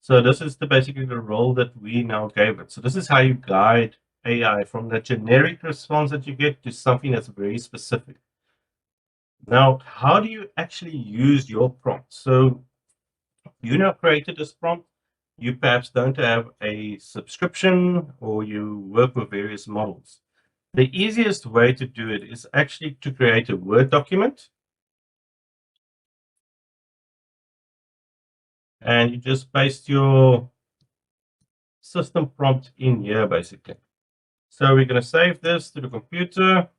So this is basically the role that we now gave it. So this is how you guide AI from the generic response that you get to something that's very specific. Now, how do you actually use your prompt? So you now created this prompt. You perhaps don't have a subscription or you work with various models. The easiest way to do it is actually to create a Word document. And you just paste your system prompt in here, basically. So we're going to save this to the computer.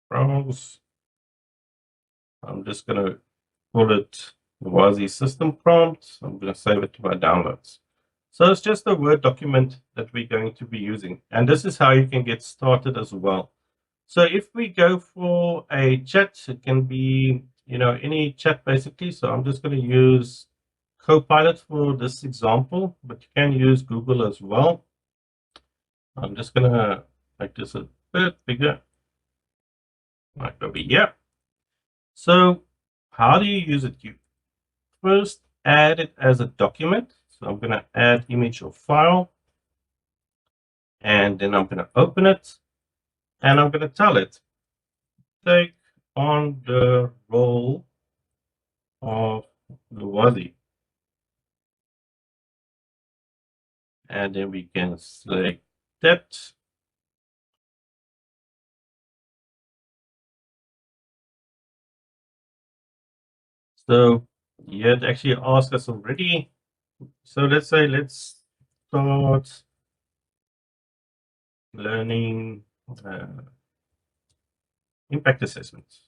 Browse. I'm just going to call it Lwazi system prompt. I'm going to save it to my downloads. So it's just a Word document that we're going to be using. And this is how you can get started as well. So if we go for a chat, it can be, any chat basically. So I'm just going to use Copilot for this example, but you can use Google as well. I'm just going to make this a bit bigger, like over here. So how do you use it? You first add it as a document. So I'm going to add image or file, and then I'm going to open it, and I'm going to tell it, take on the role of Lwazi. And then we can select that. So yeah, it actually asked us already. So let's start learning impact assessments.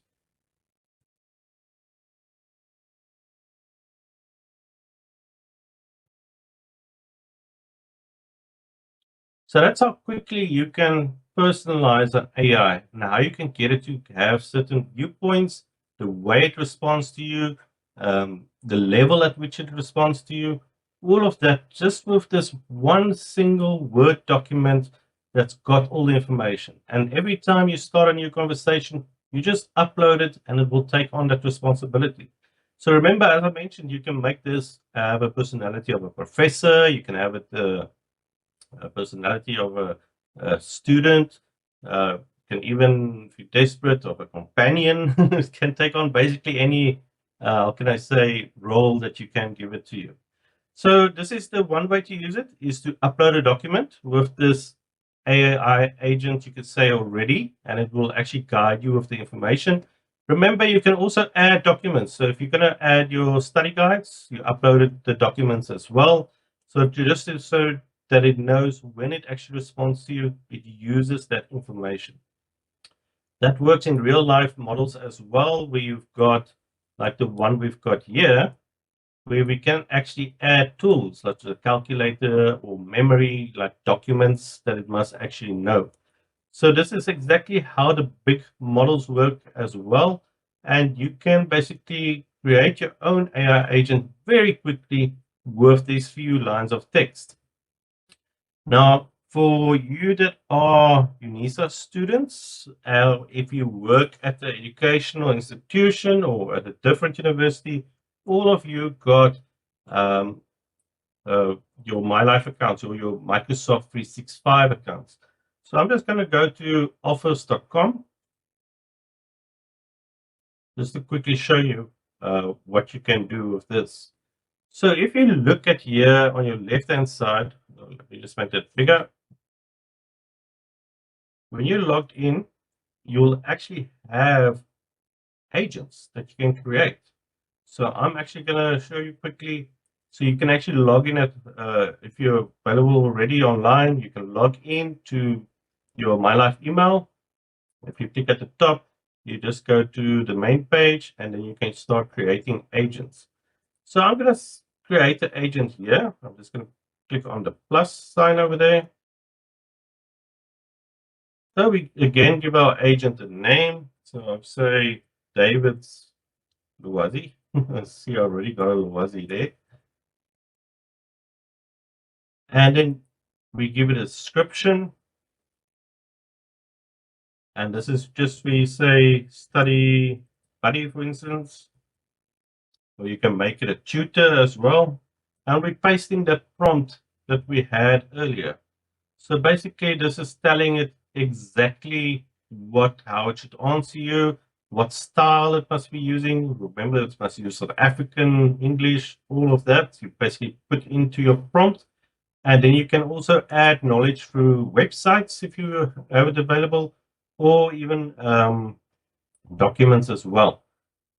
So that's how quickly you can personalize an AI and how you can get it to have certain viewpoints, the way it responds to you, the level at which it responds to you, all of that just with this one single Word document that's got all the information. And every time you start a new conversation, you just upload it and it will take on that responsibility. So remember, as I mentioned, you can make this have a personality of a professor, you can have it a personality of a student, can even, if you're desperate, of a companion. It can take on basically any, how can I say, role that you can give it to you. So this is the one way to use it, is to upload a document with this AI agent, you could say, already, and it will actually guide you with the information. Remember, you can also add documents. So if you're going to add your study guides, you uploaded the documents as well. So just so that it knows when it actually responds to you, it uses that information. That works in real life models as well, where you've got, like the one we've got here, where we can actually add tools such as a calculator or memory, like documents that it must actually know. So this is exactly how the big models work as well. And you can basically create your own AI agent very quickly with these few lines of text. Now, for you that are UNISA students, if you work at the educational institution or at a different university, all of you got um, your MyLife accounts or your Microsoft 365 accounts. So I'm just going to go to office.com just to quickly show you what you can do with this. So if you look at here on your left-hand side, let me just make that bigger. When you're logged in, you'll actually have agents that you can create. So I'm actually going to show you quickly. So you can actually log in at, if you're available already online, you can log in to your MyLife email. If you click at the top, you just go to the main page and then you can start creating agents. So I'm going to create an agent here. I'm just going to click on the plus sign over there. So we again give our agent a name. So I'll say David's Lwazi. See, I already got a Lwazi there. And then we give it a description. And this is just, we say study buddy, for instance. Or you can make it a tutor as well. And we're pasting that prompt that we had earlier. So basically, this is telling it exactly how it should answer you, what style it must be using. Remember, it must use South African, English, all of that. You basically put into your prompt. And then you can also add knowledge through websites if you have it available, or even documents as well.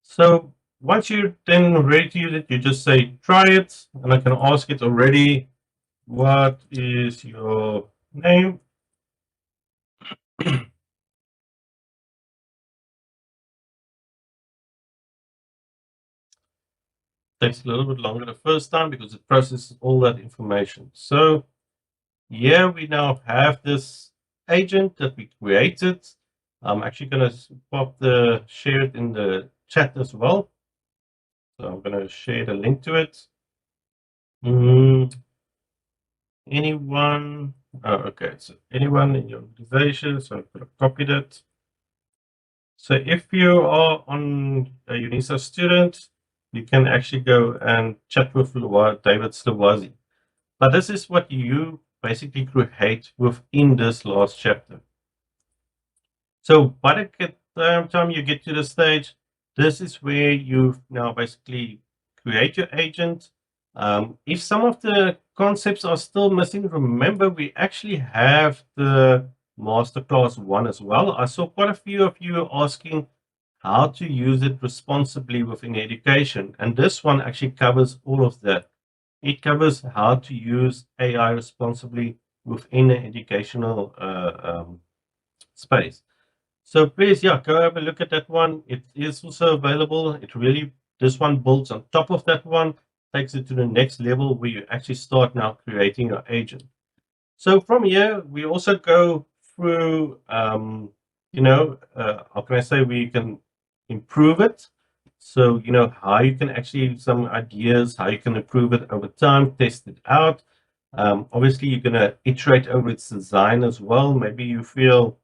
So once you're then ready to use it, you just say, try it. And I can ask it already, what is your name? Takes a little bit longer the first time because it processes all that information. So here we now have this agent that we created. I'm actually going to share it in the chat as well. So I'm going to share the link to it. Anyone? Oh, okay, so anyone in your organization. So I'm going to copy that. So if you are on a UNISA student, you can actually go and chat with David Lwazi. But this is what you basically create within this last chapter. So by the time you get to the stage, this is where you now basically create your agent. If some of the concepts are still missing, remember we actually have the Masterclass 1 as well. I saw quite a few of you asking how to use it responsibly within education. And this one actually covers all of that. It covers how to use AI responsibly within an educational space. So please, yeah, go have a look at that one. It is also available. This one builds on top of that one, takes it to the next level where you actually start now creating your agent. So from here, we also go through, how can I say, we can improve it. So, how you can actually, some ideas, how you can improve it over time, test it out. Obviously, you're going to iterate over its design as well. Maybe you feel,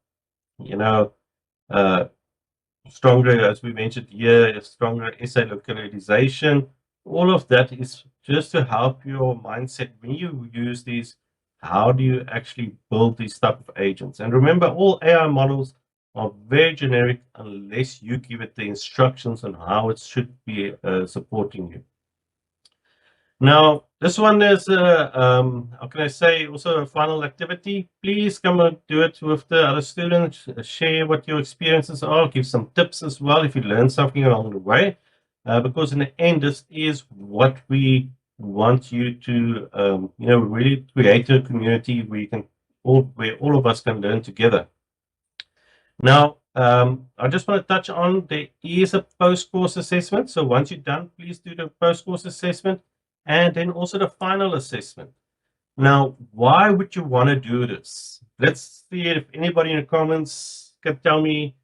uh, stronger, as we mentioned here, stronger essay localization. All of that is just to help your mindset when you use these. How do you actually build these type of agents? And remember, all AI models are very generic unless you give it the instructions on how it should be supporting you. Now, this one is, how can I say, also a final activity. Please come and do it with the other students. Share what your experiences are. Give some tips as well if you learn something along the way. Because in the end, this is what we want you to, really create a community where where all of us can learn together. Now, I just want to touch on there is a post-course assessment. So once you're done, please do the post-course assessment and then also the final assessment. Now, why would you want to do this? Let's see if anybody in the comments can tell me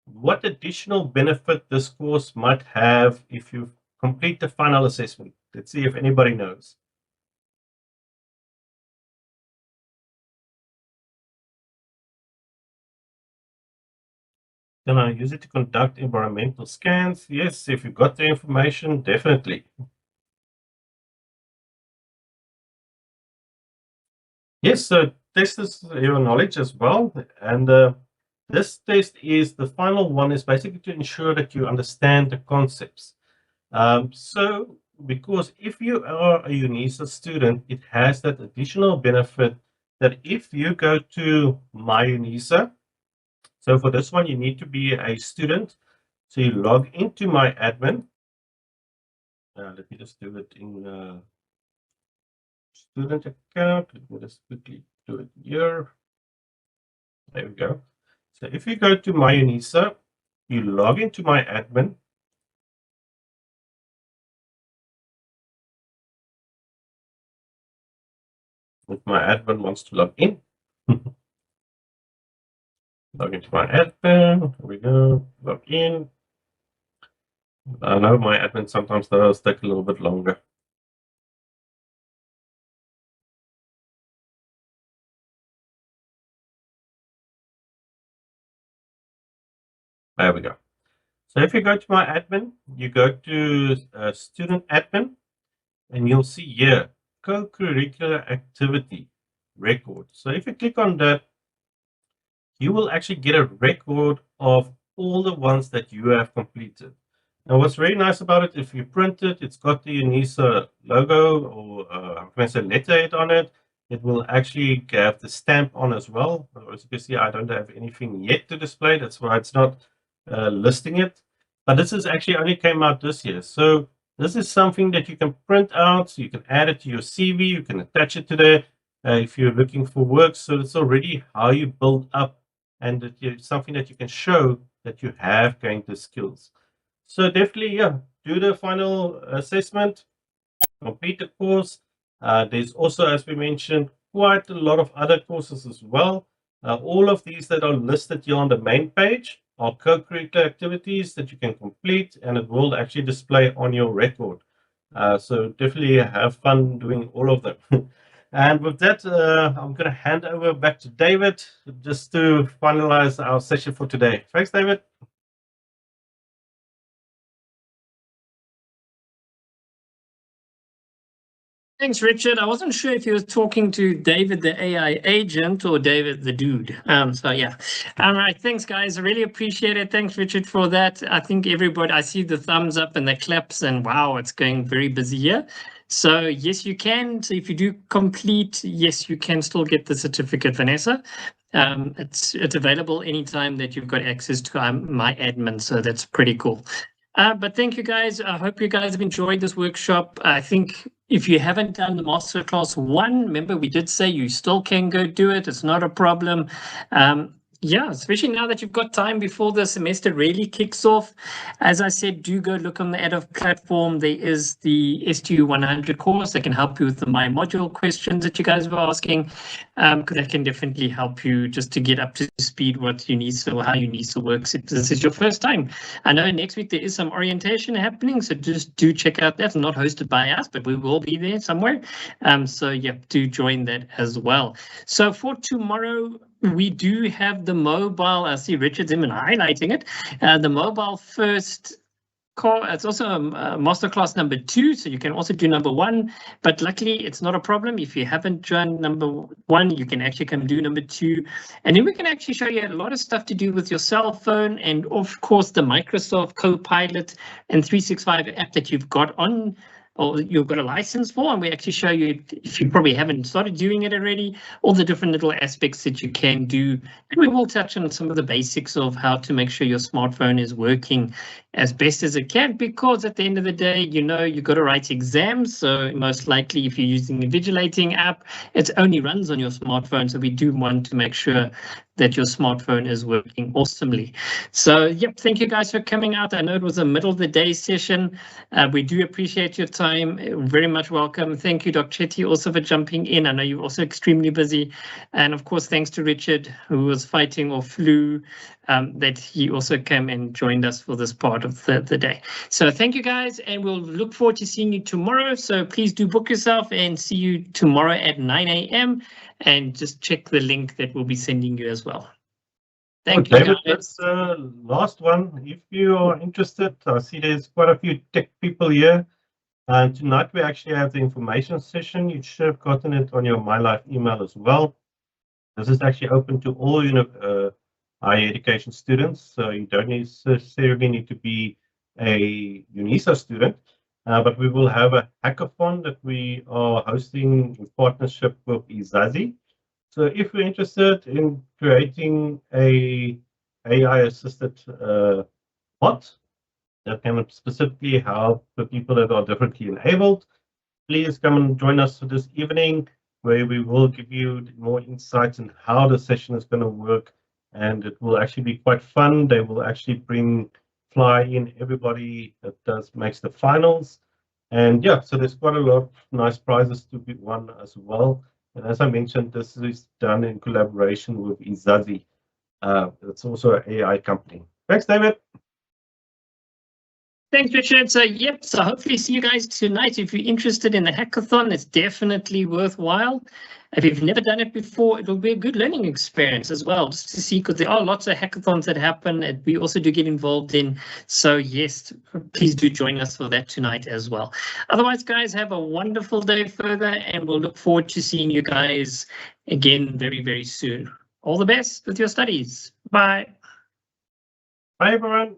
what additional benefit this course might have if you complete the final assessment. Let's see if anybody knows. Can I use it to conduct environmental scans? Yes, if you got the information, definitely. Yes, so test is your knowledge as well. And this test is the final one is basically to ensure that you understand the concepts. So, because if you are a UNISA student, it has that additional benefit that if you go to My UNISA, so for this one, you need to be a student. So you log into My Admin. Let me just do it in student account. Let me just quickly do it here. There we go. So if you go to My UNISA, you log into My Admin. If my admin wants to log in, log into My Admin. Here we go. Log in. I know My Admin sometimes does take a little bit longer. There we go. So if you go to My Admin, you go to Student Admin, and you'll see here, co-curricular activity record. So if you click on that, you will actually get a record of all the ones that you have completed. Now, what's very nice about it, if you print it, it's got the UNISA logo or how can I say letterhead on it. It will actually have the stamp on as well. As you can see, I don't have anything yet to display. That's why it's not listing it. But this is actually only came out this year. So this is something that you can print out. So you can add it to your CV. You can attach it to there if you're looking for work. So it's already how you build up, and it's something that you can show that you have gained the skills. So definitely, yeah, do the final assessment, complete the course. There's also, as we mentioned, quite a lot of other courses as well. All of these that are listed here on the main page are co-curricular activities that you can complete, and it will actually display on your record. So definitely have fun doing all of them. And with that, I'm going to hand over back to David just to finalize our session for today. Thanks, David. Thanks, Richard. I wasn't sure if he was talking to David, the AI agent, or David, the dude. So yeah. All right. Thanks, guys. I really appreciate it. Thanks, Richard, for that. I think everybody, I see the thumbs up and the claps, and wow, it's going very busy here. So yes, you can. So if you do complete, yes, you can still get the certificate, Vanessa. It's available anytime that you've got access to My Admin. So that's pretty cool. But thank you, guys. I hope you guys have enjoyed this workshop. I think if you haven't done the Masterclass 1, remember we did say you still can go do it. It's not a problem. Yeah, especially now that you've got time before the semester really kicks off. As I said, do go look on the EdHub platform. There is the STU 100 course that can help you with the My Module questions that you guys were asking, because that can definitely help you just to get up to speed what UNISA or how UNISA works if this is your first time. I know next week there is some orientation happening, so just do check out that. It's not hosted by us, but we will be there somewhere. So yeah, do join that as well. So for tomorrow, we do have the mobile. I see Richard's even highlighting it. The mobile first call. It's also a masterclass number 2, so you can also do number 1. But luckily, it's not a problem. If you haven't joined number 1, you can actually come do number 2, and then we can actually show you a lot of stuff to do with your cell phone, and of course the Microsoft Copilot and 365 app that you've got on, or you've got a license for, and we actually show you, if you probably haven't started doing it already, all the different little aspects that you can do. And we will touch on some of the basics of how to make sure your smartphone is working as best as it can, because at the end of the day, you know, you've got to write exams. So most likely if you're using the Vigilating app, it only runs on your smartphone. So we do want to make sure that your smartphone is working awesomely. So yep, thank you guys for coming out. I know it was a middle of the day session. We do appreciate your time. Very much welcome. Thank you, Dr. Chetty, also for jumping in. I know you're also extremely busy. And of course, thanks to Richard, who was fighting or flew, that he also came and joined us for this part of the day. So thank you guys, and we'll look forward to seeing you tomorrow. So please do book yourself, and see you tomorrow at 9 a.m. and just check the link that we'll be sending you as well. Thank you, David, guys. that's the last one. If you are interested, I see there's quite a few tech people here. And tonight we actually have the information session. You should have gotten it on your My Life email as well. This is actually open to all higher education students, so you don't necessarily need to be a UNISA student, but we will have a hackathon that we are hosting in partnership with Izazi. So if you're interested in creating a AI-assisted bot that can specifically help the people that are differently enabled, please come and join us this evening, where we will give you more insights on how the session is going to work, and it will actually be quite fun. They will actually fly in everybody that makes the finals, and yeah, so there's quite a lot of nice prizes to be won as well. And as I mentioned, this is done in collaboration with Izazi. It's also an AI company. Thanks, David. Thanks, Richard. So, yep, so hopefully see you guys tonight. If you're interested in the hackathon, it's definitely worthwhile. If you've never done it before, it'll be a good learning experience as well, just to see, because there are lots of hackathons that happen and we also do get involved in. So yes, please do join us for that tonight as well. Otherwise, guys, have a wonderful day further, and we'll look forward to seeing you guys again very, very soon. All the best with your studies. Bye. Bye, everyone.